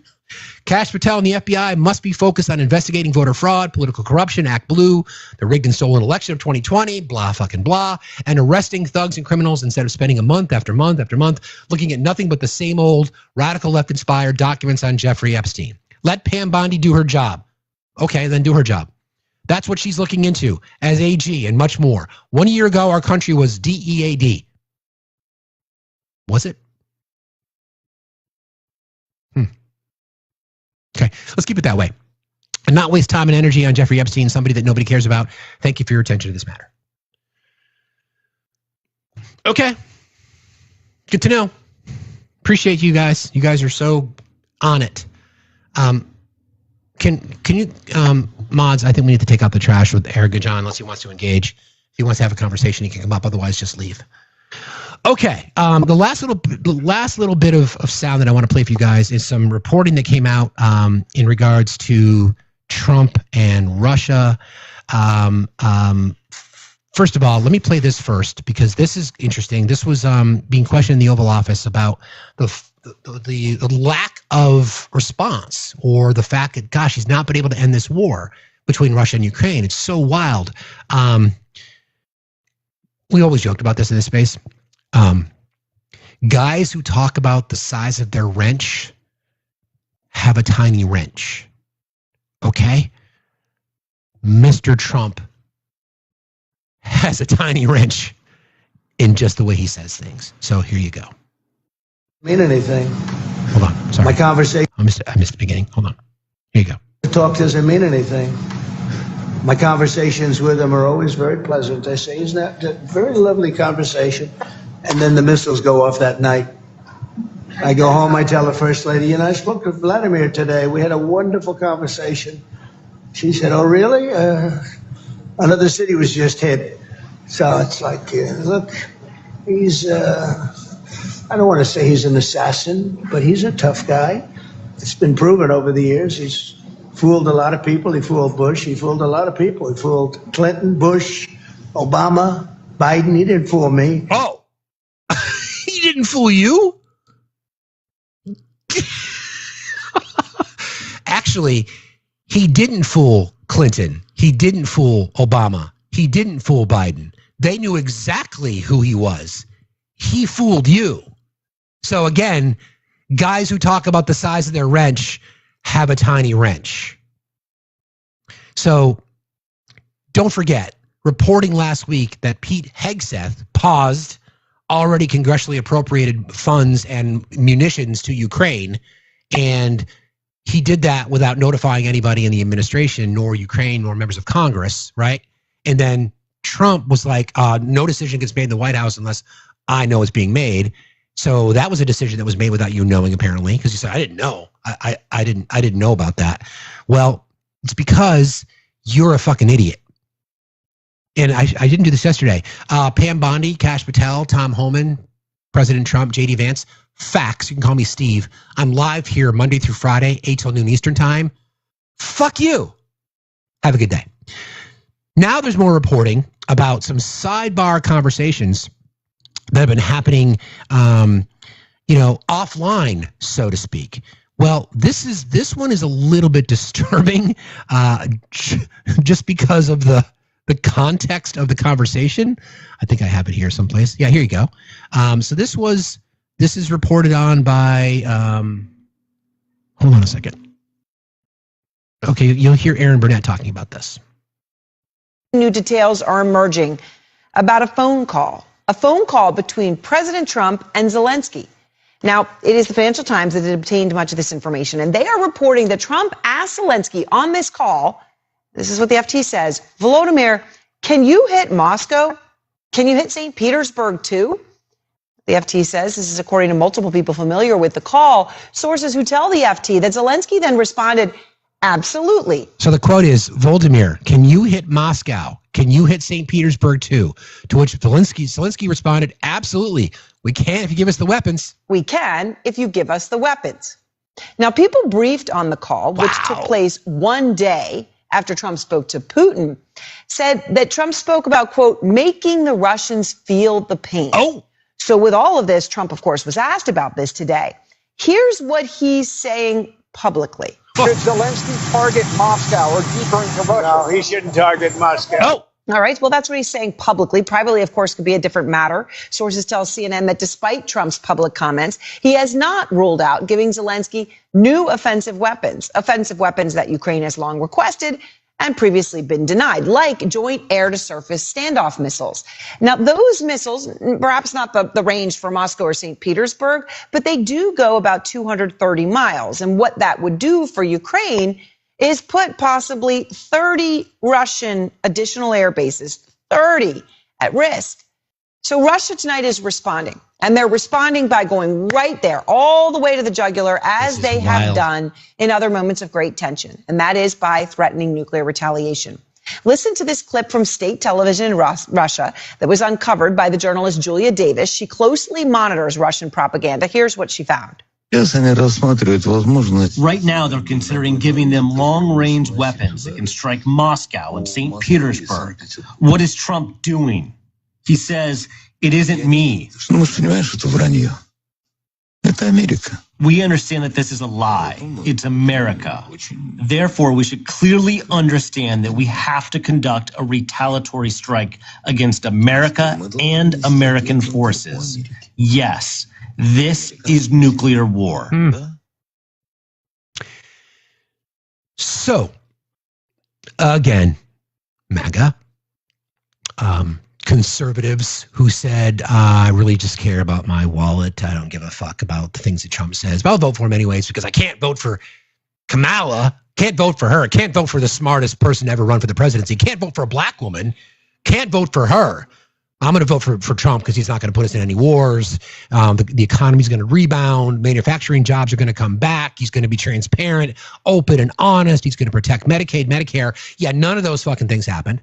Kash Patel and the FBI must be focused on investigating voter fraud, political corruption, Act Blue, the rigged and stolen election of 2020, blah fucking blah, and arresting thugs and criminals instead of spending a month after month after month looking at nothing but the same old radical left-inspired documents on Jeffrey Epstein. Let Pam Bondi do her job. Okay, then do her job. That's what she's looking into as AG and much more. 1 year ago, our country was DEAD. Was it? Okay, let's keep it that way. And not waste time and energy on Jeffrey Epstein, somebody that nobody cares about. Thank you for your attention to this matter. Okay. Good to know. Appreciate you guys. You guys are so on it. Can you, mods, I think we need to take out the trash with Eric Gajan unless he wants to engage. If he wants to have a conversation, he can come up. Otherwise, just leave. Okay, the last little bit of sound that I want to play for you guys is some reporting that came out in regards to Trump and Russia. First of all, let me play this first because this is interesting. This was being questioned in the Oval Office about the lack of response or the fact that, gosh, he's not been able to end this war between Russia and Ukraine. It's so wild. We always joked about this in this space. Guys who talk about the size of their wrench have a tiny wrench. Okay? Mr. Trump has a tiny wrench in just the way he says things. So here you go. Mean anything. Hold on. Sorry. My conversation. I missed the beginning. Hold on. Here you go. Talk doesn't mean anything. My conversations with him are always very pleasant. I say, isn't that a very lovely conversation? And then the missiles go off that night. I go home, I tell the First Lady, I spoke with Vladimir today. We had a wonderful conversation. She said, oh, really? Another city was just hit. So it's like, look, he's, I don't want to say he's an assassin, but he's a tough guy. It's been proven over the years. He's fooled a lot of people. He fooled Bush. He fooled a lot of people. He fooled Clinton, Bush, Obama, Biden. He didn't fool me. Oh, he didn't fool you? Actually, he didn't fool Clinton. He didn't fool Obama. He didn't fool Biden. They knew exactly who he was. He fooled you. So again, guys who talk about the size of their wrench have a tiny wrench. So don't forget, reporting last week that Pete Hegseth paused already congressionally appropriated funds and munitions to Ukraine, and he did that without notifying anybody in the administration, nor Ukraine, nor members of Congress, right? And then Trump was like, no decision gets made in the White House unless I know it's being made. So that was a decision that was made without you knowing, apparently, because you said, I didn't know. I didn't know about that. Well, it's because you're a fucking idiot. And I didn't do this yesterday. Pam Bondi, Kash Patel, Tom Homan, President Trump, JD Vance. Facts. You can call me Steve. I'm live here Monday through Friday, 8 till noon Eastern time. Fuck you. Have a good day. Now there's more reporting about some sidebar conversations that have been happening, offline, so to speak. Well, this one is a little bit disturbing, just because of the context of the conversation. I think I have it here someplace. Yeah, here you go. So this is reported on by, hold on a second. Okay, you'll hear Aaron Burnett talking about this. New details are emerging about a phone call between President Trump and Zelensky. Now, it is the Financial Times that had obtained much of this information, and they are reporting that Trump asked Zelensky on this call, this is what the FT says, Volodymyr, can you hit Moscow? Can you hit St. Petersburg too? The FT says, this is according to multiple people familiar with the call, sources who tell the FT that Zelensky then responded, absolutely. So the quote is, Volodymyr, can you hit Moscow? Can you hit St. Petersburg too? To which Zelensky responded, absolutely. We can if you give us the weapons. We can if you give us the weapons. Now, people briefed on the call, which took place one day after Trump spoke to Putin, said that Trump spoke about, quote, making the Russians feel the pain. Oh. So with all of this, Trump, of course, was asked about this today. Here's what he's saying publicly. Should Zelensky target Moscow or deeper into Russia? No, he shouldn't target Moscow. Oh. All right. Well, that's what he's saying publicly. Privately, of course, could be a different matter. Sources tell CNN that despite Trump's public comments, he has not ruled out giving Zelensky new offensive weapons that Ukraine has long requested and previously been denied, like joint air-to-surface standoff missiles. Now, those missiles, perhaps not the range for Moscow or St. Petersburg, but they do go about 230 miles. And what that would do for Ukraine is put possibly 30 Russian additional air bases, 30 at risk. So Russia tonight is responding, and they're responding by going right there, all the way to the jugular, as they have done in other moments of great tension, and that is by threatening nuclear retaliation. Listen to this clip from state television in Russia that was uncovered by the journalist Julia Davis. She closely monitors Russian propaganda. Here's what she found. Right now, they're considering giving them long-range weapons that can strike Moscow and St. Petersburg. What is Trump doing? He says, it isn't me. We understand that this is a lie. It's America. Therefore, we should clearly understand that we have to conduct a retaliatory strike against America and American forces. Yes, this is nuclear war. So, again, MAGA, conservatives who said, I really just care about my wallet. I don't give a fuck about the things that Trump says, but I'll vote for him anyways because I can't vote for Kamala. Can't vote for her. Can't vote for the smartest person to ever run for the presidency. Can't vote for a black woman. Can't vote for her. I'm going to vote for Trump because he's not going to put us in any wars. The economy's going to rebound. Manufacturing jobs are going to come back. He's going to be transparent, open, and honest. He's going to protect Medicaid, Medicare. Yeah, none of those fucking things happened.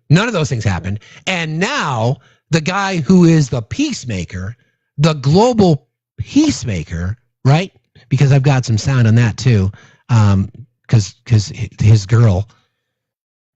None of those things happened. And now the guy who is the peacemaker, the global peacemaker, right? Because I've got some sound on that too. Because his girl,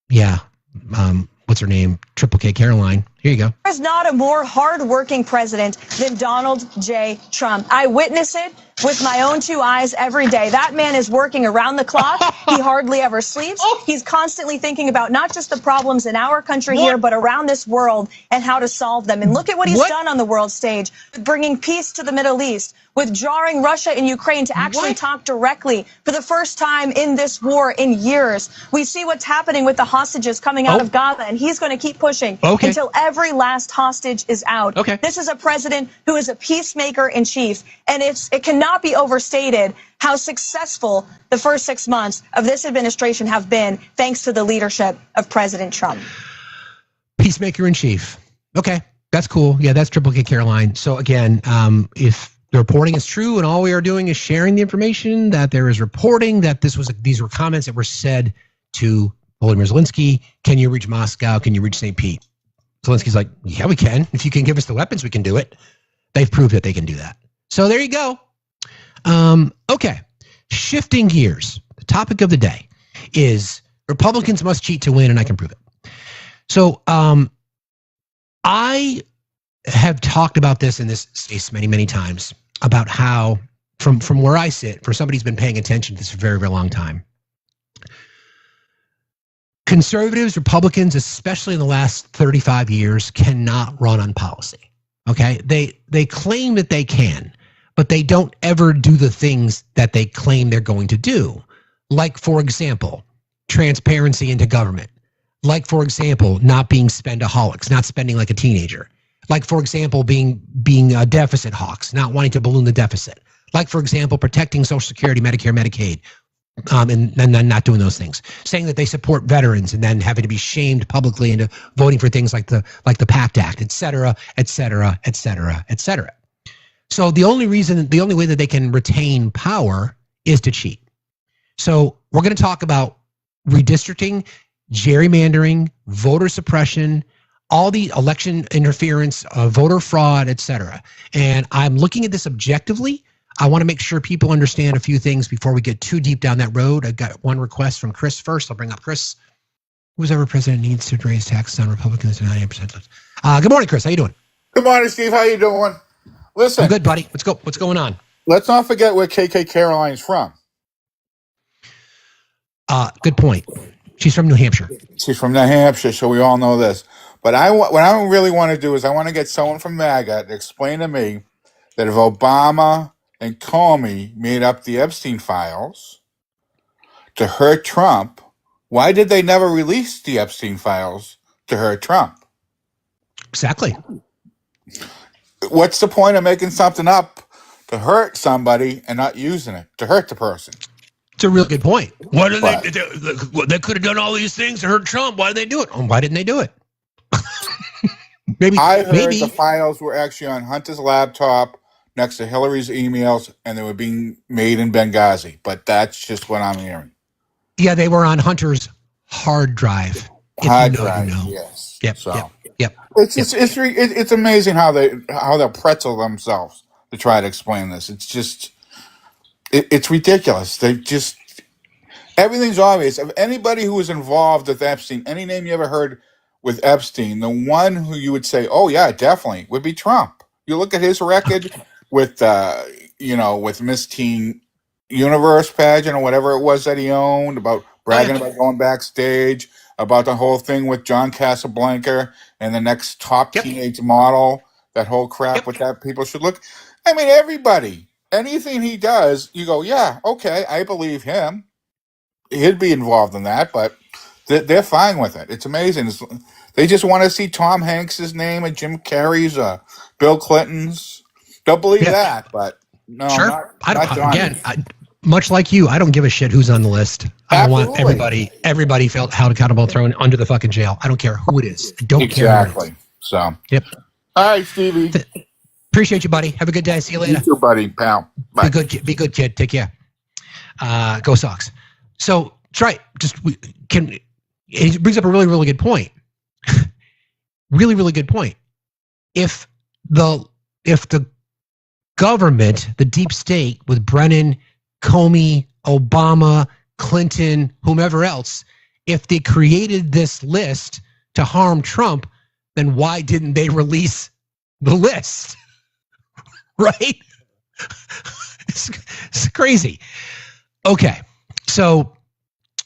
what's her name? Triple K Caroline. Here you go. There's not a more hardworking president than Donald J. Trump. I witness it with my own two eyes every day. That man is working around the clock. He hardly ever sleeps. He's constantly thinking about not just the problems in our country here, but around this world and how to solve them. And look at what he's done on the world stage, bringing peace to the Middle East, withdrawing Russia and Ukraine to actually talk directly for the first time in this war in years. We see what's happening with the hostages coming out of Gaza, and he's going to keep pushing until every last hostage is out. This is a president who is a peacemaker in chief, and it cannot be overstated how successful the first 6 months of this administration have been thanks to the leadership of President Trump. Peacemaker in chief. Okay, that's cool. Yeah, that's Triple K Caroline. So again, if the reporting is true and all we are doing is sharing the information that there is reporting that these were comments that were said to Volodymyr Zelensky, can you reach Moscow? Can you reach St. Pete? Zelensky's like, yeah, we can. If you can give us the weapons, we can do it. They've proved that they can do that. So there you go. Okay, shifting gears. The topic of the day is Republicans must cheat to win, and I can prove it. So I have talked about this in this space many, many times about how, from where I sit, for somebody who's been paying attention to this for a very, very long time, conservatives, Republicans, especially in the last 35 years, cannot run on policy. Okay, they claim that they can, but they don't ever do the things that they claim they're going to do. Like, for example, transparency into government. Like, for example, not being spendaholics, not spending like a teenager. Like, for example, being deficit hawks, not wanting to balloon the deficit. Like, for example, protecting Social Security, Medicare, Medicaid, and then not doing those things. Saying that they support veterans and then having to be shamed publicly into voting for things like the PACT Act, et cetera, et cetera, et cetera, et cetera. So the only way that they can retain power is to cheat. So we're going to talk about redistricting, gerrymandering, voter suppression, all the election interference, voter fraud, et cetera. And I'm looking at this objectively. I want to make sure people understand a few things before we get too deep down that road. I've got one request from Chris first. I'll bring up Chris. Whoever president needs to raise taxes on Republicans to 98%. Good morning, Chris. How you doing? Good morning, Steve. How you doing? Listen. I'm good, buddy. What's going on? Let's not forget where KK Caroline's from. Good point. She's from New Hampshire. She's from New Hampshire, so we all know this. But what I really want to do is I want to get someone from MAGA to explain to me that if Obama and Comey made up the Epstein files to hurt Trump, why did they never release the Epstein files to hurt Trump? Exactly. What's the point of making something up to hurt somebody and not using it to hurt the person? It's a real good point. Why did they could have done all these things to hurt Trump? Why did they do it? Why didn't they do it? I heard the files were actually on Hunter's laptop next to Hillary's emails, and they were being made in Benghazi. But that's just what I'm hearing. Yeah, they were on Hunter's hard drive. Hard drive, yes. Yep. It's amazing how they'll pretzel themselves to try to explain this. It's just it's ridiculous. Everything's obvious. Of anybody who was involved with Epstein, any name you ever heard with Epstein, the one who you would say, oh yeah, definitely, would be Trump. You look at his record with with Miss Teen Universe pageant or whatever it was that he owned, about bragging about going backstage, about the whole thing with John Casablanca and the next top teenage model, that whole crap with that people should look. I mean, everybody, anything he does, you go, yeah, okay, I believe him. He'd be involved in that, but they're fine with it. It's amazing. They just want to see Tom Hanks's name and Jim Carrey's, Bill Clinton's. They'll believe that, but no, sure. Much like you, I don't give a shit who's on the list. I don't want everybody felt held accountable, thrown under the fucking jail. I don't care who it is. I don't care. Exactly. So. Yep. All right, Stevie. Appreciate you, buddy. Have a good day. See you later. You too, buddy, pal. Bye. Be good, kid. Take care. Go Sox. So, try. It brings up a really, really good point. Really, really good point. If the government, the deep state with Brennan, Comey, Obama, Clinton, whomever else, if they created this list to harm Trump, then why didn't they release the list? Right? It's crazy. Okay, so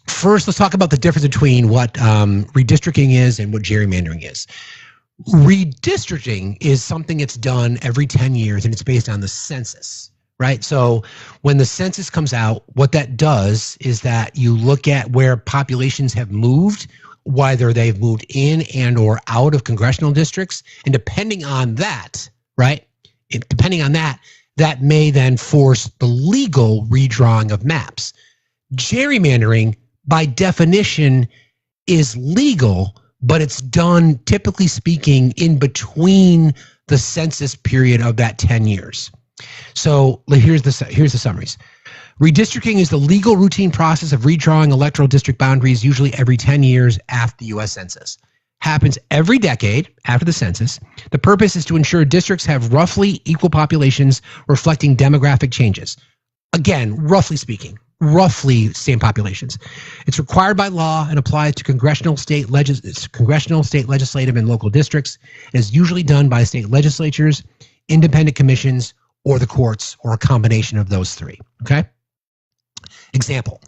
first let's talk about the difference between what redistricting is and what gerrymandering is. Redistricting is something that's done every 10 years, and it's based on the census, right? So when the census comes out, what that does is that you look at where populations have moved, whether they've moved in and or out of congressional districts, and depending on that, right? Depending on that, that may then force the legal redrawing of maps. Gerrymandering, by definition, is legal, but it's done, typically speaking, in between the census period of that 10 years. So here's the summaries. Redistricting is the legal routine process of redrawing electoral district boundaries, usually every 10 years after the U.S. Census. Happens every decade after the census. The purpose is to ensure districts have roughly equal populations reflecting demographic changes. Again, roughly speaking, roughly same populations. It's required by law and applies to congressional, state legislative, and local districts. It is usually done by state legislatures, independent commissions, or the courts, or a combination of those three. Okay? Example.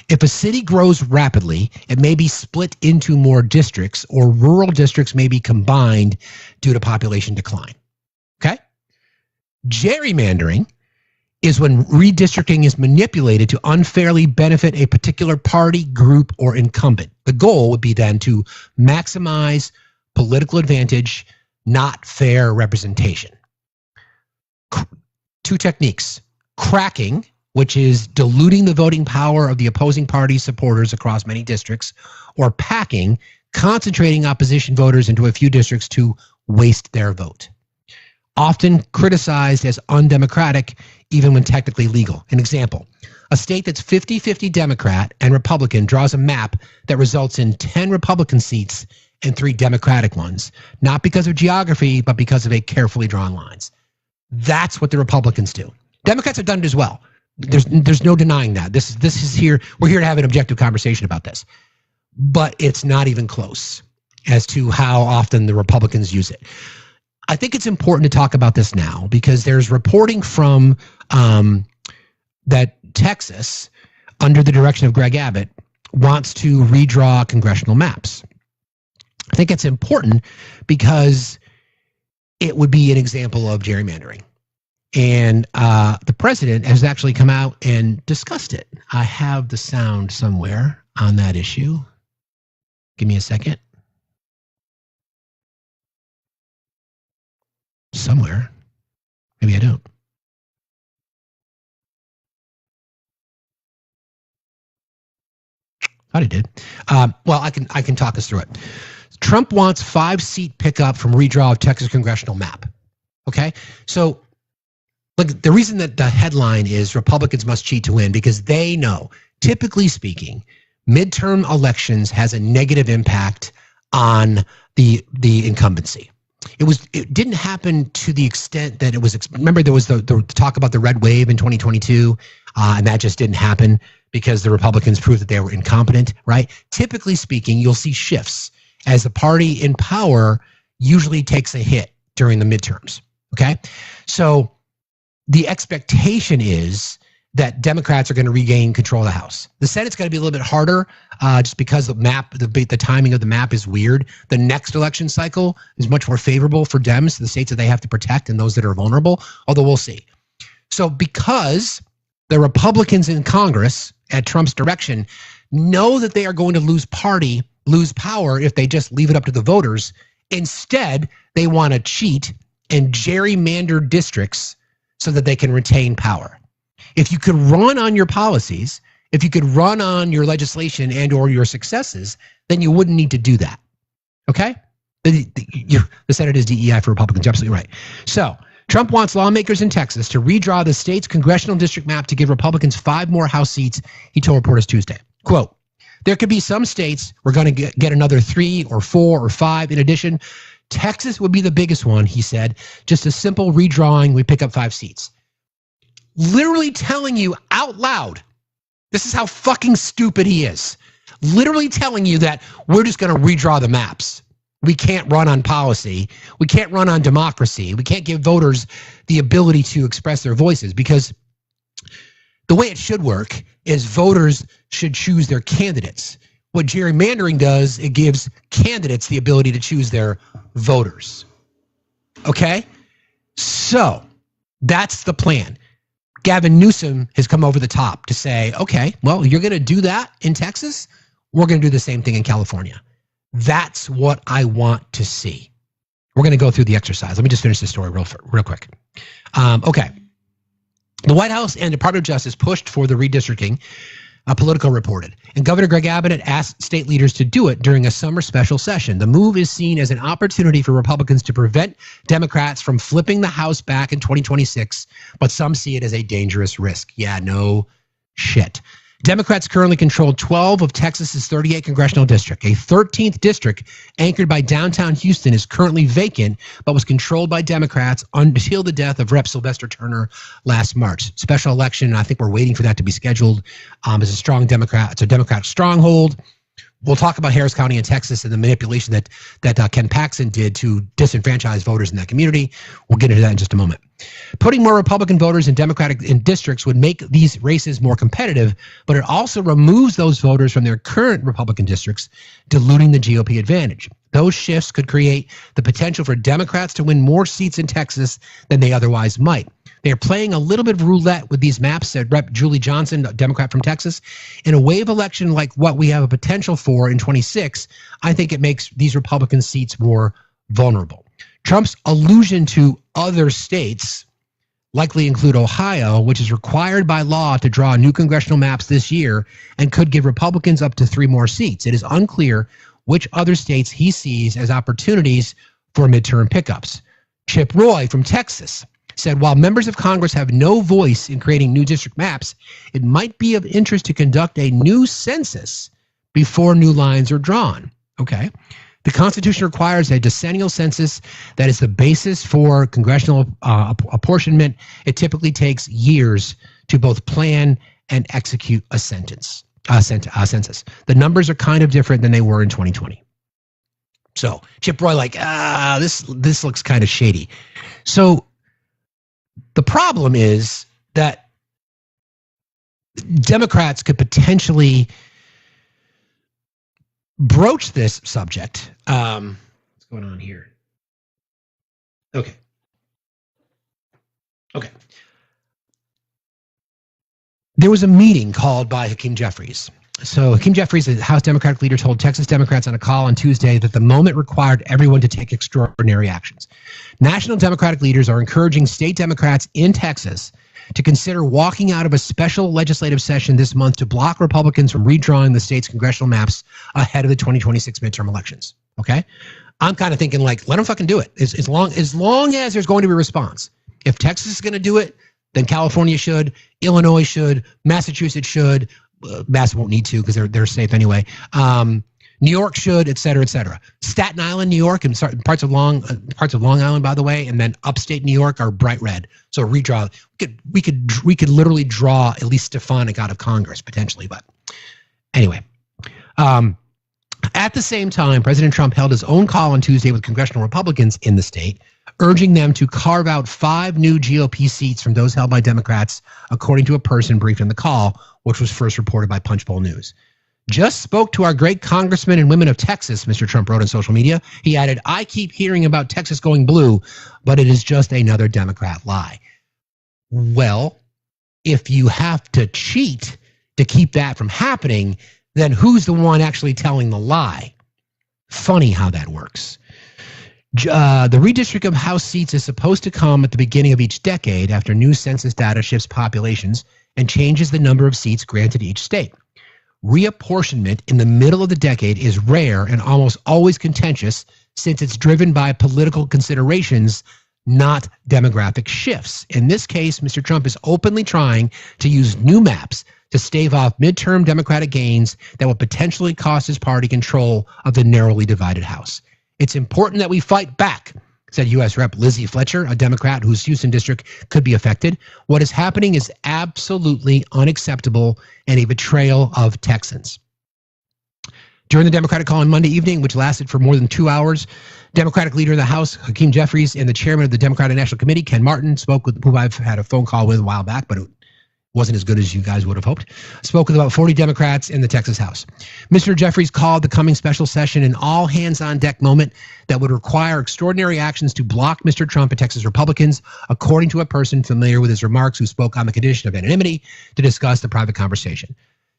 If a city grows rapidly, it may be split into more districts, or rural districts may be combined due to population decline. Okay? Gerrymandering is when redistricting is manipulated to unfairly benefit a particular party, group, or incumbent. The goal would be then to maximize political advantage, not fair representation. Two techniques. Cracking, which is diluting the voting power of the opposing party's supporters across many districts, or packing, concentrating opposition voters into a few districts to waste their vote. Often criticized as undemocratic, even when technically legal. An example, a state that's 50-50 Democrat and Republican draws a map that results in 10 Republican seats and 3 Democratic ones, not because of geography, but because of a carefully drawn lines. That's what the Republicans do. Democrats have done it as well. There's no denying that. This is here. We're here to have an objective conversation about this, but it's not even close as to how often the Republicans use it. I think it's important to talk about this now because there's reporting from that Texas, under the direction of Greg Abbott, wants to redraw congressional maps. I think it's important because it would be an example of gerrymandering. And the president has actually come out and discussed it. I have the sound somewhere on that issue. Give me a second. Somewhere. Maybe I don't. Thought I did. Well, I can talk us through it. Trump wants 5-seat pickup from redraw of Texas congressional map. Okay, so look, the reason that the headline is Republicans must cheat to win, because they know, typically speaking, midterm elections has a negative impact on the incumbency. It didn't happen to the extent that it was. Remember, there was the talk about the red wave in 2022, and that just didn't happen because the Republicans proved that they were incompetent, right? Typically speaking, you'll see shifts as the party in power usually takes a hit during the midterms, okay? So the expectation is that Democrats are going to regain control of the House. The Senate's going to be a little bit harder just because the timing of the map is weird. The next election cycle is much more favorable for Dems, the states that they have to protect and those that are vulnerable, although we'll see. So because the Republicans in Congress at Trump's direction know that they are going to lose power if they just leave it up to the voters, instead they want to cheat and gerrymander districts so that they can retain power. If you could run on your policies, if you could run on your legislation and or your successes, then you wouldn't need to do that. Okay? The Senate is DEI for Republicans. You're absolutely right. So Trump wants lawmakers in Texas to redraw the state's congressional district map to give Republicans 5 more House seats, he told reporters Tuesday. Quote, there could be some states we're going to get another 3 or 4 or 5 in addition Texas would be the biggest one, he said. Just a simple redrawing, we pick up 5 seats. Literally telling you out loud, this is how fucking stupid he is. Literally telling you that we're just going to redraw the maps. We can't run on policy. We can't run on democracy. We can't give voters the ability to express their voices, because the way it should work is voters should choose their candidates. What gerrymandering does, it gives candidates the ability to choose their voters. Okay? So that's the plan. Gavin Newsom has come over the top to say, okay, well, you're going to do that in Texas. We're going to do the same thing in California. That's what I want to see. We're going to go through the exercise. Let me just finish this story real quick. Okay. The White House and Department of Justice pushed for the redistricting, Politico reported, and Governor Greg Abbott asked state leaders to do it during a summer special session. The move is seen as an opportunity for Republicans to prevent Democrats from flipping the House back in 2026, but some see it as a dangerous risk. Yeah, no shit. Democrats currently control 12 of Texas's 38 congressional districts. A 13th district anchored by downtown Houston is currently vacant, but was controlled by Democrats until the death of Rep. Sylvester Turner last March. Special election, I think we're waiting for that to be scheduled. It's a Democrat stronghold. We'll talk about Harris County in Texas and the manipulation that Ken Paxton did to disenfranchise voters in that community. We'll get into that in just a moment. Putting more Republican voters in Democratic districts would make these races more competitive, but it also removes those voters from their current Republican districts, diluting the GOP advantage. Those shifts could create the potential for Democrats to win more seats in Texas than they otherwise might. They're playing a little bit of roulette with these maps, said Rep. Julie Johnson, a Democrat from Texas. In a wave election like what we have a potential for in 26, I think it makes these Republican seats more vulnerable. Trump's allusion to other states likely include Ohio, which is required by law to draw new congressional maps this year and could give Republicans up to 3 more seats. It is unclear which other states he sees as opportunities for midterm pickups. Chip Roy from Texas said, while members of Congress have no voice in creating new district maps, it might be of interest to conduct a new census before new lines are drawn. Okay. The Constitution requires a decennial census that is the basis for congressional apportionment. It typically takes years to both plan and execute a census. The numbers are kind of different than they were in 2020. So Chip Roy this looks kind of shady. So the problem is that Democrats could potentially broach this subject. What's going on here? Okay. There was a meeting called by Hakeem Jeffries. So Hakeem Jeffries, the House Democratic leader, told Texas Democrats on a call on Tuesday that the moment required everyone to take extraordinary actions. National Democratic leaders are encouraging state Democrats in Texas to consider walking out of a special legislative session this month to block Republicans from redrawing the state's congressional maps ahead of the 2026 midterm elections. Okay? I'm kind of thinking let them fucking do it. As long as there's going to be a response. If Texas is going to do it, then California should, Illinois should, Massachusetts should. Mass won't need to because they're safe anyway. New York should, et cetera, et cetera. Staten Island, New York, and parts of Long Island, by the way, and then upstate New York are bright red. So redraw. We could literally draw at least Stefanik out of Congress potentially. But anyway, at the same time, President Trump held his own call on Tuesday with congressional Republicans in the state, urging them to carve out 5 new GOP seats from those held by Democrats, according to a person briefed in the call, which was first reported by Punchbowl News. Just spoke to our great congressmen and women of Texas, Mr. Trump wrote on social media. He added, I keep hearing about Texas going blue, but it is just another Democrat lie. Well, if you have to cheat to keep that from happening, then who's the one actually telling the lie? Funny how that works. The redistricting of House seats is supposed to come at the beginning of each decade after new census data shifts populations and changes the number of seats granted each state. Reapportionment in the middle of the decade is rare and almost always contentious since it's driven by political considerations, not demographic shifts. In this case, Mr. Trump is openly trying to use new maps to stave off midterm Democratic gains that will potentially cost his party control of the narrowly divided House. It's important that we fight back, said U.S. Rep. Lizzie Fletcher, a Democrat whose Houston district could be affected. What is happening is absolutely unacceptable and a betrayal of Texans. During the Democratic call on Monday evening, which lasted for more than 2 hours, Democratic leader in the House, Hakeem Jeffries, and the chairman of the Democratic National Committee, Ken Martin, spoke with who I've had a phone call with a while back, but it wasn't as good as you guys would have hoped, spoke with about 40 Democrats in the Texas House. Mr. Jeffries called the coming special session an all-hands-on-deck moment that would require extraordinary actions to block Mr. Trump and Texas Republicans, according to a person familiar with his remarks who spoke on the condition of anonymity to discuss the private conversation.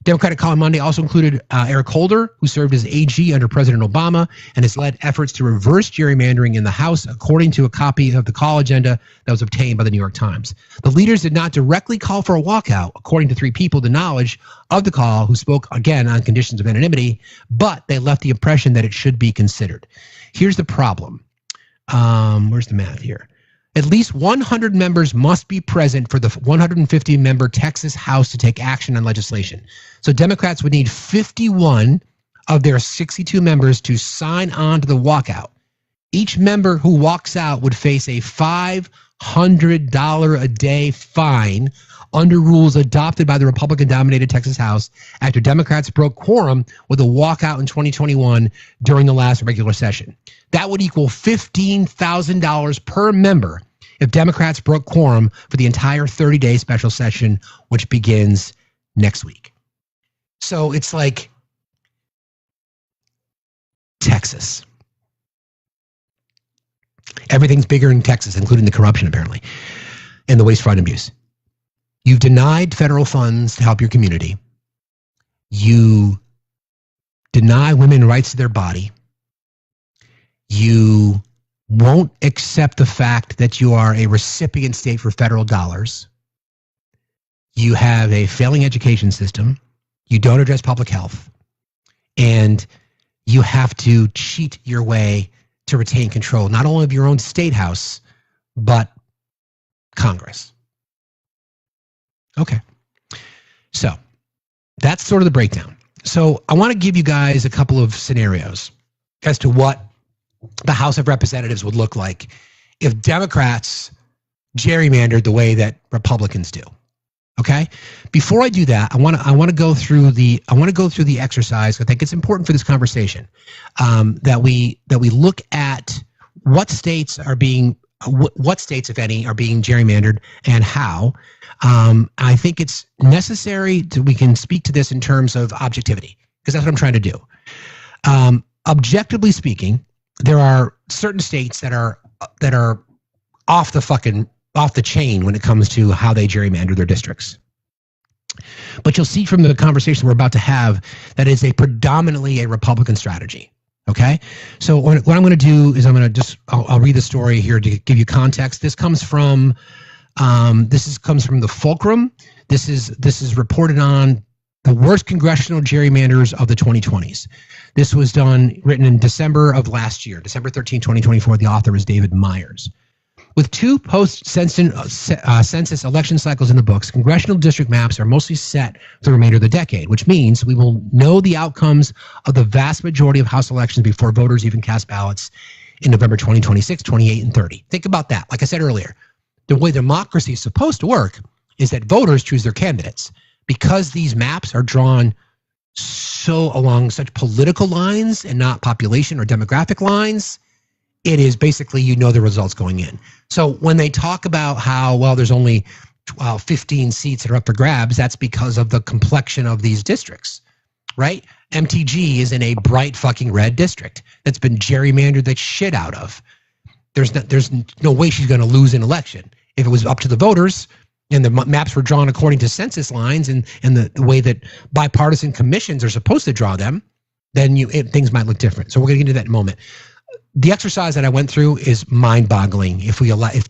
Democratic call on Monday also included Eric Holder, who served as AG under President Obama and has led efforts to reverse gerrymandering in the House, according to a copy of the call agenda that was obtained by the New York Times. The leaders did not directly call for a walkout, according to 3 people with knowledge of the call who spoke again on conditions of anonymity, but they left the impression that it should be considered. Here's the problem. Where's the math here? At least 100 members must be present for the 150-member Texas House to take action on legislation. So Democrats would need 51 of their 62 members to sign on to the walkout. Each member who walks out would face a $500 a day fine under rules adopted by the Republican-dominated Texas House after Democrats broke quorum with a walkout in 2021 during the last regular session. That would equal $15,000 per member if Democrats broke quorum for the entire 30-day special session, which begins next week. So it's like Texas. Everything's bigger in Texas, including the corruption, apparently, and the waste, fraud, and abuse. You've denied federal funds to help your community. You deny women rights to their body. You won't accept the fact that you are a recipient state for federal dollars. You have a failing education system. You don't address public health. And you have to cheat your way to retain control, not only of your own state house, but Congress. Okay. So that's sort of the breakdown. So I want to give you guys a couple of scenarios as to what the House of Representatives would look like if Democrats gerrymandered the way that Republicans do. Okay? Before I do that, I want to go through the exercise. I think it's important for this conversation that we look at what states, if any, are being gerrymandered and how. I think it's necessary we can speak to this in terms of objectivity, because that's what I'm trying to do. Objectively speaking, there are certain states that are off the chain when it comes to how they gerrymander their districts. But you'll see from the conversation we're about to have that it's predominantly a Republican strategy. Okay, so what I'm going to do is I'll read the story here to give you context. This comes from the Fulcrum. This is reported on the worst congressional gerrymanders of the 2020s. This was written in December of last year, December 13, 2024. The author is David Myers. With 2 post-census election cycles in the books, congressional district maps are mostly set for the remainder of the decade, which means we will know the outcomes of the vast majority of House elections before voters even cast ballots in November 2026, 28, and 30. Think about that. Like I said earlier, the way democracy is supposed to work is that voters choose their candidates. Because these maps are drawn along such political lines and not population or demographic lines, it is basically the results going in. So when they talk about how, there's only 15 seats that are up for grabs, that's because of the complexion of these districts, right? MTG is in a bright fucking red district that's been gerrymandered the shit out of. There's no way she's going to lose an election. If it was up to the voters and the maps were drawn according to census lines and the way that bipartisan commissions are supposed to draw them, then things might look different. So we're going to get into that in a moment. The exercise that I went through is mind-boggling if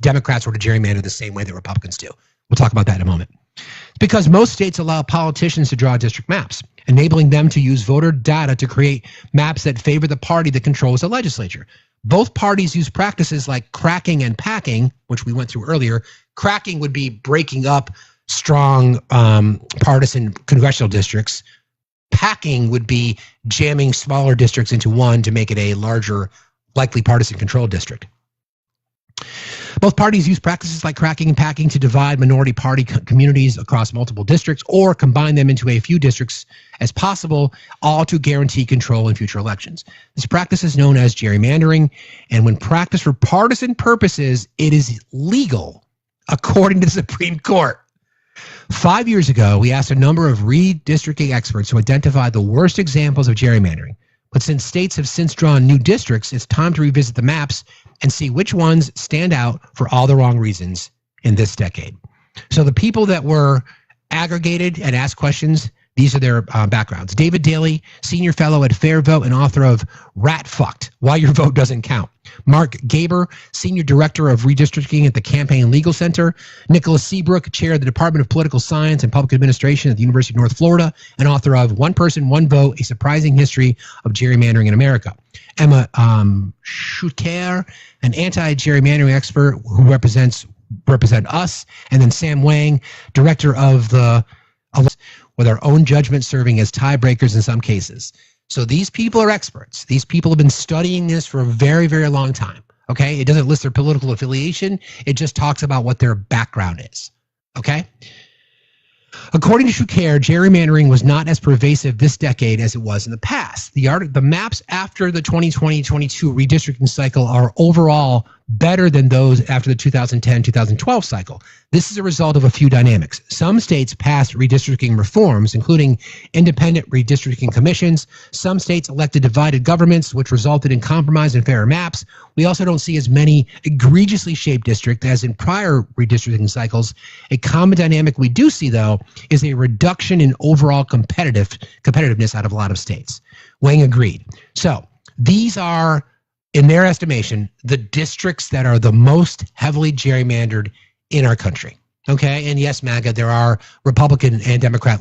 Democrats were to gerrymander the same way that Republicans do. We'll talk about that in a moment. It's because most states allow politicians to draw district maps, enabling them to use voter data to create maps that favor the party that controls the legislature. Both parties use practices like cracking and packing, which we went through earlier. Cracking would be breaking up strong partisan congressional districts. Packing would be jamming smaller districts into one to make it a larger likely partisan control district. Both parties use practices like cracking and packing to divide minority party communities across multiple districts or combine them into a few districts as possible, all to guarantee control in future elections. This practice is known as gerrymandering, and when practiced for partisan purposes, it is legal, according to the Supreme Court. 5 years ago, we asked a number of redistricting experts to identify the worst examples of gerrymandering. But since states have since drawn new districts, it's time to revisit the maps and see which ones stand out for all the wrong reasons in this decade. So the people that were aggregated and asked questions, these are their backgrounds. David Daly, senior fellow at Fair Vote and author of Rat Fucked, Why Your Vote Doesn't Count. Mark Gaber, senior director of redistricting at the Campaign Legal Center. Nicholas Seabrook, chair of the Department of Political Science and Public Administration at the University of North Florida, and author of One Person, One Vote, A Surprising History of Gerrymandering in America. Emma Schutter, an anti-gerrymandering expert who represent us, and then Sam Wang, director of the with our own judgment serving as tiebreakers in some cases. So these people are experts. These people have been studying this for a very, very long time. Okay? It doesn't list their political affiliation. It just talks about what their background is. Okay? According to Schucker, gerrymandering was not as pervasive this decade as it was in the past. The maps after the 2020-22 redistricting cycle are overall better than those after the 2010-2012 cycle. This is a result of a few dynamics. Some states passed redistricting reforms, including independent redistricting commissions. Some states elected divided governments, which resulted in compromise and fairer maps. We also don't see as many egregiously shaped districts as in prior redistricting cycles. A common dynamic we do see, though, is a reduction in overall competitiveness out of a lot of states. Wang agreed. So these are, in their estimation, the districts that are the most heavily gerrymandered in our country. Okay, and yes, MAGA, there are Republican and Democrat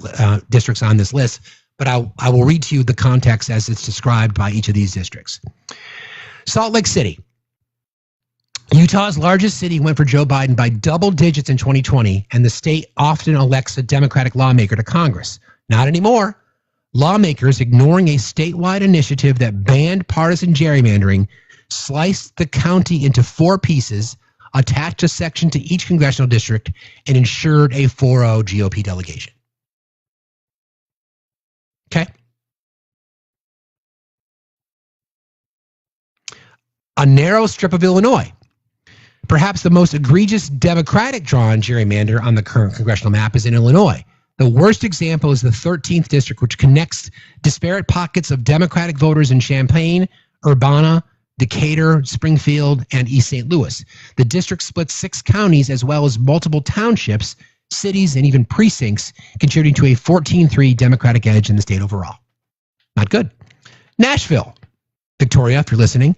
districts on this list, but I will read to you the context as it's described by each of these districts. Salt Lake City. Utah's largest city went for Joe Biden by double digits in 2020, and the state often elects a Democratic lawmaker to Congress. Not anymore. Lawmakers, ignoring a statewide initiative that banned partisan gerrymandering, sliced the county into 4 pieces, attached a section to each congressional district, and ensured a 4-0 GOP delegation. Okay? A narrow strip of Illinois. Perhaps the most egregious Democratic drawn gerrymander on the current congressional map is in Illinois. The worst example is the 13th district, which connects disparate pockets of Democratic voters in Champaign, Urbana, Decatur, Springfield, and East St. Louis. The district splits 6 counties as well as multiple townships, cities, and even precincts, contributing to a 14-3 Democratic edge in the state overall. Not good. Nashville. Victoria, if you're listening.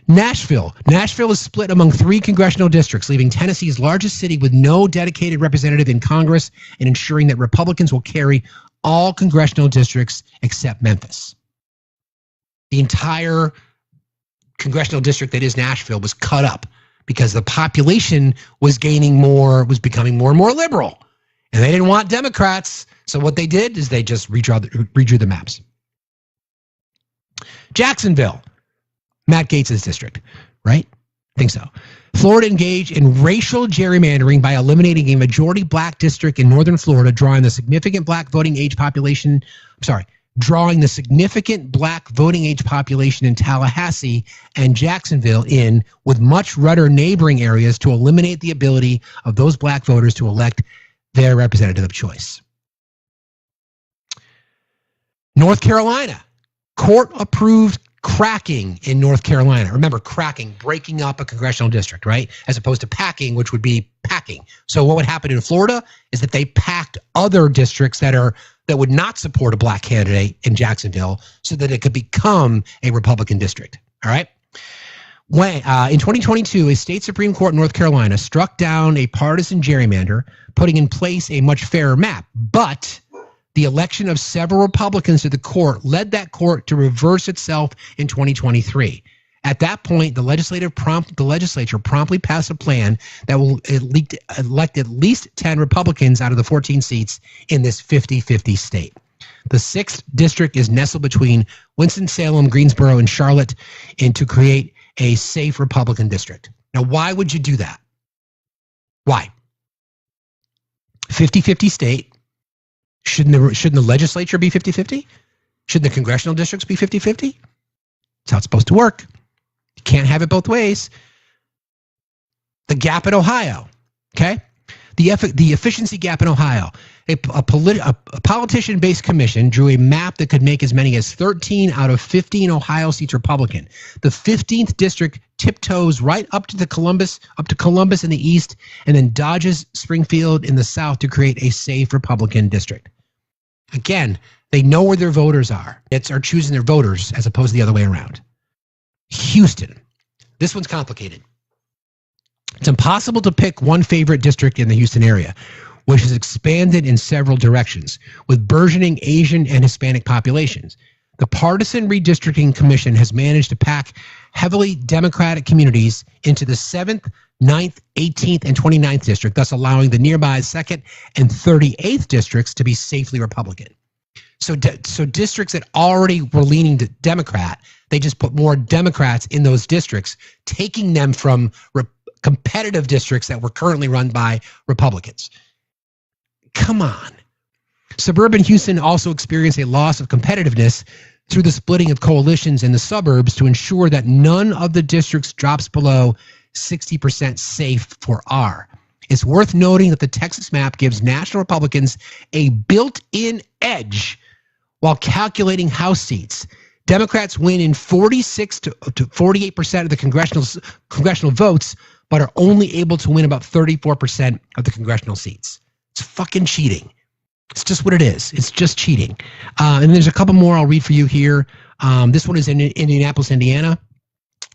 Nashville is split among 3 congressional districts, leaving Tennessee's largest city with no dedicated representative in Congress and ensuring that Republicans will carry all congressional districts except Memphis. The entire congressional district that is Nashville was cut up because the population was becoming more and more liberal. And they didn't want Democrats. So what they did is they just redrew the maps. Jacksonville, Matt Gaetz's district, right? I think so. Florida engaged in racial gerrymandering by eliminating a majority black district in northern Florida, drawing the significant black voting age population in Tallahassee and Jacksonville in with much redder neighboring areas to eliminate the ability of those black voters to elect their representative of choice. North Carolina. Court approved cracking in North Carolina. Remember, cracking, breaking up a congressional district, right? As opposed to packing, which would be packing. So what would happen in Florida is that they packed other districts that would not support a black candidate in Jacksonville so that it could become a Republican district. All right? In 2022, a state Supreme Court in North Carolina struck down a partisan gerrymander, putting in place a much fairer map. But the election of several Republicans to the court led that court to reverse itself in 2023. At that point, the legislature promptly passed a plan that will elect at least 10 Republicans out of the 14 seats in this 50-50 state. The 6th district is nestled between Winston-Salem, Greensboro, and Charlotte, and to create a safe Republican district. Now, why would you do that? Why? 50-50 state. Shouldn't the legislature be 50-50? Shouldn't the congressional districts be 50-50? That's how it's supposed to work. You can't have it both ways. The gap in Ohio, okay? The efficiency gap in Ohio. A politician-based commission drew a map that could make as many as 13 out of 15 Ohio seats Republican. The 15th district tiptoes right up to Columbus in the east, and then dodges Springfield in the south to create a safe Republican district. Again, they know where their voters are. It's are choosing their voters as opposed to the other way around. Houston. This one's complicated. It's impossible to pick one favorite district in the Houston area, which has expanded in several directions, with burgeoning Asian and Hispanic populations. The Partisan Redistricting Commission has managed to pack heavily Democratic communities into the 7th, 9th, 18th, and 29th district, thus allowing the nearby 2nd and 38th districts to be safely Republican. So districts that already were leaning to Democrat, they just put more Democrats in those districts, taking them from competitive districts that were currently run by Republicans. Come on. Suburban Houston also experienced a loss of competitiveness through the splitting of coalitions in the suburbs to ensure that none of the districts drops below 60% safe for R. It's worth noting that the Texas map gives national Republicans a built-in edge while calculating House seats. Democrats win in 46 to 48% of the congressional votes, but are only able to win about 34% of the congressional seats. It's fucking cheating. It's just what it is. It's just cheating. And there's a couple more I'll read for you here. This one is in Indianapolis, Indiana.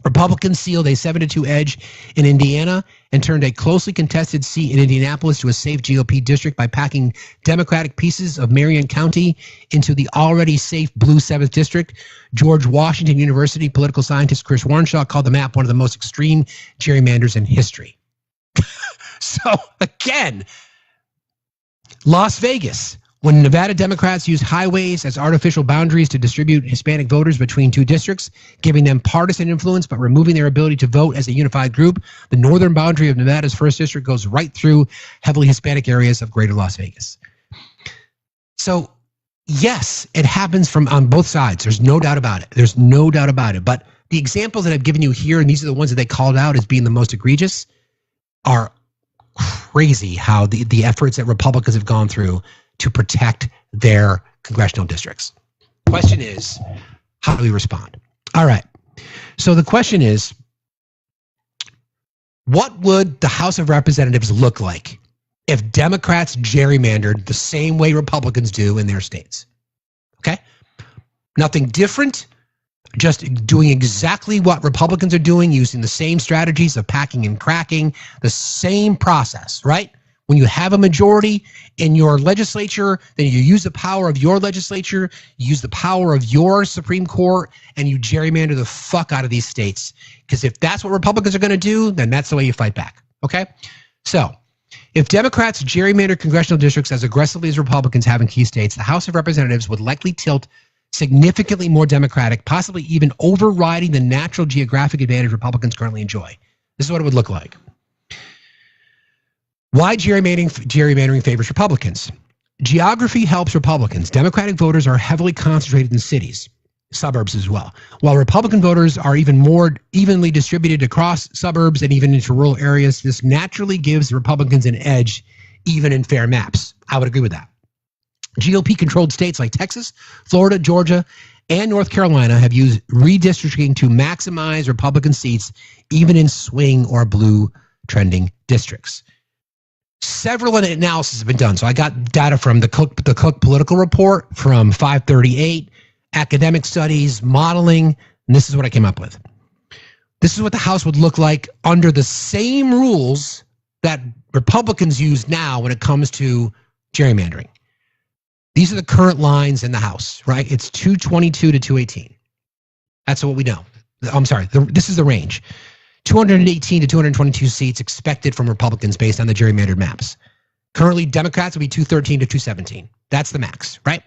Republicans sealed a 7-2 edge in Indiana and turned a closely contested seat in Indianapolis to a safe GOP district by packing Democratic pieces of Marion County into the already safe blue 7th district. George Washington University political scientist Chris Warrenshaw called the map one of the most extreme gerrymanders in history. So, again, Las Vegas. When Nevada Democrats use highways as artificial boundaries to distribute Hispanic voters between two districts, giving them partisan influence but removing their ability to vote as a unified group, the northern boundary of Nevada's 1st district goes right through heavily Hispanic areas of greater Las Vegas. So, yes, it happens on both sides. There's no doubt about it. There's no doubt about it. But the examples that I've given you here, and these are the ones that they called out as being the most egregious, are crazy how the efforts that Republicans have gone through to protect their congressional districts. Question is, how do we respond? All right. So the question is, what would the House of Representatives look like if Democrats gerrymandered the same way Republicans do in their states? Okay? Nothing different, just doing exactly what Republicans are doing, using the same strategies of packing and cracking, the same process, right? When you have a majority in your legislature, then you use the power of your legislature, you use the power of your Supreme Court, and you gerrymander the fuck out of these states. Because if that's what Republicans are going to do, then that's the way you fight back. Okay? So, if Democrats gerrymander congressional districts as aggressively as Republicans have in key states, the House of Representatives would likely tilt significantly more Democratic, possibly even overriding the natural geographic advantage Republicans currently enjoy. This is what it would look like. Why gerrymandering favors Republicans? Geography helps Republicans. Democratic voters are heavily concentrated in cities, suburbs as well, while Republican voters are even more evenly distributed across suburbs and even into rural areas. This naturally gives Republicans an edge, even in fair maps. I would agree with that. GOP-controlled states like Texas, Florida, Georgia, and North Carolina have used redistricting to maximize Republican seats, even in swing or blue trending districts. Several analyses have been done. So I got data from the Cook Political Report, from 538, academic studies, modeling, and this is what I came up with. This is what the House would look like under the same rules that Republicans use now when it comes to gerrymandering. These are the current lines in the House, right? It's 222 to 218. That's what we know. I'm sorry, this is the range. 218 to 222 seats expected from Republicans based on the gerrymandered maps. Currently, Democrats will be 213 to 217. That's the max, right?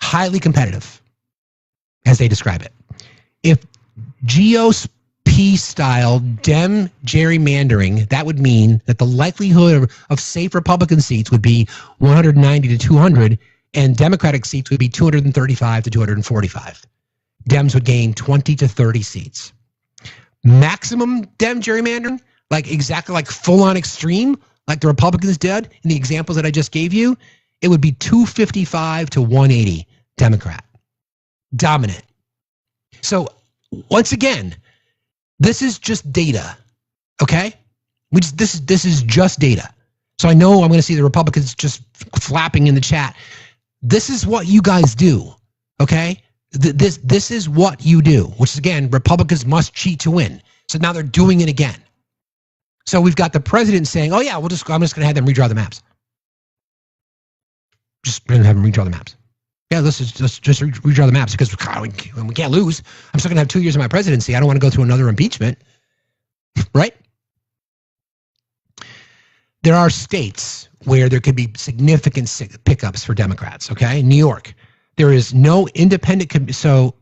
Highly competitive, as they describe it. If GOP style Dem gerrymandering, that would mean that the likelihood of safe Republican seats would be 190 to 200, and Democratic seats would be 235 to 245. Dems would gain 20 to 30 seats. Maximum Dem gerrymandering, like exactly like full-on extreme, like the Republicans did in the examples that I just gave you, it would be 255 to 180 Democrat. Dominant. So once again, this is just data, okay? This is just data. So I know I'm going to see the Republicans just flapping in the chat. This is what you guys do, okay? This is what you do, which is, again, Republicans must cheat to win. So now they're doing it again. So we've got the president saying, oh, yeah, I'm just going to have them redraw the maps. Just going to have them redraw the maps. Yeah, let's just redraw the maps because we can't lose. I'm still going to have 2 years of my presidency. I don't want to go through another impeachment, right? There are states where there could be significant pickups for Democrats, okay? New York, there is no independent. So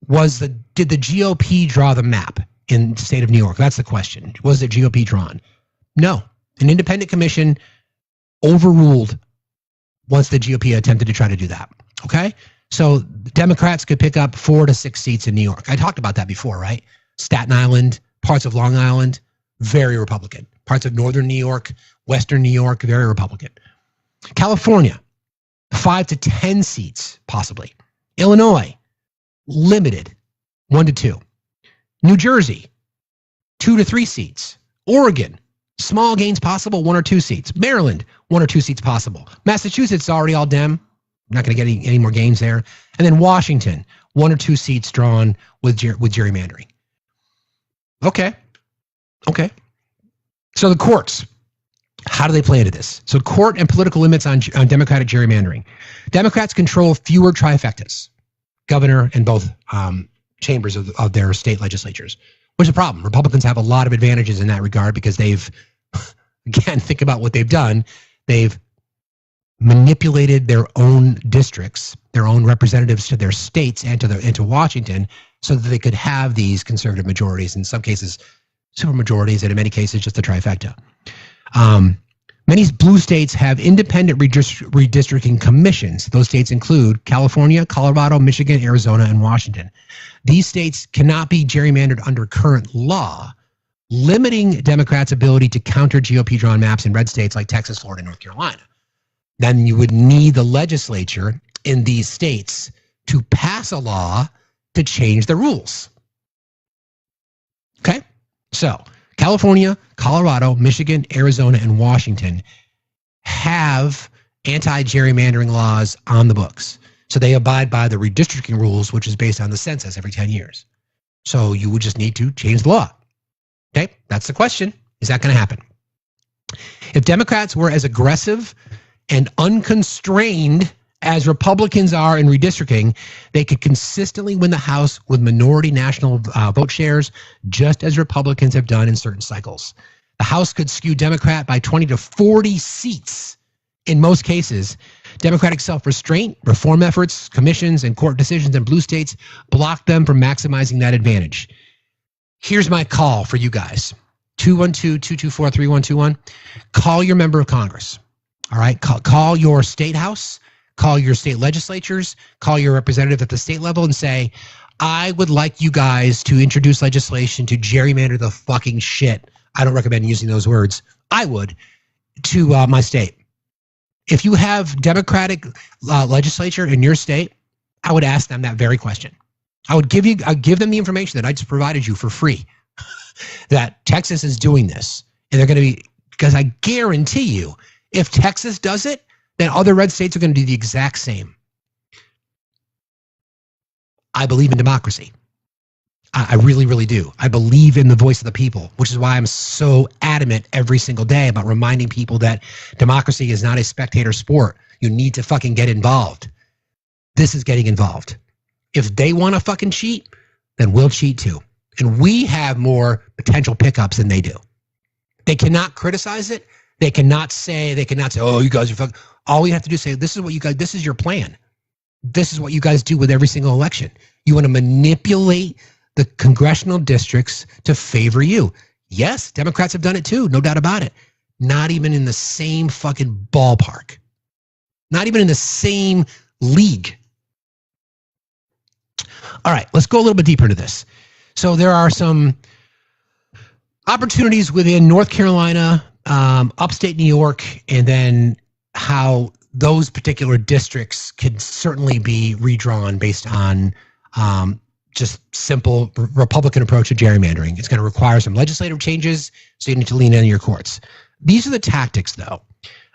did the GOP draw the map in the state of New York? That's the question. Was the GOP drawn? No. An independent commission overruled once the GOP attempted to try to do that. Okay? So Democrats could pick up 4 to 6 seats in New York. I talked about that before, right? Staten Island, parts of Long Island, very Republican. Parts of northern New York, western New York, very Republican. California, 5 to 10 seats, possibly. Illinois, limited, 1 to 2. New Jersey, 2 to 3 seats. Oregon, small gains possible, 1 or 2 seats. Maryland, 1 or 2 seats possible. Massachusetts, already all Dem. Not going to get any more gains there. And then Washington, 1 or 2 seats drawn with gerrymandering. Okay. So the courts, how do they play into this? So court and political limits on Democratic gerrymandering. Democrats control fewer trifectas, governor and both chambers of their state legislatures. Which is a problem. Republicans have a lot of advantages in that regard because they've, again, think about what they've done. They've manipulated their own districts, their own representatives to their states and to Washington so that they could have these conservative majorities, in some cases super majorities, and in many cases just a trifecta. Many blue states have independent redistricting commissions. Those states include California, Colorado, Michigan, Arizona, and Washington. These states cannot be gerrymandered under current law, limiting Democrats' ability to counter GOP-drawn maps in red states like Texas, Florida, and North Carolina. Then you would need the legislature in these states to pass a law to change the rules. Okay? So, California, Colorado, Michigan, Arizona, and Washington have anti-gerrymandering laws on the books. So they abide by the redistricting rules, which is based on the census every 10 years. So you would just need to change the law. Okay? That's the question. Is that going to happen? If Democrats were as aggressive and unconstrained as Republicans are in redistricting, they could consistently win the House with minority national vote shares, just as Republicans have done in certain cycles. The House could skew Democrat by 20 to 40 seats in most cases. Democratic self-restraint, reform efforts, commissions, and court decisions in blue states block them from maximizing that advantage. Here's my call for you guys. 212-224-3121. Call your member of Congress. All right? Call your state house. Call your state legislatures, call your representative at the state level and say, I would like you guys to introduce legislation to gerrymander the fucking shit. I don't recommend using those words. I would, to my state. If you have Democratic legislature in your state, I would ask them that very question. I'd give them the information that I just provided you for free, that Texas is doing this. And they're going to be, because I guarantee you, if Texas does it, then other red states are going to do the exact same. I believe in democracy. I really, really do. I believe in the voice of the people, which is why I'm so adamant every single day about reminding people that democracy is not a spectator sport. You need to fucking get involved. This is getting involved. If they want to fucking cheat, then we'll cheat too. And we have more potential pickups than they do. They cannot criticize it. They cannot say, oh, you guys are fucking. All we have to do is say, this is what you guys, this is your plan. This is what you guys do with every single election. You want to manipulate the congressional districts to favor you. Yes, Democrats have done it too, no doubt about it. Not even in the same fucking ballpark. Not even in the same league. All right, let's go a little bit deeper into this. So there are some opportunities within North Carolina, upstate New York, and then how those particular districts could certainly be redrawn based on just simple Republican approach to gerrymandering. It's going to require some legislative changes, so you need to lean into your courts. These are the tactics, though.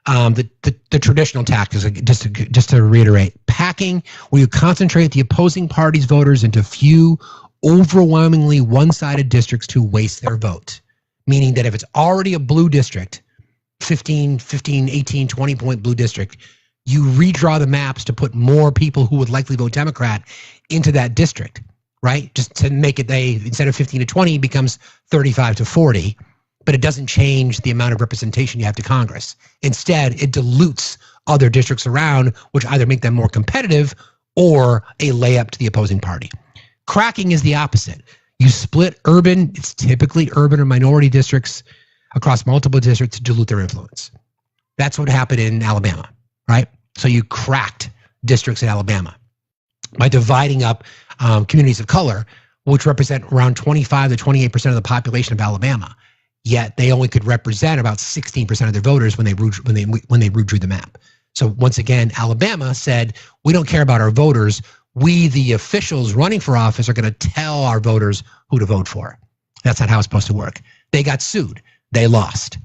The traditional tactics, just to reiterate, packing, where you concentrate the opposing party's voters into few, overwhelmingly one-sided districts to waste their vote. Meaning that if it's already a blue district, 15, 18, 20-point blue district, you redraw the maps to put more people who would likely vote Democrat into that district, right? Just to make it, instead of 15 to 20, becomes 35 to 40. But it doesn't change the amount of representation you have to Congress. Instead, it dilutes other districts around, which either make them more competitive or a layup to the opposing party. Cracking is the opposite. You split urban, it's typically urban or minority districts across multiple districts to dilute their influence. That's what happened in Alabama, right? So you cracked districts in Alabama by dividing up communities of color, which represent around 25 to 28% of the population of Alabama. Yet they only could represent about 16% of their voters when they redrew the map. So once again, Alabama said, we don't care about our voters. We, the officials running for office, are going to tell our voters who to vote for. That's not how it's supposed to work. They got sued. They lost.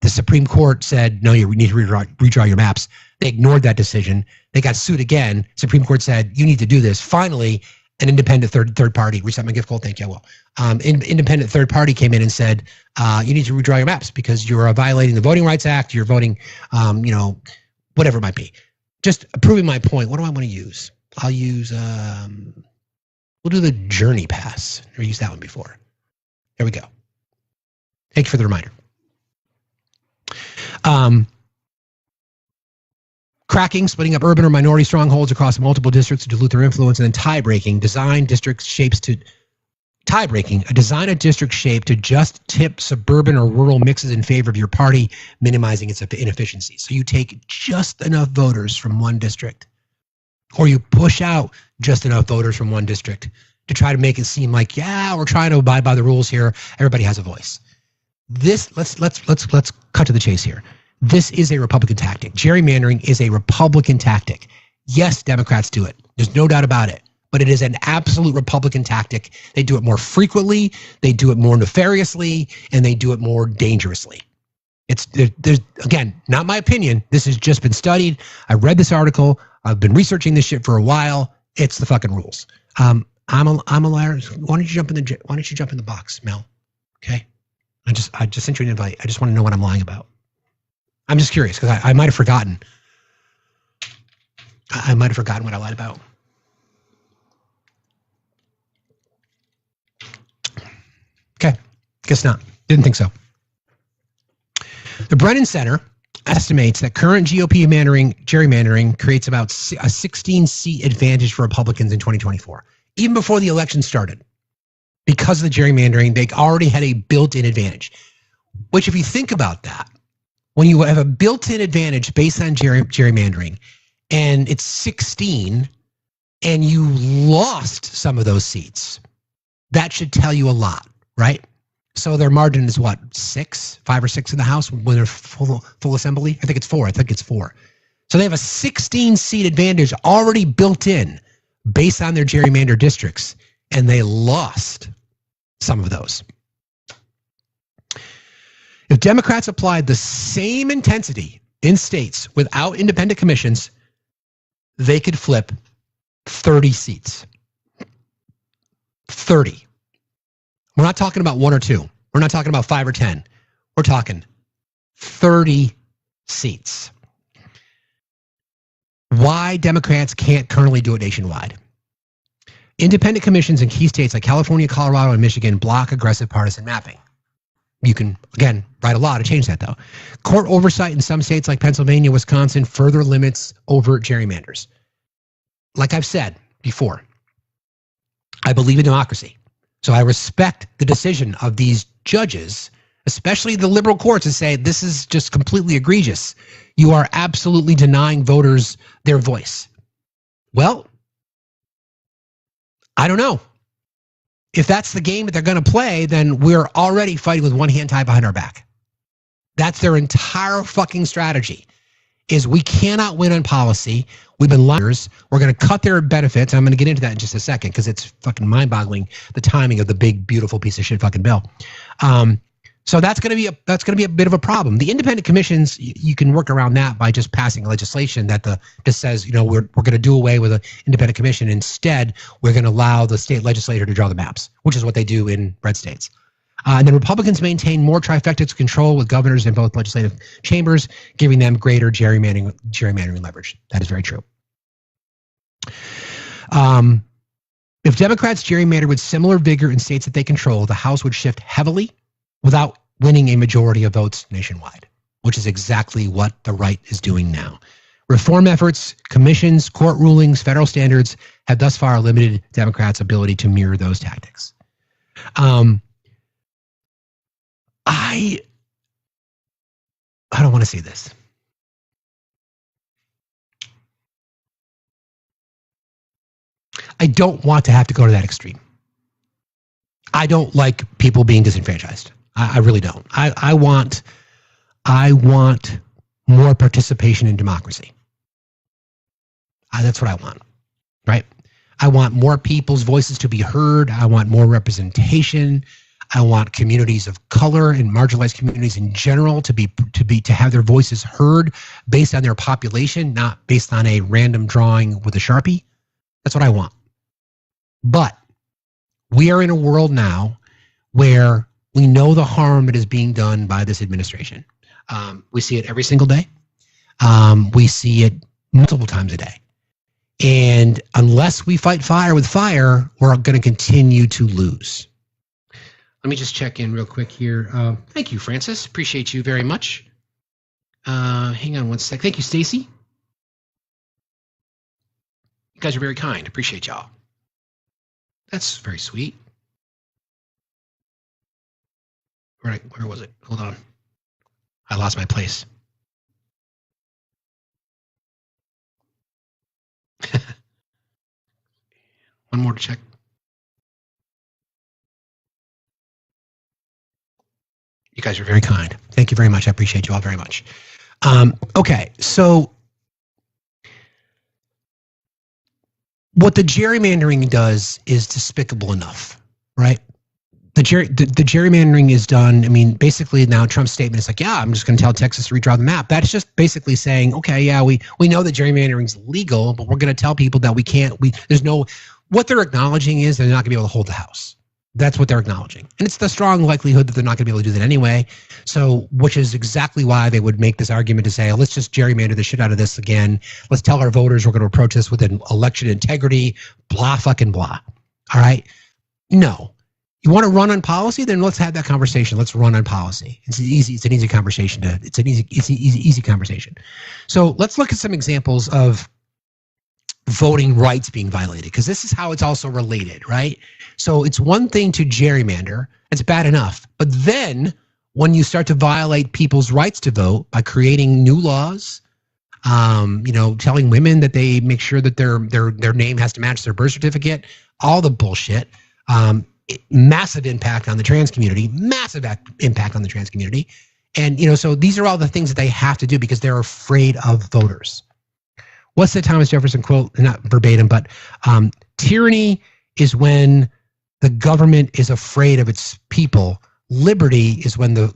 The Supreme Court said, no, you need to redraw your maps. They ignored that decision. They got sued again. Supreme Court said, you need to do this. Finally, an independent third party, reset my gift goal, thank you, I will. Independent third party came in and said, you need to redraw your maps because you're violating the Voting Rights Act, you're voting, whatever it might be. Just proving my point, what do I want to use? I'll use, we'll do the Journey Pass. Never used that one before. There we go. Thank you for the reminder. Cracking, splitting up urban or minority strongholds across multiple districts to dilute their influence, and then tie-breaking, design a district shape to just tip suburban or rural mixes in favor of your party, minimizing its inefficiency. So you take just enough voters from one district, or you push out just enough voters from one district to try to make it seem like, yeah, we're trying to abide by the rules here. Everybody has a voice. This, let's cut to the chase here. This is a Republican tactic. Gerrymandering is a Republican tactic. Yes, Democrats do it. There's no doubt about it. But it is an absolute Republican tactic. They do it more frequently, they do it more nefariously, and they do it more dangerously. There's again, not my opinion. This has just been studied. I read this article. I've been researching this shit for a while. It's the fucking rules. I'm a liar. Why don't you jump in the box, Mel? Okay. I just sent you an invite. I just want to know what I'm lying about. I'm just curious because I might have forgotten. I might have forgotten what I lied about. Okay, guess not. Didn't think so. The Brennan Center estimates that current GOP gerrymandering creates about a 16-seat advantage for Republicans in 2024, even before the election started. Because of the gerrymandering, they already had a built-in advantage. Which, if you think about that, when you have a built-in advantage based on gerrymandering, and it's 16, and you lost some of those seats, that should tell you a lot, right? So their margin is what, 5 or 6 in the House when they're full assembly? I think it's 4. So they have a 16-seat advantage already built in based on their gerrymander districts, and they lost some of those. If Democrats applied the same intensity in states without independent commissions, they could flip 30 seats. 30. We're not talking about 1 or 2. We're not talking about 5 or 10. We're talking 30 seats. Why Democrats can't currently do it nationwide? Independent commissions in key states like California, Colorado, and Michigan block aggressive partisan mapping. You can, again, write a law to change that, though. Court oversight in some states like Pennsylvania, Wisconsin further limits overt gerrymanders. Like I've said before, I believe in democracy. So I respect the decision of these judges, especially the liberal courts, to say this is just completely egregious. You are absolutely denying voters their voice. Well, I don't know. If that's the game that they're going to play, then we're already fighting with one hand tied behind our back. That's their entire fucking strategy, is we cannot win on policy. We've been liars. We're going to cut their benefits. And I'm going to get into that in just a second because it's fucking mind-boggling, the timing of the big, beautiful piece of shit fucking bill. So that's going to be a bit of a problem. The independent commissions, you can work around that by just passing legislation that just says, we're going to do away with an independent commission. Instead, we're going to allow the state legislature to draw the maps, which is what they do in red states. And then Republicans maintain more trifecta control with governors in both legislative chambers, giving them greater gerrymandering leverage. That is very true. If Democrats gerrymandered with similar vigor in states that they control, the House would shift heavily without winning a majority of votes nationwide, which is exactly what the right is doing now. Reform efforts, commissions, court rulings, federal standards have thus far limited Democrats' ability to mirror those tactics. I don't want to say this. I don't want to have to go to that extreme. I don't like people being disenfranchised. I really don't. I want more participation in democracy. That's what I want, right? I want more people's voices to be heard. I want more representation. I want communities of color and marginalized communities in general to have their voices heard based on their population, not based on a random drawing with a Sharpie. That's what I want. But we are in a world now where we know the harm that is being done by this administration. We see it every single day. We see it multiple times a day. And unless we fight fire with fire, we're going to continue to lose. Let me just check in real quick here. Thank you, Francis. Appreciate you very much. Hang on one sec. Thank you, Stacy. You guys are very kind. Appreciate y'all. That's very sweet. Where was it? Hold on. I lost my place. One more to check. You guys are very kind. Thank you very much. I appreciate you all very much. Okay, so what the gerrymandering does is despicable enough, right? The gerrymandering is done. I mean, basically now Trump's statement is like, yeah, I'm just going to tell Texas to redraw the map. That's just basically saying, okay, yeah, we know that gerrymandering is legal, but we're going to tell people that we can't. What they're acknowledging is they're not going to be able to hold the House. That's what they're acknowledging. And it's the strong likelihood that they're not going to be able to do that anyway. So, which is exactly why they would make this argument to say, oh, let's just gerrymander the shit out of this again. Let's tell our voters we're going to approach this with an election integrity, blah, fucking blah. All right? No. You want to run on policy? Then let's have that conversation. Let's run on policy. It's an easy conversation. It's an easy conversation. So let's look at some examples of voting rights being violated, because this is how it's also related, right? So it's one thing to gerrymander. It's bad enough. But then when you start to violate people's rights to vote by creating new laws, telling women that they make sure that their name has to match their birth certificate, all the bullshit, massive impact on the trans community, And, so these are all the things that they have to do because they're afraid of voters. What's the Thomas Jefferson quote? Not verbatim, but tyranny is when the government is afraid of its people. Liberty is when the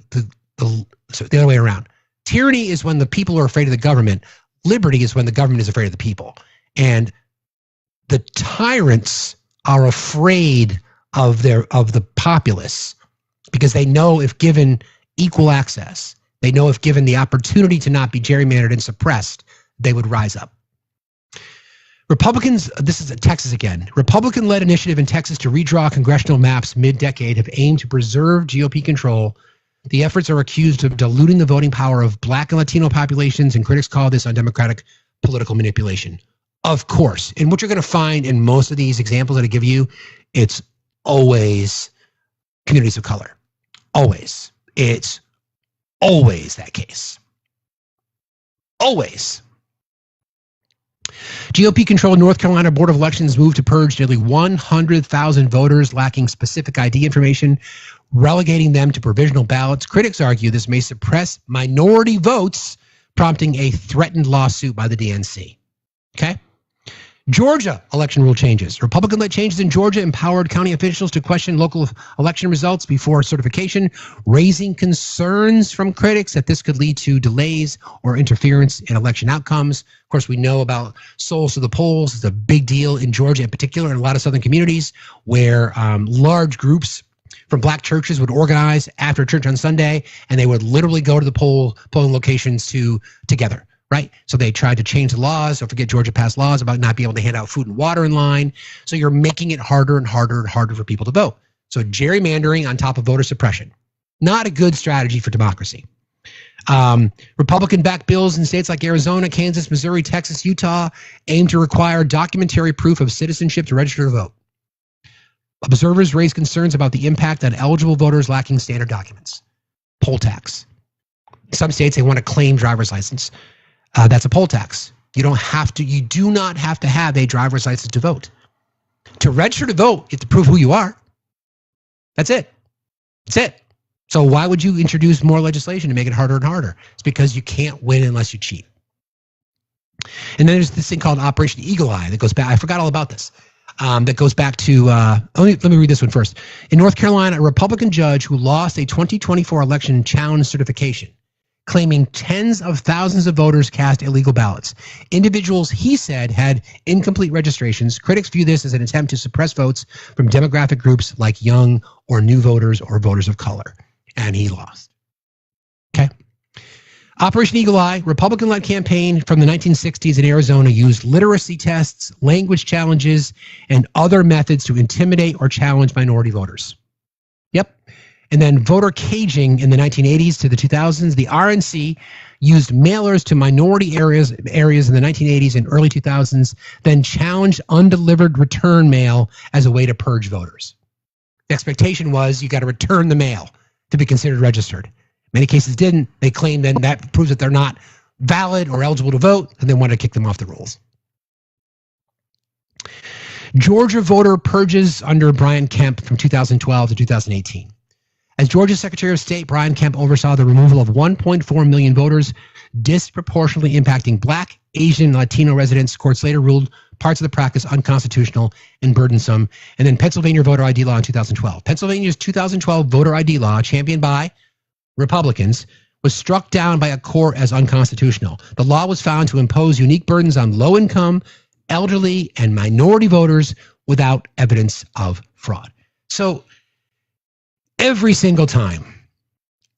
other way around. Tyranny is when the people are afraid of the government. Liberty is when the government is afraid of the people. And the tyrants are afraid of the populace because they know if given equal access, they know if given the opportunity to not be gerrymandered and suppressed, they would rise up. Republicans, this is Texas again, Republican-led initiative in Texas to redraw congressional maps mid-decade have aimed to preserve GOP control. The efforts are accused of diluting the voting power of Black and Latino populations, and critics call this undemocratic political manipulation. Of course. And what you're going to find in most of these examples that I give you, it's always communities of color. Always. It's always that case. Always. GOP-controlled North Carolina Board of Elections moved to purge nearly 100,000 voters lacking specific ID information, relegating them to provisional ballots. Critics argue this may suppress minority votes, prompting a threatened lawsuit by the DNC. Okay? Georgia election rule changes. Republican-led changes in Georgia empowered county officials to question local election results before certification, raising concerns from critics that this could lead to delays or interference in election outcomes. Of course, we know about souls to the polls. It's a big deal in Georgia in particular, and a lot of southern communities where large groups from black churches would organize after church on Sunday, and they would literally go to the polling locations together. Right? So they tried to change the laws. Don't forget, Georgia passed laws about not being able to hand out food and water in line. So you're making it harder and harder and harder for people to vote. So gerrymandering on top of voter suppression. Not a good strategy for democracy. Republican-backed bills in states like Arizona, Kansas, Missouri, Texas, Utah aim to require documentary proof of citizenship to register to vote. Observers raise concerns about the impact on eligible voters lacking standard documents. Poll tax. Some states, they want to claim driver's license. That's a poll tax. You do not have to have a driver's license to vote. To register to vote, you have to prove who you are. That's it. That's it. So why would you introduce more legislation to make it harder and harder? It's because you can't win unless you cheat. And then there's this thing called Operation Eagle Eye that goes back. I forgot all about this. That goes back to, let me read this one first. In North Carolina, a Republican judge who lost a 2024 election challenged certification, claiming tens of thousands of voters cast illegal ballots. Individuals, he said, had incomplete registrations. Critics view this as an attempt to suppress votes from demographic groups like young or new voters or voters of color. And he lost. Okay. Operation Eagle Eye, Republican-led campaign from the 1960s in Arizona, used literacy tests, language challenges, and other methods to intimidate or challenge minority voters. Yep. And then voter caging in the 1980s to the 2000s. The RNC used mailers to minority areas in the 1980s and early 2000s, then challenged undelivered return mail as a way to purge voters. The expectation was you got to return the mail to be considered registered. Many cases didn't. They claimed then that proves that they're not valid or eligible to vote, and they wanted to kick them off the rolls. Georgia voter purges under Brian Kemp from 2012 to 2018. As Georgia's Secretary of State, Brian Kemp oversaw the removal of 1.4 million voters, disproportionately impacting Black, Asian, and Latino residents. Courts later ruled parts of the practice unconstitutional and burdensome. And then Pennsylvania voter ID law in 2012. Pennsylvania's 2012 voter ID law, championed by Republicans, was struck down by a court as unconstitutional. The law was found to impose unique burdens on low-income, elderly, and minority voters without evidence of fraud. So every single time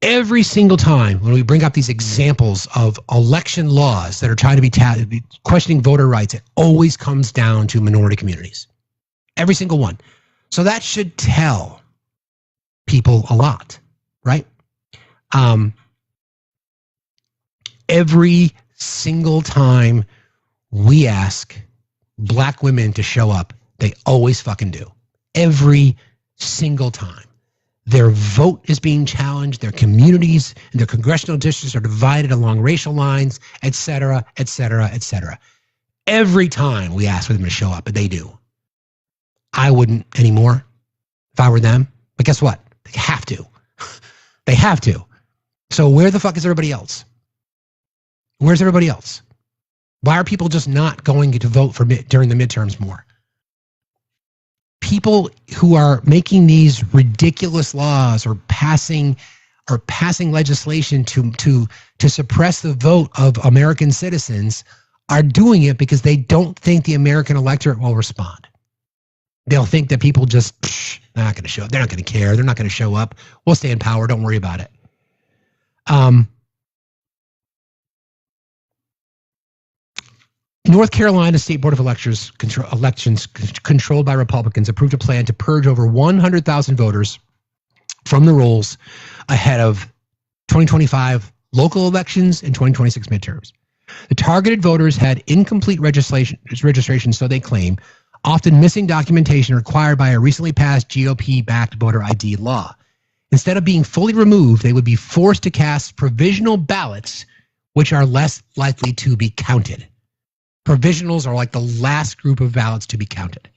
when we bring up these examples of election laws that are trying to be questioning voter rights, it always comes down to minority communities. Every single one. So that should tell people a lot, right? Every single time we ask Black women to show up, they always fucking do. Every single time. Their vote is being challenged. Their communities and their congressional districts are divided along racial lines, et cetera, et cetera, et cetera. Every time we ask for them to show up, but they do. I wouldn't anymore if I were them. But guess what? They have to. They have to. So where the fuck is everybody else? Where's everybody else? Why are people just not going to vote during the midterms more? People who are making these ridiculous laws or passing legislation to suppress the vote of American citizens are doing it because they don't think the American electorate will respond. They'll think that people just, they're not going to show up. They're not going to care. They're not going to show up. We'll stay in power. Don't worry about it. North Carolina State Board of Elections controlled by Republicans approved a plan to purge over 100,000 voters from the rolls ahead of 2025 local elections and 2026 midterms. The targeted voters had incomplete registration, so they claim, often missing documentation required by a recently passed GOP-backed voter ID law. Instead of being fully removed, they would be forced to cast provisional ballots, which are less likely to be counted. Provisionals are like the last group of ballots to be counted.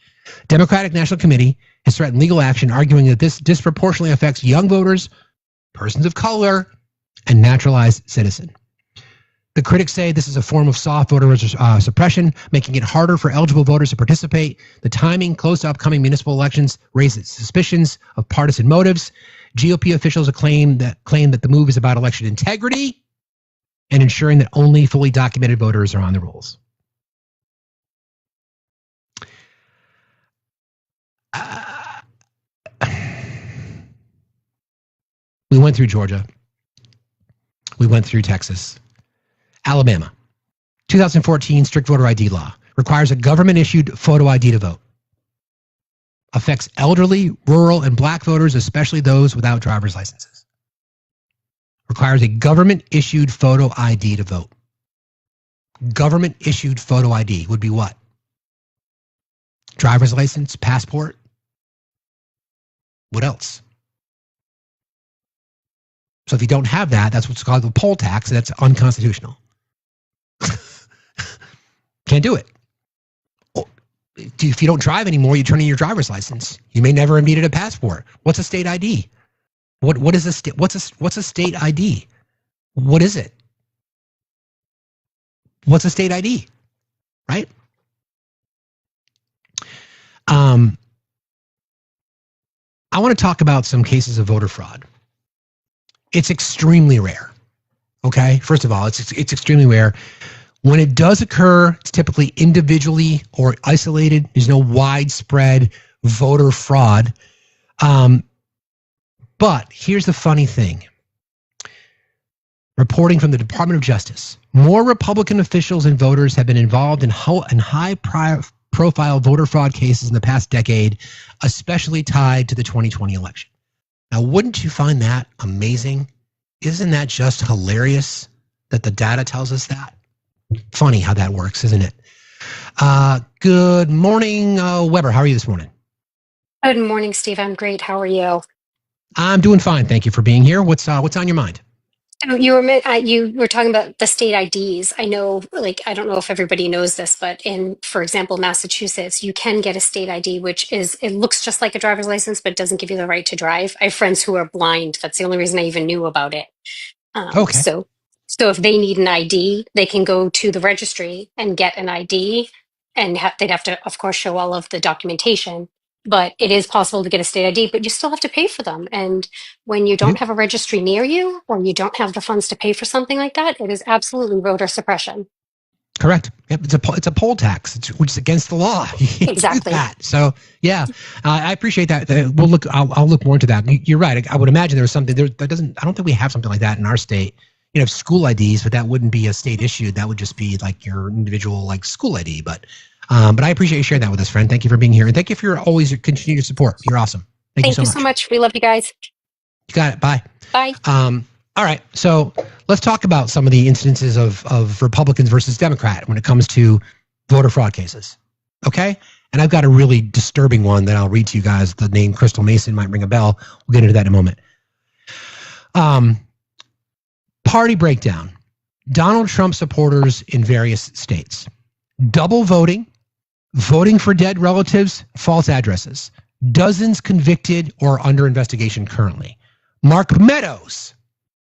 Democratic National Committee has threatened legal action, arguing that this disproportionately affects young voters, persons of color, and naturalized citizens. The critics say this is a form of soft voter suppression, making it harder for eligible voters to participate. The timing close to upcoming municipal elections raises suspicions of partisan motives. GOP officials claim that the move is about election integrity and ensuring that only fully documented voters are on the rolls. We went through Georgia. We went through Texas. Alabama. 2014 strict voter ID law requires a government-issued photo ID to vote. Affects elderly, rural, and black voters, especially those without driver's licenses. Requires a government-issued photo ID to vote. Government-issued photo ID would be what? Driver's license, passport? What else? So if you don't have that, that's what's called the poll tax. That's unconstitutional. Can't do it. If you don't drive anymore, you turn in your driver's license. You may never have needed a passport. What's a state ID? What is a state? What's a state ID? What is it? What's a state ID? Right? I want to talk about some cases of voter fraud. It's extremely rare. Okay? First of all, it's extremely rare. When it does occur, it's typically individually or isolated. There's no widespread voter fraud. But here's the funny thing. Reporting from the Department of Justice, more Republican officials and voters have been involved in high-profile voter fraud cases in the past decade, especially tied to the 2020 election. Now, wouldn't you find that amazing? Isn't that just hilarious that the data tells us that? Funny how that works, isn't it? Good morning, Weber. How are you this morning? Good morning, Steve. I'm great. How are you? I'm doing fine. Thank you for being here. What's on your mind? You were talking about the state IDs. I know, I don't know if everybody knows this, but for example, Massachusetts, you can get a state ID, it looks just like a driver's license, but doesn't give you the right to drive. I have friends who are blind. That's the only reason I even knew about it. Okay. So if they need an ID, they can go to the registry and get an ID, and they'd have to, of course, show all of the documentation. But it is possible to get a state ID, but you still have to pay for them. And when you don't have a registry near you, or you don't have the funds to pay for something like that, it is absolutely voter suppression. Correct. Yep, it's a poll tax, which is against the law. Exactly. That. So yeah, I appreciate that. We'll look. I'll look more into that. You're right. I would imagine there was something there that doesn't. I don't think we have something like that in our state. You know, school IDs, but that wouldn't be a state issue. That would just be like your individual school ID. But I appreciate you sharing that with us, friend. Thank you for being here, and thank you for your continued support. You're awesome. Thank you so much. We love you guys. You got it. Bye. Bye. All right. So let's talk about some of the instances of Republicans versus Democrat when it comes to voter fraud cases. Okay. And I've got a really disturbing one that I'll read to you guys. The name Crystal Mason might ring a bell. We'll get into that in a moment. Party breakdown. Donald Trump supporters in various states. Double voting, voting for dead relatives, false addresses. Dozens convicted or under investigation currently. Mark Meadows.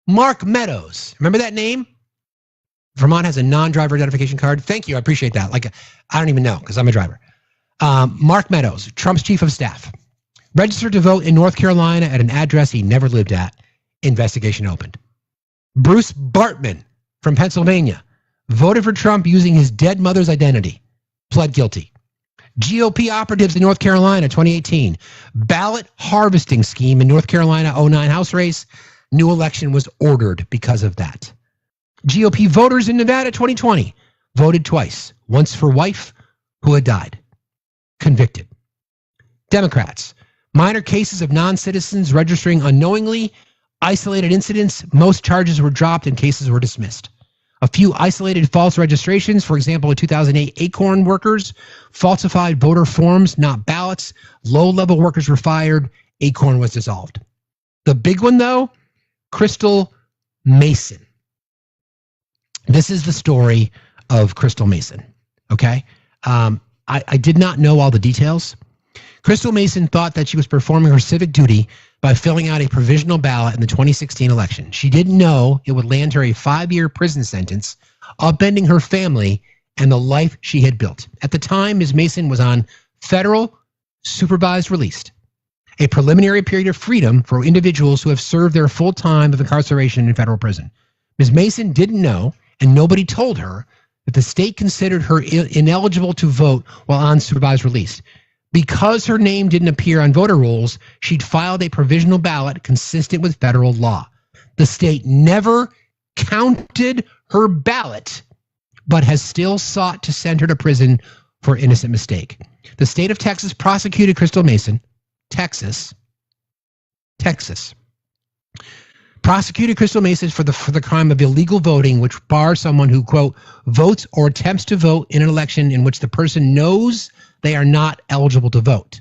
Remember that name? Vermont has a non-driver identification card. Thank you. I appreciate that. I don't even know because I'm a driver. Mark Meadows, Trump's chief of staff. Registered to vote in North Carolina at an address he never lived at. Investigation opened. Bruce Bartman from Pennsylvania voted for Trump using his dead mother's identity. Pled guilty. GOP operatives in North Carolina 2018. Ballot harvesting scheme in North Carolina 09 House race. New election was ordered because of that. GOP voters in Nevada 2020 voted twice. Once for wife who had died. Convicted. Democrats. Minor cases of non-citizens registering unknowingly. Isolated incidents. Most charges were dropped and cases were dismissed. A few isolated false registrations, for example, in 2008, Acorn workers falsified voter forms, not ballots. Low-level workers were fired. Acorn was dissolved. The big one, though, Crystal Mason. This is the story of Crystal Mason, okay? I did not know all the details. Crystal Mason thought that she was performing her civic duty by filling out a provisional ballot in the 2016 election. She didn't know it would land her a 5-year prison sentence, upending her family and the life she had built. At the time, Ms. Mason was on federal supervised release, a preliminary period of freedom for individuals who have served their full time of incarceration in federal prison. Ms. Mason didn't know, and nobody told her, that the state considered her ineligible to vote while on supervised release. Because her name didn't appear on voter rolls, she'd filed a provisional ballot consistent with federal law. The state never counted her ballot, but has still sought to send her to prison for innocent mistake. The state of Texas prosecuted Crystal Mason, prosecuted Crystal Mason for the crime of illegal voting, which bars someone who, quote, votes or attempts to vote in an election in which the person knows they are not eligible to vote.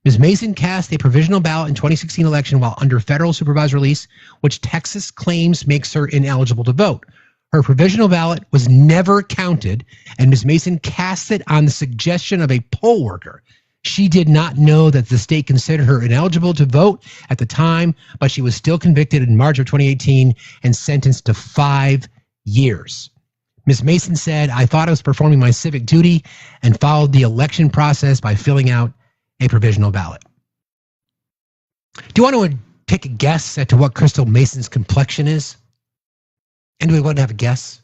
Ms. Mason cast a provisional ballot in 2016 election while under federal supervised release, which Texas claims makes her ineligible to vote. Her provisional ballot was never counted, and Ms. Mason cast it on the suggestion of a poll worker. She did not know that the state considered her ineligible to vote at the time, but she was still convicted in March of 2018 and sentenced to 5 years. Ms. Mason said, "I thought I was performing my civic duty and followed the election process by filling out a provisional ballot." Do you want to take a guess as to what Crystal Mason's complexion is? Anybody want to have a guess?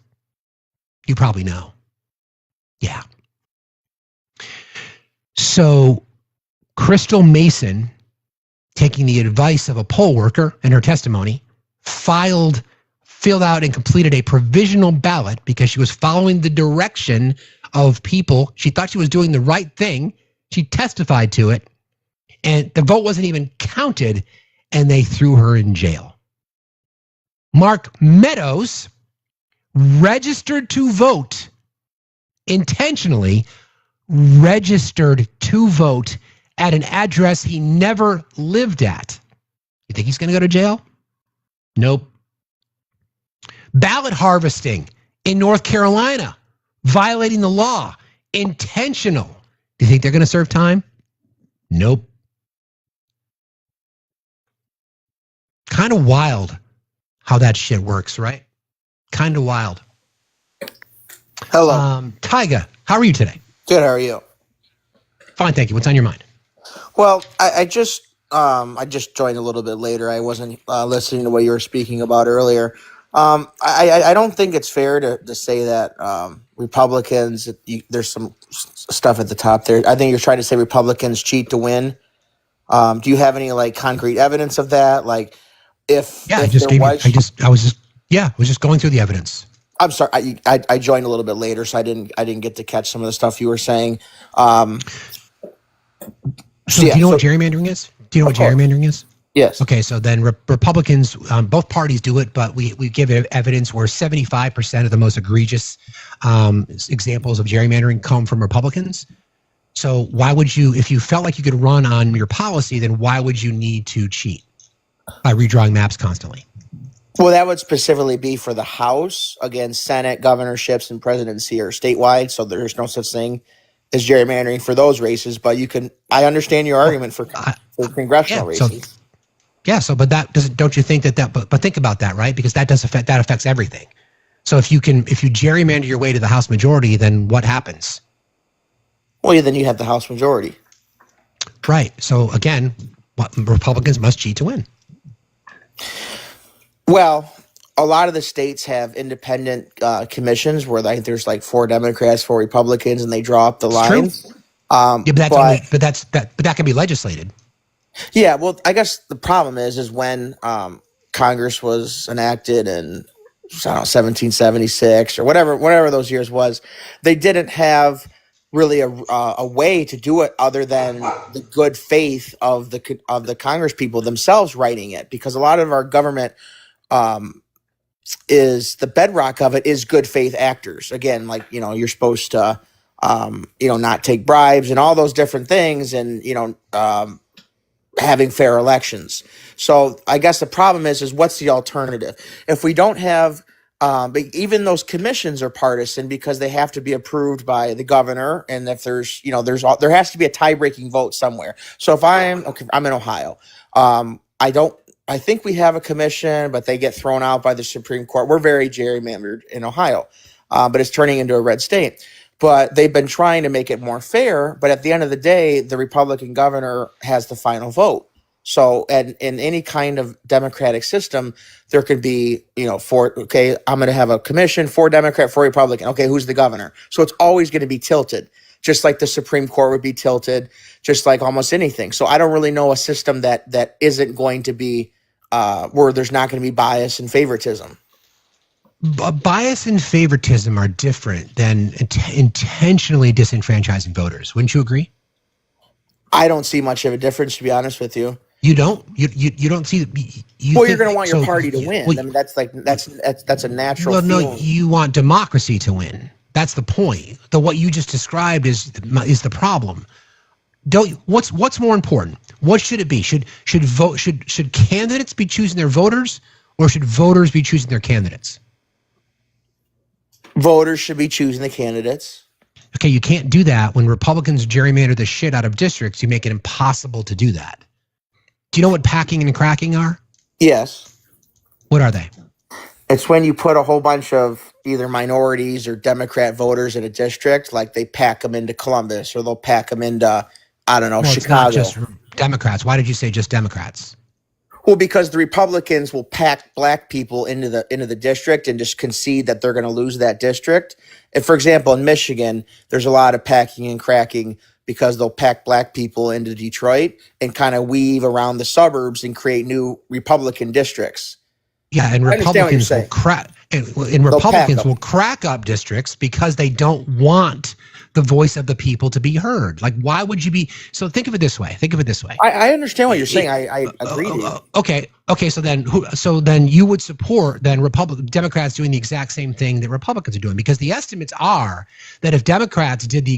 You probably know. Yeah. So Crystal Mason, taking the advice of a poll worker in her testimony, filled out and completed a provisional ballot because she was following the direction of people. She thought she was doing the right thing. She testified to it, and the vote wasn't even counted, and they threw her in jail. Mark Meadows registered to vote, intentionally registered to vote at an address he never lived at. You think he's going to go to jail? Nope. Ballot harvesting in North Carolina, violating the law, intentional. Do you think they're going to serve time? Nope. Kind of wild how that shit works, right? Kind of wild. Hello. Tyga, how are you today? Good, how are you? Fine, thank you. What's on your mind? Well, I just joined a little bit later. I wasn't listening to what you were speaking about earlier. I don't think it's fair to say that Republicans, there's some stuff at the top there. I think you're trying to say Republicans cheat to win. Do you have any like concrete evidence of that? Like I was just going through the evidence. I'm sorry, I joined a little bit later, so I didn't get to catch some of the stuff you were saying. Do you know what gerrymandering is? Do you know what gerrymandering is? Yes. Okay, so then Republicans, both parties do it, but we give evidence where 75% of the most egregious examples of gerrymandering come from Republicans. So why would you, if you felt like you could run on your policy, then why would you need to cheat by redrawing maps constantly? Well, that would specifically be for the House. Again, Senate, governorships, and presidency are statewide, so there's no such thing as gerrymandering for those races. But I understand your argument for congressional races. But that doesn't. Don't you think but think about that, right? Because that affects everything. So if you gerrymander your way to the House majority, then what happens? Well, then you have the House majority. Right. So again, Republicans must cheat to win. Well, a lot of the states have independent commissions where there's like 4 Democrats, 4 Republicans, and they draw up the lines. But that can be legislated. Yeah, well, I guess the problem is when Congress was enacted in 1776 or whatever those years was, they didn't have really a way to do it other than the good faith of the Congress people themselves writing it, because a lot of our government the bedrock of it is good faith actors. Again, like, you're supposed to, not take bribes and all those different things, and, having fair elections. So I guess the problem is what's the alternative? If we don't have, but even those commissions are partisan because they have to be approved by the governor. And if there's, there has to be a tie-breaking vote somewhere. So if I'm in Ohio. I think we have a commission, but they get thrown out by the Supreme Court. We're very gerrymandered in Ohio, but it's turning into a red state. But they've been trying to make it more fair. But at the end of the day, the Republican governor has the final vote. So in any kind of democratic system, there could be, I'm going to have a commission, 4 Democrat, 4 Republican. Okay, who's the governor? So it's always going to be tilted, just like the Supreme Court would be tilted, just like almost anything. So I don't really know a system that isn't going to be where there's not going to be bias and favoritism. Bias and favoritism are different than intentionally disenfranchising voters. Wouldn't you agree? I don't see much of a difference, to be honest with you. You don't? You don't see? You're going to want your party to win. Well, I mean, that's a natural. Well, feeling. No, you want democracy to win. That's the point. What you just described is the problem. What's more important? What should it be? Should candidates be choosing their voters, or should voters be choosing their candidates? Voters should be choosing the candidates. Okay, you can't do that when Republicans gerrymander the shit out of districts. You make it impossible to do that. Do you know what packing and cracking are? Yes. What are they? It's when you put a whole bunch of either minorities or Democrat voters in a district, like they pack them into Columbus, or they'll pack them into, Chicago. It's not just Democrats. Why did you say just Democrats? Well, because the Republicans will pack black people into the district and just concede that they're going to lose that district. And for example, in Michigan, there's a lot of packing and cracking because they'll pack black people into Detroit and kind of weave around the suburbs and create new Republican districts. Yeah, and Republicans will crack. And Republicans will crack up districts because they don't want the voice of the people to be heard. Like, why would you be? So think of it this way. I understand what you're saying. I agree with you. Okay. So then you would support Democrats doing the exact same thing that Republicans are doing, because the estimates are that if Democrats did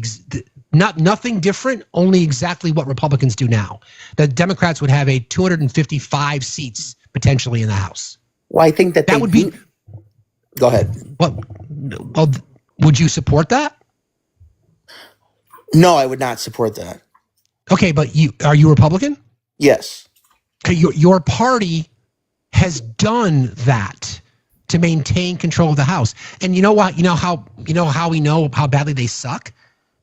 nothing different, only exactly what Republicans do now, that Democrats would have 255 seats potentially in the House. Well, I think that would be. Go ahead. Well, would you support that? No, I would not support that. Okay, but are you Republican? Yes. Okay, your party has done that to maintain control of the House. And you know what? You know how we know how badly they suck?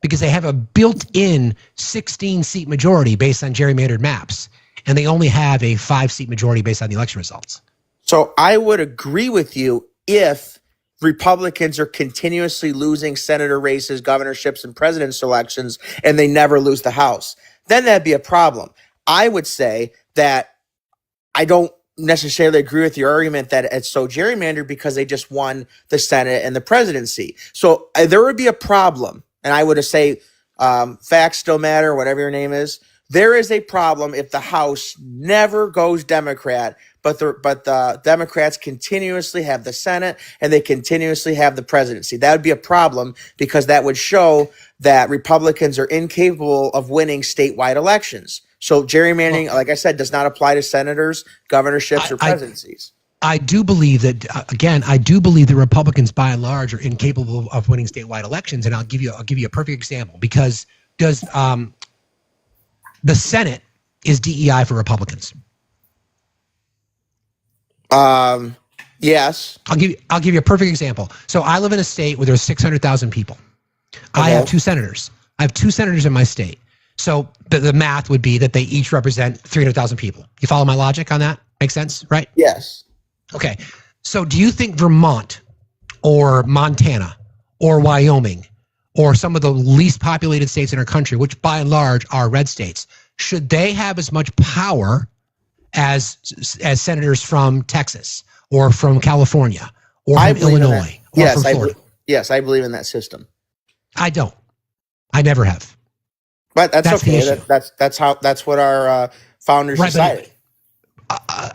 Because they have a built-in 16-seat majority based on gerrymandered maps, and they only have a 5-seat majority based on the election results. So I would agree with you if Republicans are continuously losing senator races, governorships, and president's elections, and they never lose the House. Then that'd be a problem. I would say that I don't necessarily agree with your argument that it's so gerrymandered because they just won the Senate and the presidency. So there would be a problem, and I would say Factsstillmatter, whatever your name is. There is a problem if the House never goes Democrat, but the Democrats continuously have the Senate and they continuously have the presidency. That would be a problem because that would show that Republicans are incapable of winning statewide elections. So gerrymandering, like I said, does not apply to senators, governorships, or presidencies. I do believe that, I do believe that Republicans by and large are incapable of winning statewide elections. And I'll give you a perfect example, because the Senate is DEI for Republicans. Yes. I'll give you a perfect example. So I live in a state where there's 600,000 people. Okay. I have 2 senators. I have 2 senators in my state. So the math would be that they each represent 300,000 people. You follow my logic on that? Makes sense, right? Yes. Okay. So do you think Vermont or Montana or Wyoming or some of the least populated states in our country, which by and large are red states, should they have as much power as senators from Texas or from California or from Illinois or from Florida? I believe in that system. I don't. I never have. But that's okay. That's what our founders decided.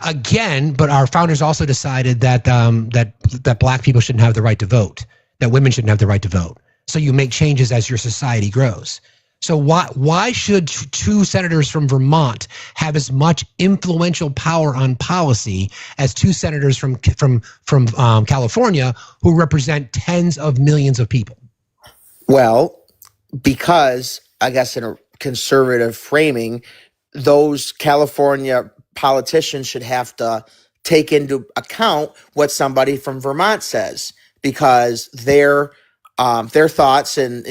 again, but our founders also decided that that black people shouldn't have the right to vote, that women shouldn't have the right to vote. So you make changes as your society grows. So why should two senators from Vermont have as much influential power on policy as two senators from California who represent tens of millions of people? Well, because I guess in a conservative framing, those California politicians should have to take into account what somebody from Vermont says, because their thoughts, and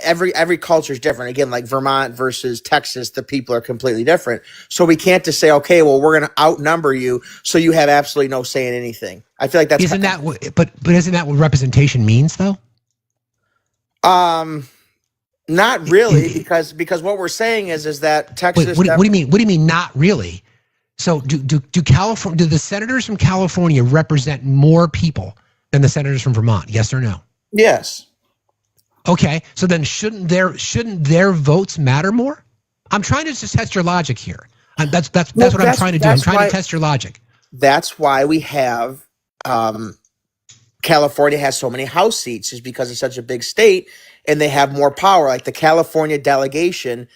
every culture is different. Again, like Vermont versus Texas, the people are completely different. So we can't just say, okay, well, we're going to outnumber you, so you have absolutely no say in anything. I feel like that's but isn't that what representation means, though? Not really, because what we're saying is that Texas. Wait, what do you mean? What do you mean not really? So do the senators from California represent more people than the senators from Vermont? Yes or no? Yes. Okay, so then shouldn't their votes matter more? I'm trying to just test your logic here. That's what I'm trying to do. I'm trying to test your logic. That's why we have California has so many House seats, is because it's such a big state and they have more power. Like the California delegation,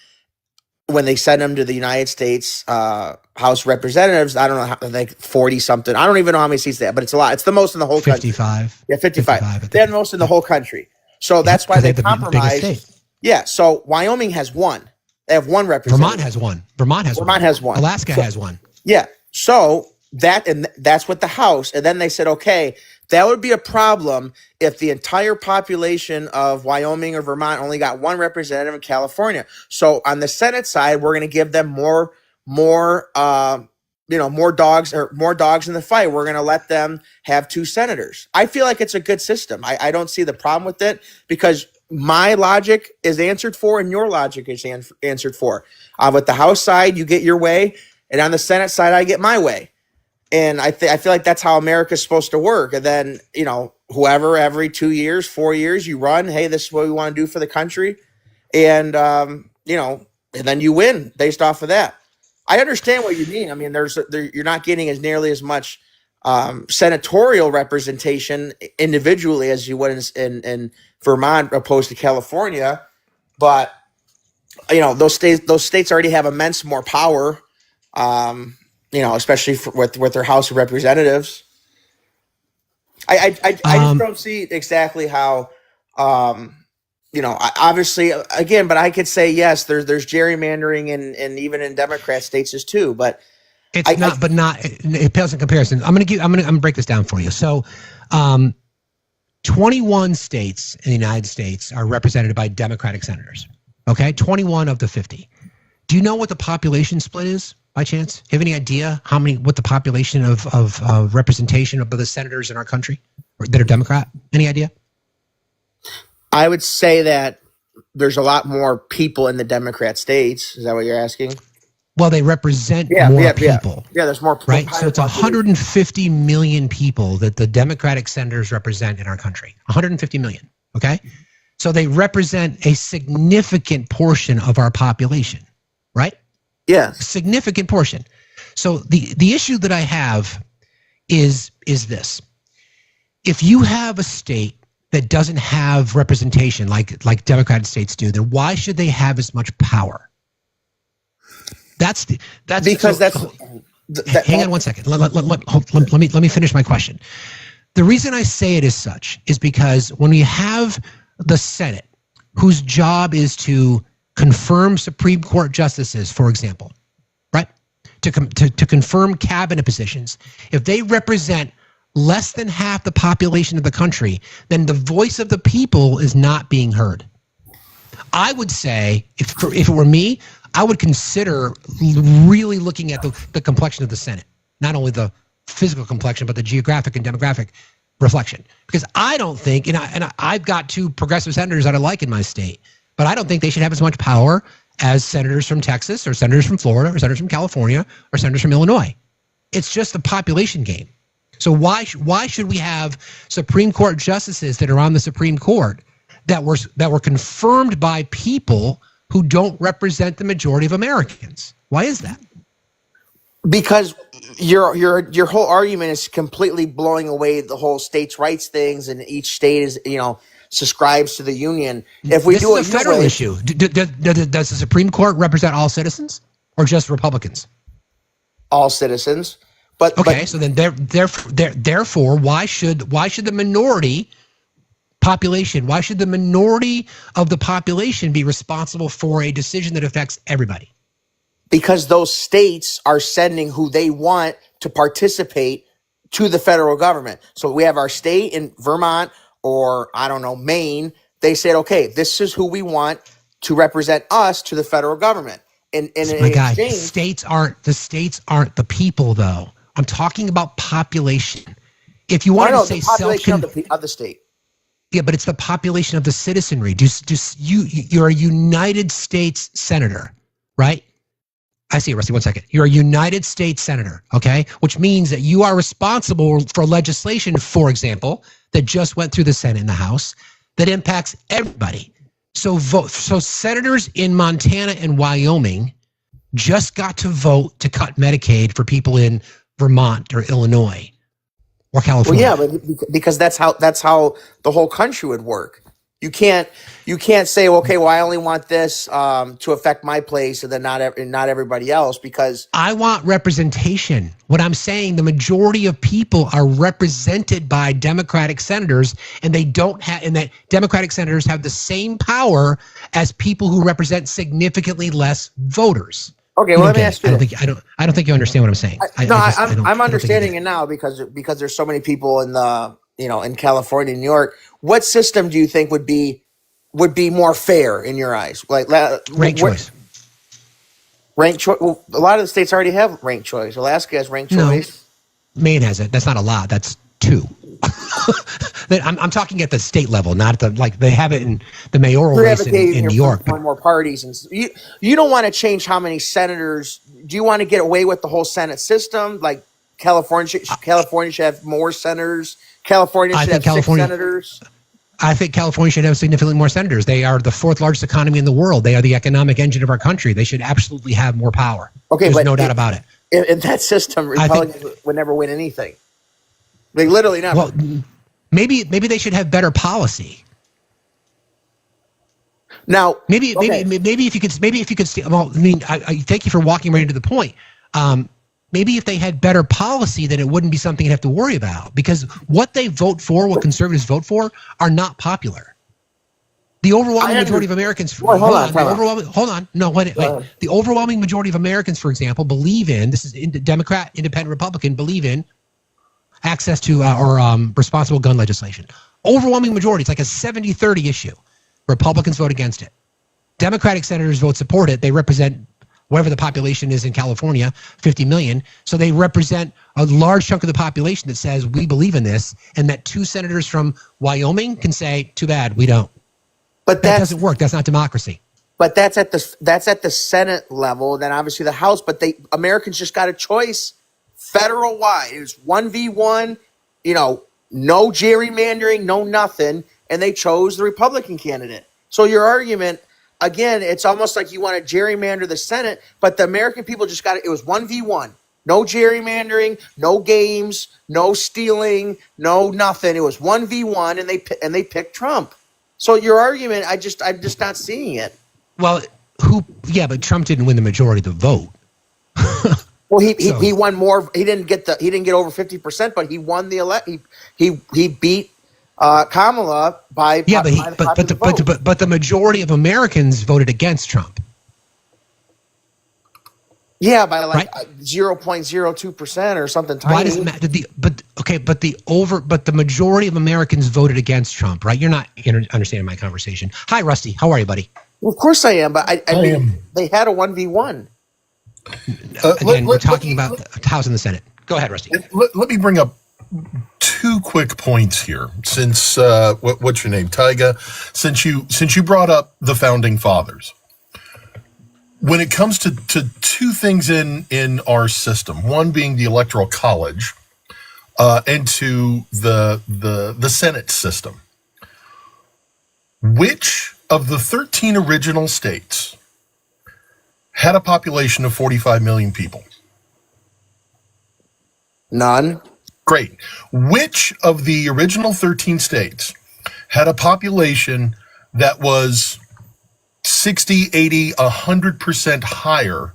when they send them to the United States House Representatives, I don't know, I think 40 something. I don't even know how many seats they have, but it's a lot. It's the most in the whole country. 55. Yeah, 55. They're the most in the whole country. So that's why they compromise. Yeah. So Wyoming has one. They have one representative. Vermont has one. Vermont has one. Alaska has one. Yeah. So that's what the House. And then they said, okay, that would be a problem if the entire population of Wyoming or Vermont only got one representative in California. So on the Senate side, we're going to give them more dogs in the fight. We're going to let them have two senators. I feel like it's a good system. I don't see the problem with it, because my logic is answered for and your logic is answered for. With the House side, you get your way, and on the Senate side, I get my way. And I feel like that's how America's supposed to work. And then, whoever every 2 years, 4 years, you run, hey, this is what we want to do for the country. And, and then you win based off of that. I understand what you mean. I mean, you're not getting as nearly as much senatorial representation individually as you would in Vermont opposed to California. But, those states already have immense more power. Especially with their House of Representatives. I just don't see exactly how, obviously, again, but I could say, yes, there's gerrymandering and even in Democrat states is too, but it pales in comparison. I'm going to break this down for you. So, 21 states in the United States are represented by Democratic senators. Okay. 21 of the 50. Do you know what the population split is? By chance, have any idea what the population of representation of the senators in our country that are Democrat? Any idea? I would say that there's a lot more people in the Democrat states. Is that what you're asking? Well, they represent more people. Yeah, there's more. Right. So it's 150 million people that the Democratic senators represent in our country. 150 million. Okay. So they represent a significant portion of our population, right? Yeah. Significant portion. So the issue that I have is this. If you have a state that doesn't have representation like Democratic states do, then why should they have as much power? Hang on one second. Let me finish my question. The reason I say it as such is because when we have the Senate, whose job is to confirm Supreme Court justices, for example, right? To confirm cabinet positions. If they represent less than half the population of the country, then the voice of the people is not being heard. I would say, if it were me, I would consider really looking at the complexion of the Senate, not only the physical complexion, but the geographic and demographic reflection. Because I don't think, and I've got two progressive senators that I like in my state, but I don't think they should have as much power as senators from Texas or senators from Florida or senators from California or senators from Illinois. It's just a population game. So why should we have Supreme Court justices that are on the Supreme Court that were confirmed by people who don't represent the majority of Americans? Why is that? Because your whole argument is completely blowing away the whole states' rights things, and each state is subscribes to the union. If we this do is a federal issue. Does the Supreme Court represent all citizens or just Republicans? All citizens. But so then therefore, why should the minority population? Why should the minority of the population be responsible for a decision that affects everybody? Because those states are sending who they want to participate to the federal government. So we have our state in Vermont or, I don't know, Maine. They said, okay, this is who we want to represent us to the federal government. And my guy, states aren't the people, though. I'm talking about population. If you want to say the population of the state. Yeah, but it's the population of the citizenry. You're a United States senator, right? I see it, Rusty. 1 second. You're a United States senator, okay? Which means that you are responsible for legislation, for example, that just went through the Senate and the House that impacts everybody. So senators in Montana and Wyoming just got to vote to cut Medicaid for people in Vermont or Illinois or California. Well, yeah, but because that's how the whole country would work. You can't say, okay, well, I only want this to affect my place and then not everybody else, because I want representation. What I'm saying, the majority of people are represented by Democratic senators, and they don't have, and that Democratic senators have the same power as people who represent significantly less voters. Okay, well, let me ask you. I don't think you understand what I'm saying. I'm understanding it now because there's so many people in the in California, New York. What system do you think would be more fair in your eyes? Like ranked choice. Ranked choice. Well, a lot of the states already have ranked choice. Alaska has ranked choice. Maine has it. That's not a lot. That's 2. I'm talking at the state level, not at the they have it in the mayoral race in New York. But more parties, and you don't want to change how many senators. Do you want to get away with the whole Senate system? Like California should have more senators. California should have 6 senators. I think California should have significantly more senators. They are the 4th largest economy in the world. They are the economic engine of our country. They should absolutely have more power. Okay, there's no doubt about it. In that system, Republicans would never win anything. They literally never. Well, maybe they should have better policy. Now, maybe if you could. Well, I mean, I thank you for walking right into the point. Maybe if they had better policy, then it wouldn't be something you'd have to worry about, because what they vote for, what conservatives vote for, are not popular. The overwhelming majority of Americans. Hold on. No, wait. The overwhelming majority of Americans, for example, believe in, this is Democrat, Independent, Republican, believe in access to responsible gun legislation. Overwhelming majority. It's like a 70-30 issue. Republicans vote against it. Democratic senators vote support it. They represent whatever the population is in California, 50 million. So they represent a large chunk of the population that says we believe in this, and that 2 senators from Wyoming can say, too bad, we don't. But that doesn't work. That's not democracy. But that's at the Senate level, then obviously the House. But Americans just got a choice federal wide. It was 1v1, no gerrymandering, no nothing, and they chose the Republican candidate. So your argument, again, it's almost like you want to gerrymander the Senate, but the American people just got it. It was 1v1. No gerrymandering, no games, no stealing, no nothing. It was 1v1, and they picked Trump. So your argument, I'm just not seeing it. Well, but Trump didn't win the majority of the vote. Well, he won more. He didn't get over 50%, but he won the He beat Kamala by but the majority of Americans voted against Trump. Yeah, by 0.02% or something tiny. Why does it matter? But the majority of Americans voted against Trump, right? You're not understanding my conversation. Hi, Rusty. How are you, buddy? Well, of course I am, but I mean, they had a 1v1. Again, we're talking about the House and the Senate. Go ahead, Rusty. Let me bring up 2 quick points here. Since what's your name, Tyga? Since you brought up the founding fathers. When it comes to 2 things in our system, one being the Electoral College, and 2 the Senate system, which of the 13 original states had a population of 45 million people? None. Great. Which of the original 13 states had a population that was 60, 80, 100% higher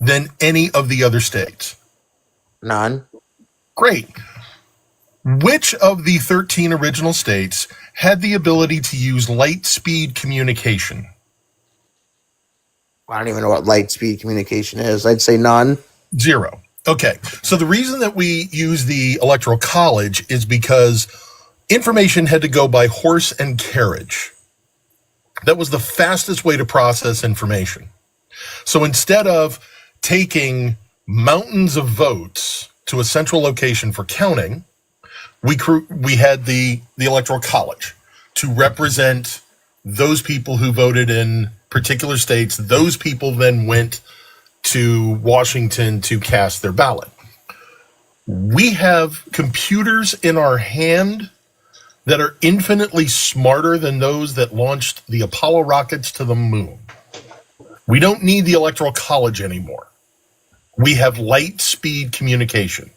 than any of the other states? None. Great. Which of the 13 original states had the ability to use light speed communication? I don't even know what light speed communication is. I'd say none. 0. Okay. So the reason that we use the Electoral College is because information had to go by horse and carriage. That was the fastest way to process information. So instead of taking mountains of votes to a central location for counting, we had the Electoral College to represent those people who voted in particular states. Those people then went to Washington to cast their ballot. We have computers in our hand that are infinitely smarter than those that launched the Apollo rockets to the moon. We don't need the Electoral College anymore. We have light speed communication.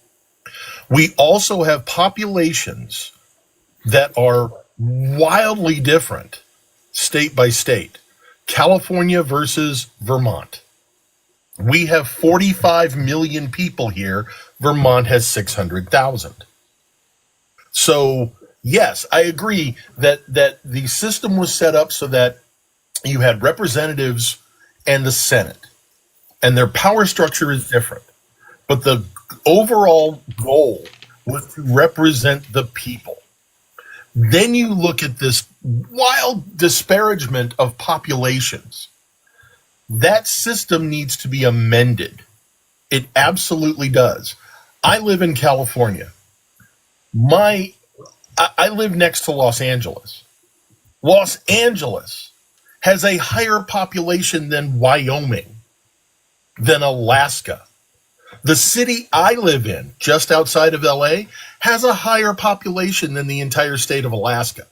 We also have populations that are wildly different state by state. California versus Vermont. We have 45 million people here. Vermont has 600,000. So, yes, I agree that the system was set up so that you had representatives and the Senate, and their power structure is different. But the overall goal was to represent the people. Then you look at this wild disparagement of populations. That system needs to be amended. It absolutely does. I live in California. I live next to Los Angeles. Los Angeles has a higher population than Wyoming, than Alaska. The city I live in, just outside of LA, has a higher population than the entire state of Alaska.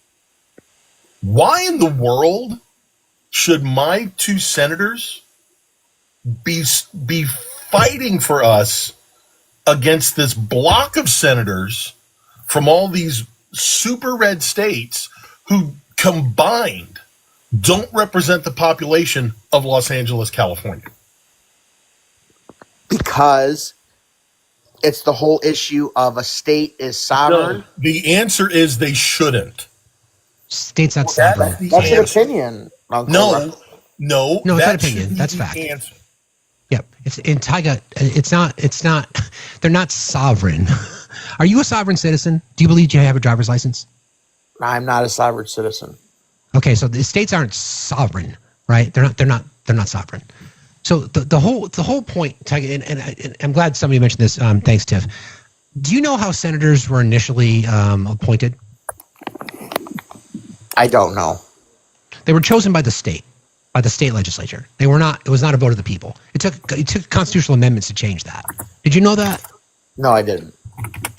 Why in the world should my 2 senators be fighting for us against this block of senators from all these super red states who combined don't represent the population of Los Angeles, California? Because it's the whole issue of a state is sovereign. No, the answer is they shouldn't. State's not sovereign. That's an opinion. No, it's not opinion. That's fact. Answer. Yep. It's in Tyga. It's not. They're not sovereign. Are you a sovereign citizen? Do you believe you have a driver's license? I'm not a sovereign citizen. Okay, so the states aren't sovereign, right? They're not sovereign. So the whole point, Tyga, and I'm glad somebody mentioned this. Thanks, Tiff. Do you know how senators were initially appointed? I don't know. They were chosen by the state legislature. They were not. It was not a vote of the people. It took constitutional amendments to change that. Did you know that? No, I didn't.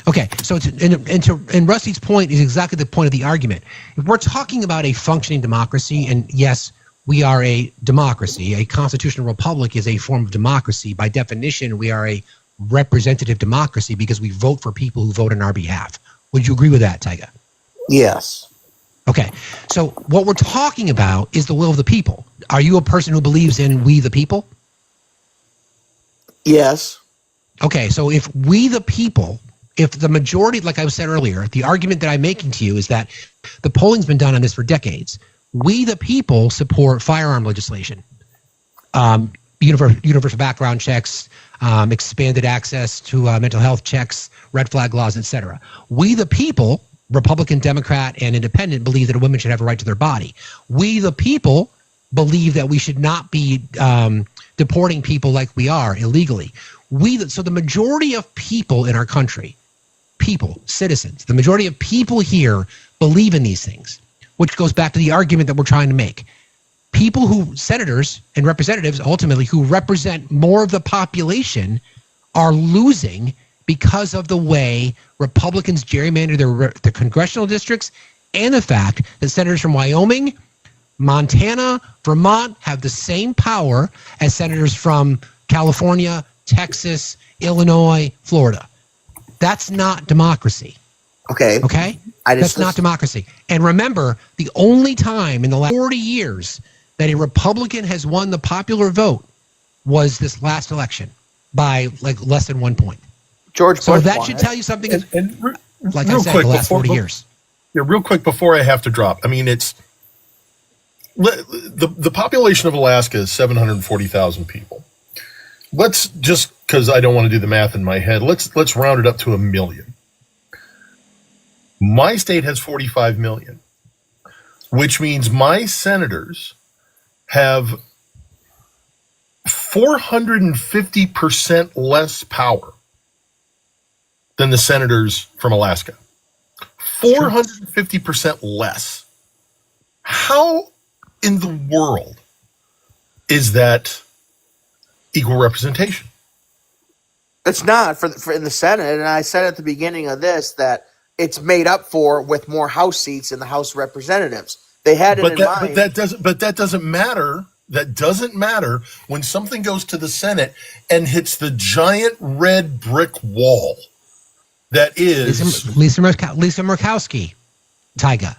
Okay, so and Rusty's point is exactly the point of the argument. If we're talking about a functioning democracy, and yes, we are a democracy, a constitutional republic is a form of democracy. By definition, we are a representative democracy because we vote for people who vote on our behalf. Would you agree with that, Tyga? Yes. Okay, so what we're talking about is the will of the people. Are you a person who believes in we the people? Yes. Okay, so if we the people, if the majority, like I said earlier, the argument that I'm making to you is that the polling's been done on this for decades. We the people support firearm legislation, universal background checks, expanded access to mental health checks, red flag laws, etc. We the people, Republican, Democrat, and Independent, believe that a woman should have a right to their body. We the people believe that we should not be deporting people like we are illegally. So the majority of people in our country, citizens, the majority of people here believe in these things, which goes back to the argument that we're trying to make. Senators and representatives, ultimately, who represent more of the population are losing because of the way Republicans gerrymander their congressional districts and the fact that senators from Wyoming, Montana, Vermont have the same power as senators from California, Texas, Illinois, Florida. That's not democracy. Okay. Okay? That's not democracy. And remember, the only time in the last 40 years that a Republican has won the popular vote was this last election by like less than 1 point. George Bush. So that should tell you something. Like I said, the last 40 years. Yeah, real quick before I have to drop. I mean, it's the population of Alaska is 740,000 people. Let's just, because I don't want to do the math in my head, let's round it up to 1 million. My state has 45 million, which means my senators have 450% less power than the senators from Alaska. 450% less. How in the world is that equal representation? It's not for in the Senate, and I said at the beginning of this that it's made up for with more House seats in the House of Representatives. They had it in mind. But that doesn't matter. That doesn't matter when something goes to the Senate and hits the giant red brick wall. That is Lisa Murkowski, Tyga.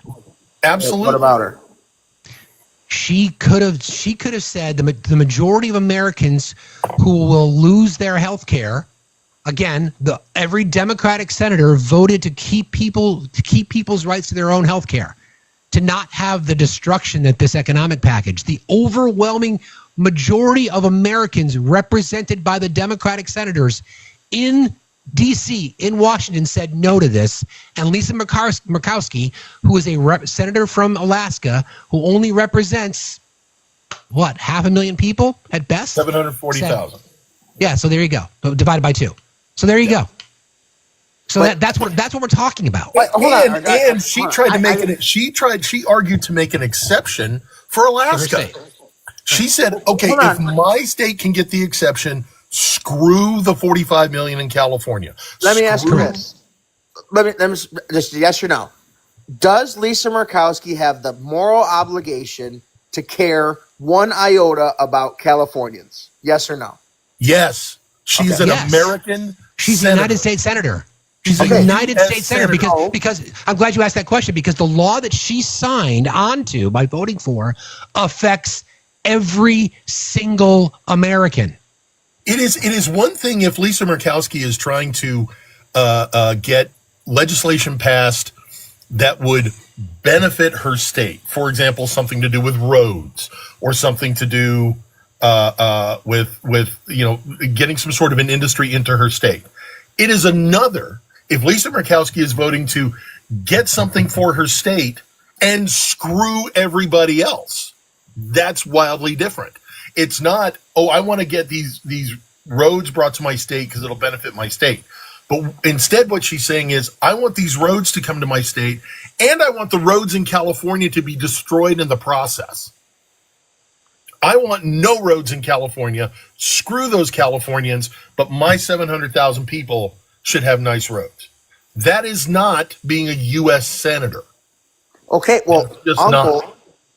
Absolutely. What about her? She could have said the majority of Americans who will lose their health care. Again, every Democratic senator voted to keep people's rights to their own health care, to not have the destruction that this economic package. The overwhelming majority of Americans represented by the Democratic senators in D.C., in Washington, said no to this. And Lisa Murkowski, who is a senator from Alaska, who only represents, what, 500,000 people at best? 740,000. Yeah, so there you go. Divided by 2. So there you go. So that's what we're talking about. And she tried to make it. She argued to make an exception for Alaska. She said, "Okay, if my state can get the exception, screw the 45 million in California." Let me ask you this. Let me just yes or no. Does Lisa Murkowski have the moral obligation to care one iota about Californians? Yes or no? Yes. She's an American. She's a United States senator. She's a United States senator because I'm glad you asked that question, because the law that she signed onto by voting for affects every single American. It is one thing if Lisa Murkowski is trying to get legislation passed that would benefit her state. For example, something to do with roads or something to do with getting some sort of an industry into her state. It is another if Lisa Murkowski is voting to get something for her state and screw everybody else. That's wildly different. It's not, I want to get these roads brought to my state because it'll benefit my state. But instead what she's saying is, I want these roads to come to my state, and I want the roads in California to be destroyed in the process. I want no roads in California. Screw those Californians, but my 700,000 people should have nice roads. That is not being a U.S. senator. Okay, well, Uncle,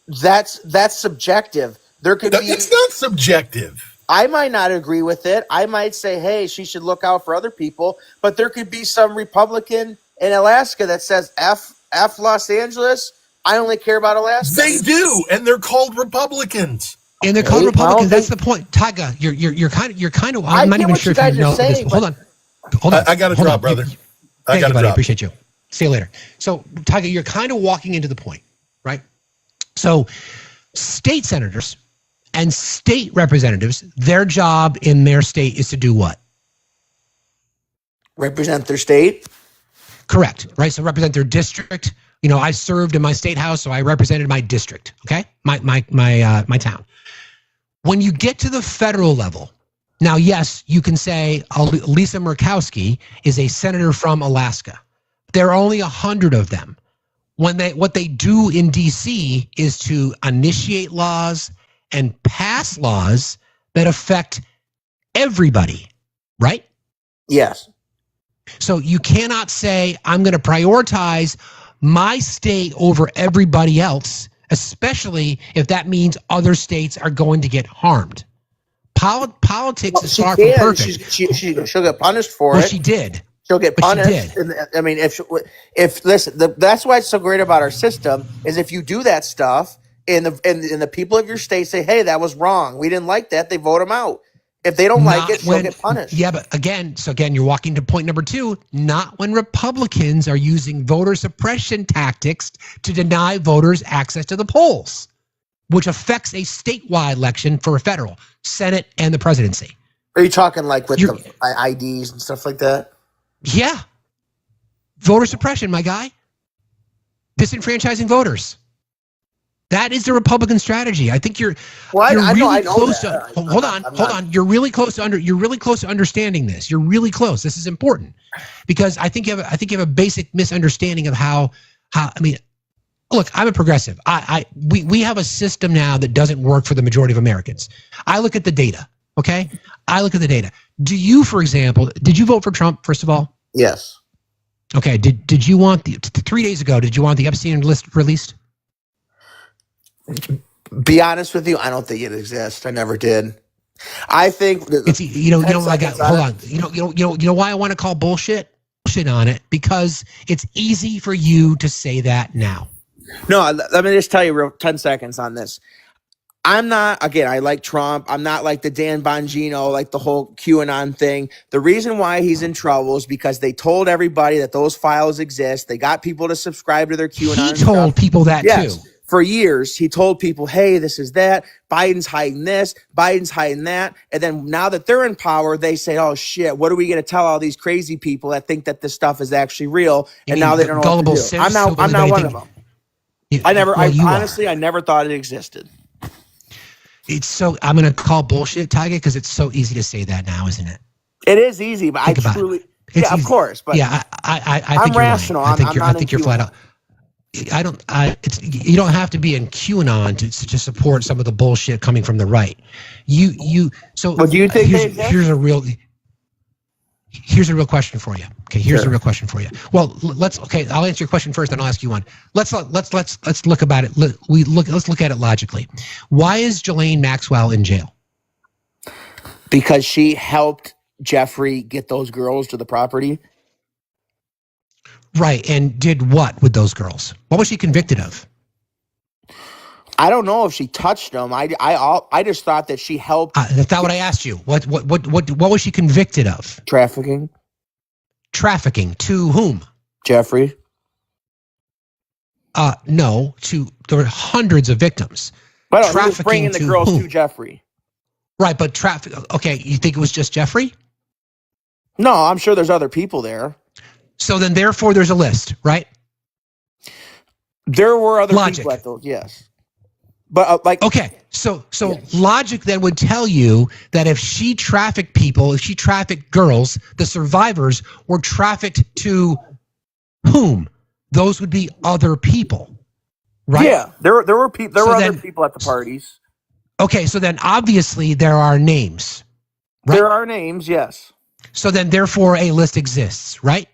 that's subjective. There could be. It's not subjective. I might not agree with it. I might say, hey, she should look out for other people. But there could be some Republican in Alaska that says, F Los Angeles. I only care about Alaska. They do, and they're called Republicans. And they're called Republicans. That's the point, Tyga. You're kind of. I'm not even sure if you know this. Hold on. I got to drop, brother. Thank you, buddy. I appreciate you. See you later. So, Tyga, you're kind of walking into the point, right? So, state senators and state representatives, their job in their state is to do what? Represent their state. Correct. Right. So represent their district. I served in my state house, so I represented my district. Okay, my town. When you get to the federal level, now, yes, you can say Lisa Murkowski is a senator from Alaska. There are only 100 of them. What they do in D.C. is to initiate laws and pass laws that affect everybody, right? Yes. So you cannot say, I'm going to prioritize my state over everybody else, especially if that means other states are going to get harmed. Politics is far from perfect. She'll get punished for it. Well, she did. she'll get But she punished. did. I mean, if listen, that's why it's so great about our system is if you do that stuff and the people of your state say, hey, that was wrong, we didn't like that, they vote them out. If they don't like it, she'll get punished. Yeah, but again, you're walking to point number 2, not when Republicans are using voter suppression tactics to deny voters access to the polls, which affects a statewide election for a federal, Senate, and the presidency. Are you talking like with the IDs and stuff like that? Yeah. Voter suppression, my guy. Disenfranchising voters. That is the Republican strategy. I think you're really close to. Hold on. You're really close to understanding this. You're really close. This is important because I think you have a basic misunderstanding of how. I mean, look, I'm a progressive. We have a system now that doesn't work for the majority of Americans. I look at the data. Okay, I look at the data. Do you, for example, did you vote for Trump? First of all, yes. Okay. Did you want 3 days ago? Did you want the Epstein list released? Be honest with you, I don't think it exists. I never did. I think it's my guy. Hold on. You know why I want to call bullshit on it, because it's easy for you to say that now. No, let me just tell you 10 seconds on this. I'm not, again, I like Trump. I'm not like the Dan Bongino, like the whole QAnon thing. The reason why he's in trouble is because they told everybody that those files exist. They got people to subscribe to their QAnon. He told people that too. For years, he told people, hey, this is that. Biden's hiding this. Biden's hiding that. And then now that they're in power, they say, oh, shit, what are we going to tell all these crazy people that think that this stuff is actually real? And now they don't know what to do. I'm not one of them. I never thought it existed. It's so, I'm going to call bullshit, Tiger, because it's so easy to say that now, isn't it? It is easy, but I truly, yeah, of course. But yeah, I think I'm rational. Right. I think you're flat out. You don't have to be in QAnon to support some of the bullshit coming from the right. But do you think here's a real question for you. Okay, here's a real question for you. Well, I'll answer your question first, then I'll ask you one. Let's look about it. Let's look at it logically. Why is Ghislaine Maxwell in jail? Because she helped Jeffrey get those girls to the property. Right, and did what with those girls? What was she convicted of? I don't know if she touched them. I just thought that she helped. That's not what I asked you. What was she convicted of? Trafficking. Trafficking to whom? Jeffrey. No. There were hundreds of victims. But trafficking bringing the girls to Jeffrey. Right, but okay, you think it was just Jeffrey? No, I'm sure there's other people there. So then, therefore, there's a list, right? There were other people at those, yes. But okay, so yes. Logic then would tell you that if she trafficked people, if she trafficked girls, the survivors were trafficked to whom? Those would be other people, right? Yeah, there were people. There were other people at the parties. Okay, so then obviously there are names, right? There are names, yes. So then, therefore, a list exists, right?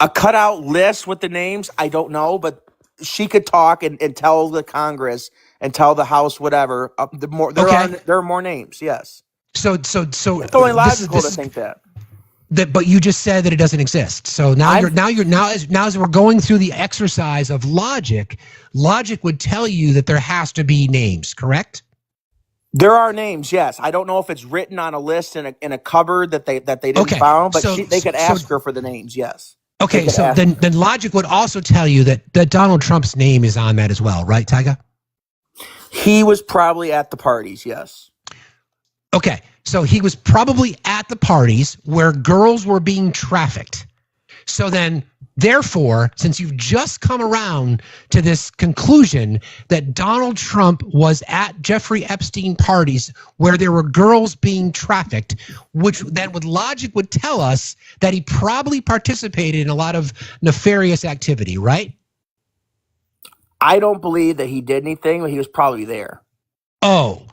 A cutout list with the names, I don't know, but she could talk and tell the Congress and tell the House whatever. There are more names, yes. So it's only logical to think that. But you just said that it doesn't exist. So now as we're going through the exercise of logic would tell you that there has to be names, correct? There are names, yes. I don't know if it's written on a list in a cupboard that they didn't found, but they could ask her for the names, yes. Okay, so then logic would also tell you that Donald Trump's name is on that as well, right, Tyga? He was probably at the parties, yes. Okay, so he was probably at the parties where girls were being trafficked. So then, therefore, since you've just come around to this conclusion that Donald Trump was at Jeffrey Epstein parties where there were girls being trafficked, which then with logic would tell us that he probably participated in a lot of nefarious activity, right? I don't believe that he did anything, but he was probably there. Oh,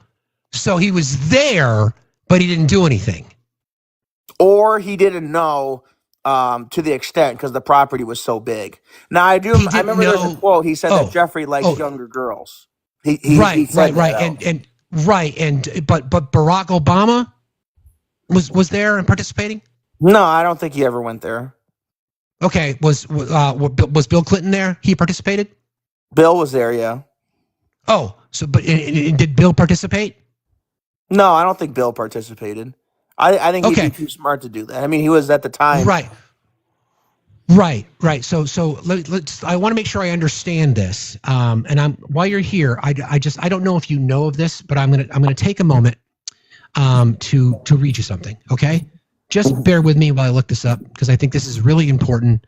so he was there, but he didn't do anything. Or he didn't know to the extent because the property was so big. Now I remember there's a quote. He said that Jeffrey likes younger girls. He said right. But Barack Obama was there and participating? No, I don't think he ever went there. Okay, was Bill Clinton there? He participated? Bill was there, yeah. Oh, so but did Bill participate? No, I don't think Bill participated. I think he'd be too smart to do that. I mean, he was at the time. Right. So let's. I want to make sure I understand this. And while you're here, I don't know if you know of this, but I'm gonna take a moment to read you something. Okay, just bear with me while I look this up because I think this is really important.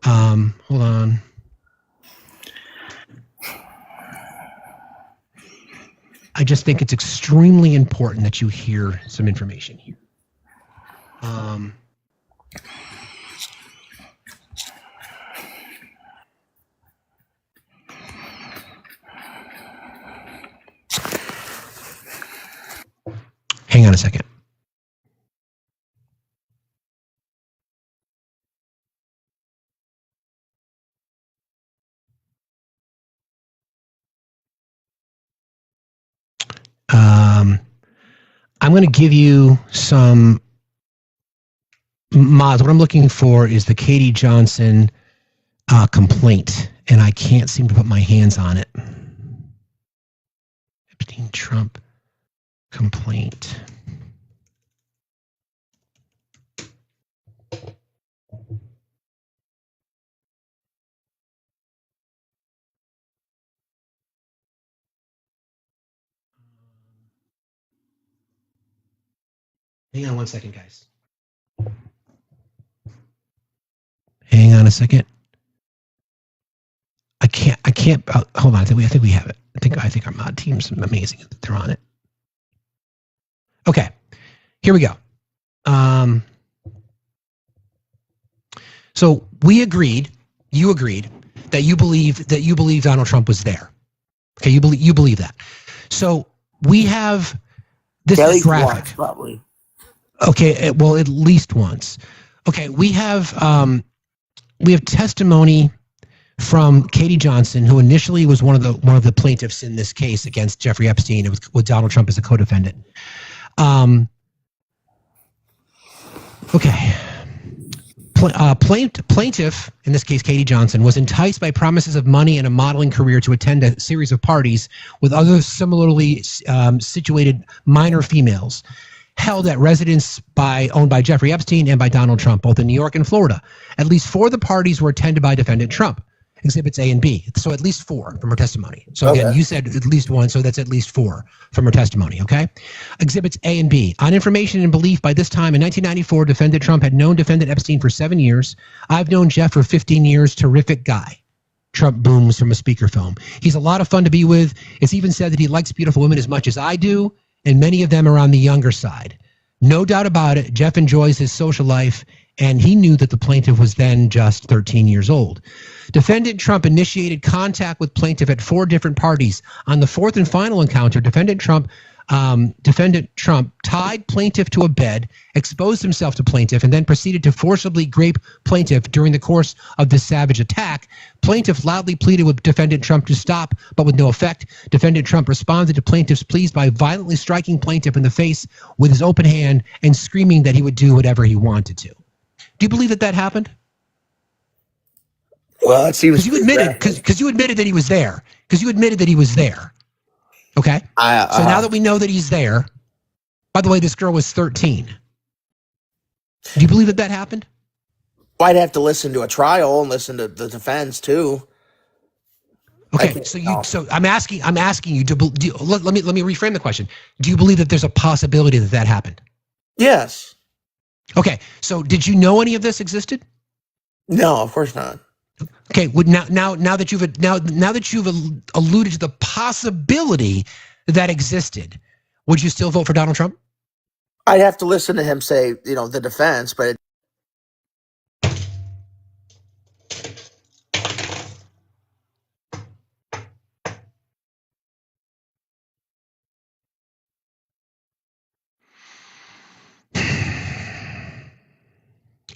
Hold on. I just think it's extremely important that you hear some information here. Hang on a second. I'm going to give you some mods. What I'm looking for is the Katie Johnson complaint, and I can't seem to put my hands on it. Epstein Trump complaint. Hang on one second, guys. Hang on a second. I can't. Hold on. I think we have it. I think our mod team's amazing. They're on it. Okay, here we go. So we agreed. You agreed that you believe Donald Trump was there. Okay, you believe that. So we have this graphic. Once, probably. Okay, well, at least once. Okay, we have testimony from Katie Johnson, who initially was one of the plaintiffs in this case against Jeffrey Epstein with Donald Trump as a co-defendant. Okay. Plaintiff, in this case Katie Johnson, was enticed by promises of money and a modeling career to attend a series of parties with other similarly situated minor females held at residence owned by Jeffrey Epstein and by Donald Trump, both in New York and Florida. At least 4 of the parties were attended by defendant Trump. Exhibits A and B. So at least 4 from her testimony. So again, you said at least 1, so that's at least 4 from her testimony, okay? Exhibits A and B. On information and belief, by this time in 1994, defendant Trump had known defendant Epstein for 7 years. I've known Jeff for 15 years. Terrific guy. Trump booms from a speakerphone. He's a lot of fun to be with. It's even said that he likes beautiful women as much as I do, and many of them are on the younger side. No doubt about it, Jeff enjoys his social life, and he knew that the plaintiff was then just 13 years old. Defendant Trump initiated contact with plaintiff at 4 different parties. On the 4th and final encounter, defendant Trump tied plaintiff to a bed, exposed himself to plaintiff, and then proceeded to forcibly grape plaintiff during the course of this savage attack. Plaintiff loudly pleaded with defendant Trump to stop, but with no effect. Defendant Trump responded to plaintiff's pleas by violently striking plaintiff in the face with his open hand and screaming that he would do whatever he wanted to. Do you believe that happened? Well, it seems because you admitted that he was there. Because you admitted that he was there. Okay. So now that we know that he's there, by the way, this girl was 13. Do you believe that happened? Well, I'd have to listen to a trial and listen to the defense too. Okay, so I'm asking you to let me reframe the question. Do you believe that there's a possibility that happened? Yes. Okay, so did you know any of this existed? No, of course not. Okay, now that you've alluded to the possibility that existed, would you still vote for Donald Trump? I'd have to listen to him say, the defense, but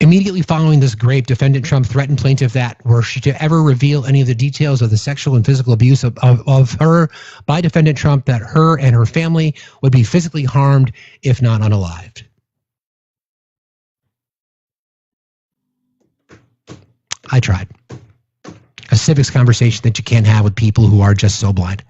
Immediately following this grape, defendant Trump threatened plaintiff that were she to ever reveal any of the details of the sexual and physical abuse of her by defendant Trump, that her and her family would be physically harmed, if not unalived. I tried. A civics conversation that you can't have with people who are just so blind.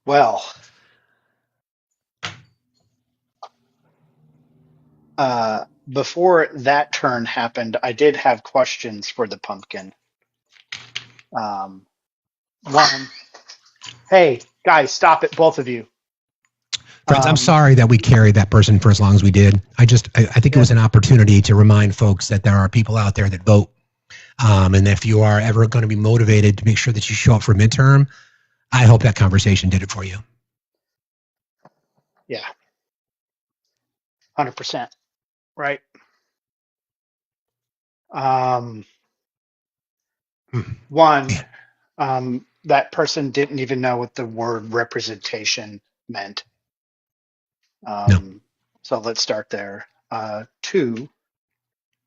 Well, before that turn happened, I did have questions for the pumpkin. One, hey, guys, stop it, both of you. Friends, I'm sorry that we carried that person for as long as we did. I think it was an opportunity to remind folks that there are people out there that vote. And if you are ever going to be motivated to make sure that you show up for midterm, I hope that conversation did it for you. Yeah. 100%. Right. One, that person didn't even know what the word representation meant. So let's start there. Two,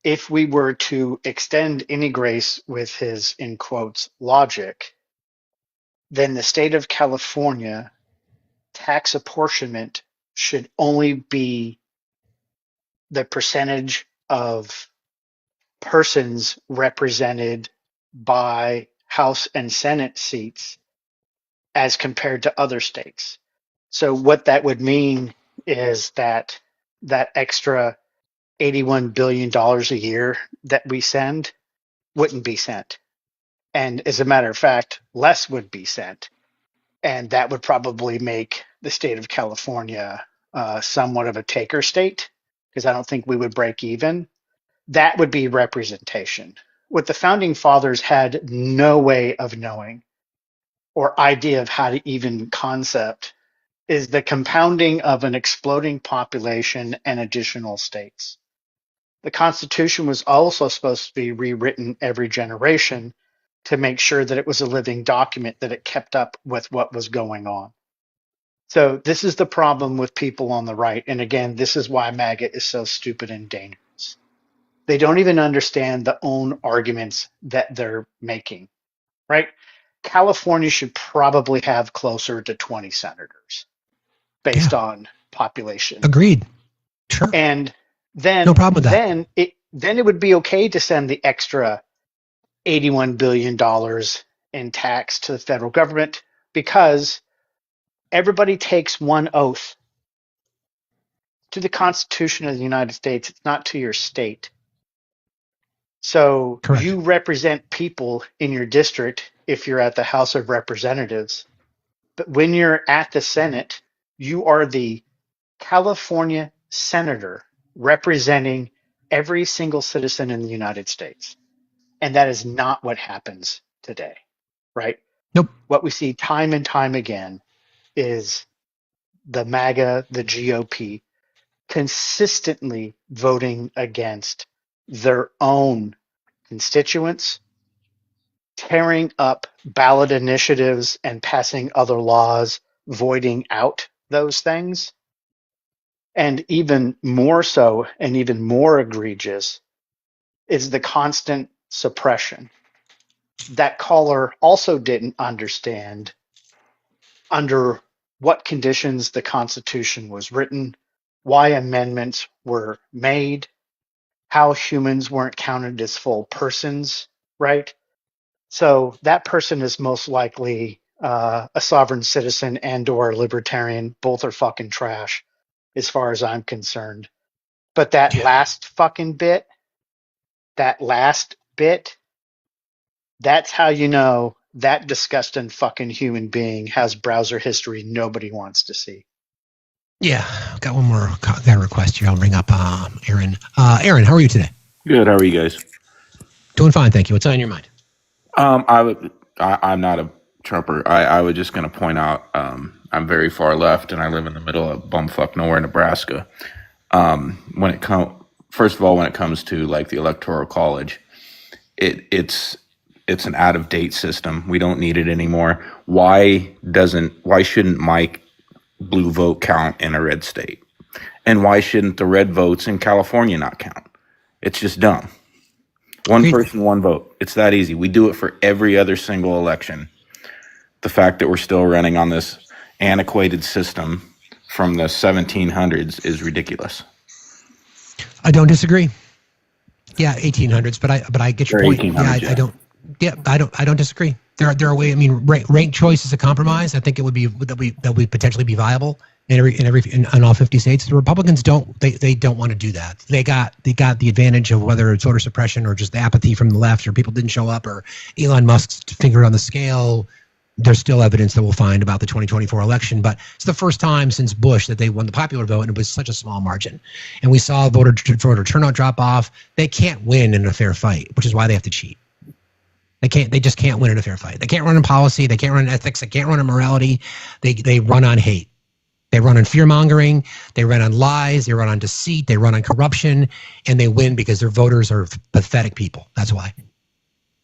if we were to extend any grace with his, in quotes, logic, then the state of California tax apportionment should only be the percentage of persons represented by House and Senate seats as compared to other states. So what that would mean is that extra $81 billion a year that we send wouldn't be sent. And as a matter of fact, less would be sent. And that would probably make the state of California somewhat of a taker state, because I don't think we would break even. That would be representation. What the founding fathers had no way of knowing or idea of how to even concept is the compounding of an exploding population and additional states. The Constitution was also supposed to be rewritten every generation to make sure that it was a living document, that it kept up with what was going on. So this is the problem with people on the right. And again, this is why MAGA is so stupid and dangerous. They don't even understand the own arguments that they're making, right? California should probably have closer to 20 senators based on population. Agreed. Sure. And then, no problem with that. Then it would be okay to send the extra $81 billion in tax to the federal government, because everybody takes one oath to the Constitution of the United States. It's not to your state. So Correct. You represent people in your district if you're at the House of Representatives. But when you're at the Senate, you are the California senator representing every single citizen in the United States. And that is not what happens today, right? Nope. What we see time and time again is the MAGA, the GOP, consistently voting against their own constituents, tearing up ballot initiatives and passing other laws, voiding out those things. And even more so, and even more egregious, is the constant suppression. That caller also didn't understand under what conditions the Constitution was written, why amendments were made, how humans weren't counted as full persons, right? So that person is most likely a sovereign citizen and or a libertarian. Both are fucking trash as far as I'm concerned. But that last fucking bit, that's how you know that disgusting fucking human being has browser history nobody wants to see. Yeah, got one more request here. I'll bring up Aaron. Aaron, how are you today? Good. How are you guys? Doing fine, thank you. What's on your mind? I'm not a Trumper. I was just going to point out I'm very far left, and I live in the middle of bumfuck nowhere, Nebraska. First of all, when it comes to like the Electoral College, it's an out of date system. We don't need it anymore. Why shouldn't my blue vote count in a red state? And why shouldn't the red votes in California not count? It's just dumb. One person, one vote. It's that easy. We do it for every other single election. The fact that we're still running on this antiquated system from the 1700s is ridiculous. I don't disagree. Yeah, 1800s, but I get your point. Yeah, I don't. Yeah, I don't disagree. There are ways. I mean, rank choice is a compromise. I think it would be that would potentially be viable in all 50 states. The Republicans don't. They don't want to do that. They got the advantage of whether it's voter suppression or just the apathy from the left, or people didn't show up, or Elon Musk's finger on the scale. There's still evidence that we'll find about the 2024 election, but it's the first time since Bush that they won the popular vote, and it was such a small margin. And we saw voter turnout drop off. They can't win in a fair fight, which is why they have to cheat. They just can't win in a fair fight. They can't run in policy. They can't run in ethics. They can't run in morality. They run on hate. They run on fear-mongering. They run on lies. They run on deceit. They run on corruption, and they win because their voters are pathetic people. That's why.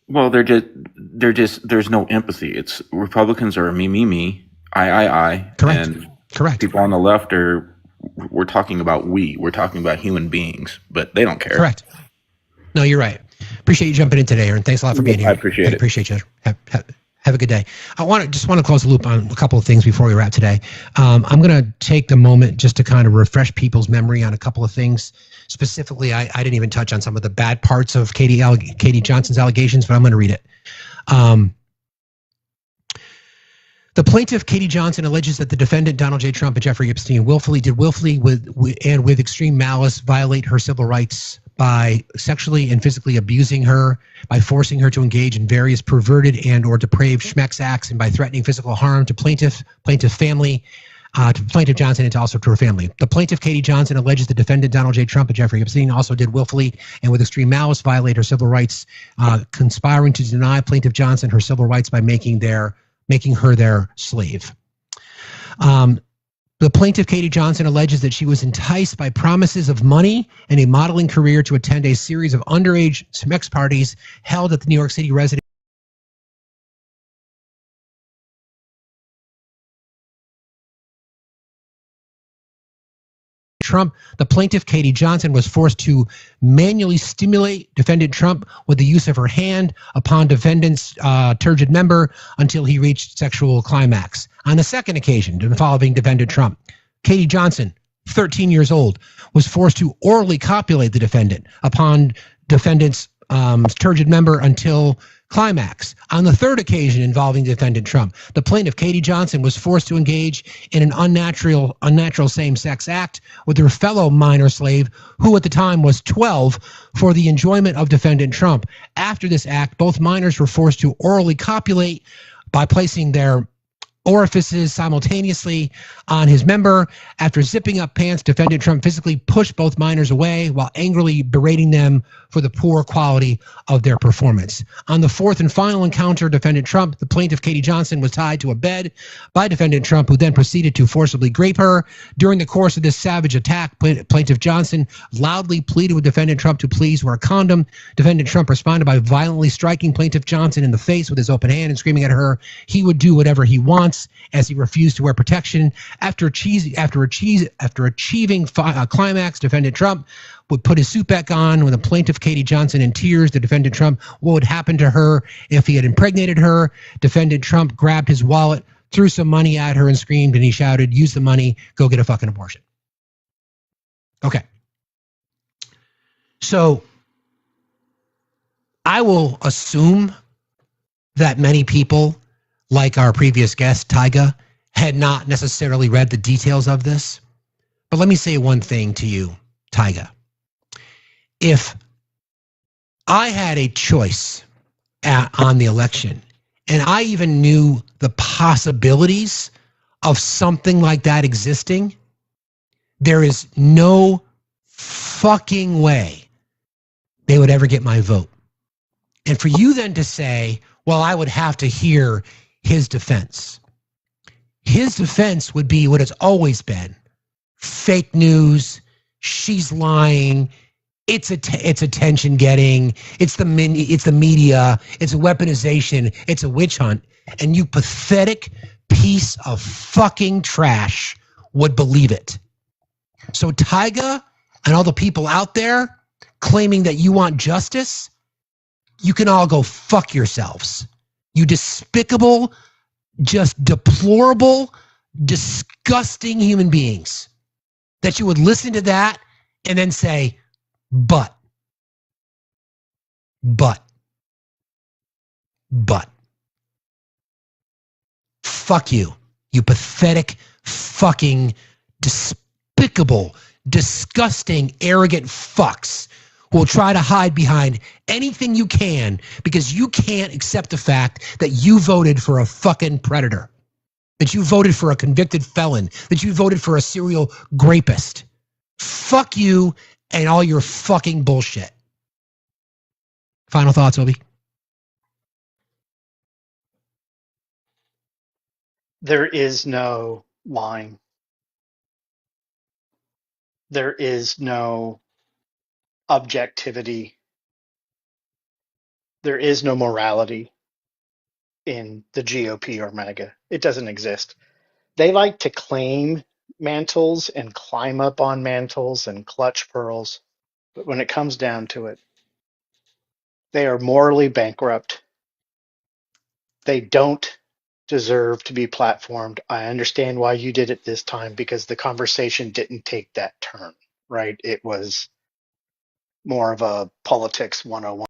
Well, there's no empathy. It's Republicans are me, I. Correct. And correct. People on the left we're talking about we're talking about human beings, but they don't care. Correct. No, you're right. Appreciate you jumping in today, Aaron. Thanks a lot for being here. I appreciate it. Appreciate you. Have a good day. I just want to close the loop on a couple of things before we wrap today. I'm going to take the moment just to kind of refresh people's memory on a couple of things. Specifically, I didn't even touch on some of the bad parts of Katie Johnson's allegations, but I'm going to read it. The plaintiff, Katie Johnson, alleges that the defendant, Donald J. Trump and Jeffrey Epstein, willfully with extreme malice violate her civil rights by sexually and physically abusing her, by forcing her to engage in various perverted and or depraved schmex acts, and by threatening physical harm to plaintiff family, to plaintiff Johnson, and also to her family. The plaintiff, Katie Johnson, alleges the defendant, Donald J. Trump and Jeffrey Epstein, also did willfully and with extreme malice violate her civil rights, conspiring to deny plaintiff Johnson her civil rights by making her their slave. The plaintiff, Katie Johnson, alleges that she was enticed by promises of money and a modeling career to attend a series of underage sex parties held at the New York City residence. Trump, the plaintiff, Katie Johnson, was forced to manually stimulate defendant Trump with the use of her hand upon defendant's turgid member until he reached sexual climax. On the second occasion involving defendant Trump, Katie Johnson, 13 years old, was forced to orally copulate the defendant upon defendant's turgid member until climax. On the third occasion involving defendant Trump, the plaintiff, Katie Johnson, was forced to engage in an unnatural same-sex act with her fellow minor slave, who at the time was 12, for the enjoyment of defendant Trump. After this act, both minors were forced to orally copulate by placing their orifices simultaneously on his member. After zipping up pants, defendant Trump physically pushed both minors away while angrily berating them for the poor quality of their performance. On the fourth and final encounter, defendant Trump, the plaintiff, Katie Johnson, was tied to a bed by defendant Trump, who then proceeded to forcibly grape her. During the course of this savage attack, plaintiff Johnson loudly pleaded with defendant Trump to please wear a condom. Defendant Trump responded by violently striking plaintiff Johnson in the face with his open hand and screaming at her he would do whatever he wants, as he refused to wear protection. After achieving climax, defendant Trump would put his suit back on. When the plaintiff, Katie Johnson, in tears, the defendant Trump, what would happen to her if he had impregnated her? Defendant Trump grabbed his wallet, threw some money at her, and screamed, and he shouted, "Use the money, go get a fucking abortion." Okay. So I will assume that many people, like our previous guest, Tyga, had not necessarily read the details of this. But let me say one thing to you, Tyga. If I had a choice on the election, and I even knew the possibilities of something like that existing, there is no fucking way they would ever get my vote. And for you then to say, well, I would have to hear his defense. His defense would be what it's always been. Fake news. She's lying. It's attention getting. It's the media. It's a weaponization. It's a witch hunt. And you pathetic piece of fucking trash would believe it. So Tyga and all the people out there, claiming that you want justice, you can all go fuck yourselves. You despicable, just deplorable, disgusting human beings. That you would listen to that and then say, but. Fuck you, you pathetic, fucking, despicable, disgusting, arrogant fucks who will try to hide behind anything you can because you can't accept the fact that you voted for a fucking predator, that you voted for a convicted felon, that you voted for a serial rapist. Fuck you and all your fucking bullshit. Final thoughts, Obi? There is no line. There is no objectivity. There is no morality in the GOP or MAGA. It doesn't exist. They like to claim mantles and climb up on mantles and clutch pearls. But when it comes down to it, they are morally bankrupt. They don't deserve to be platformed. I understand why you did it this time because the conversation didn't take that turn, right? It was more of a politics 101.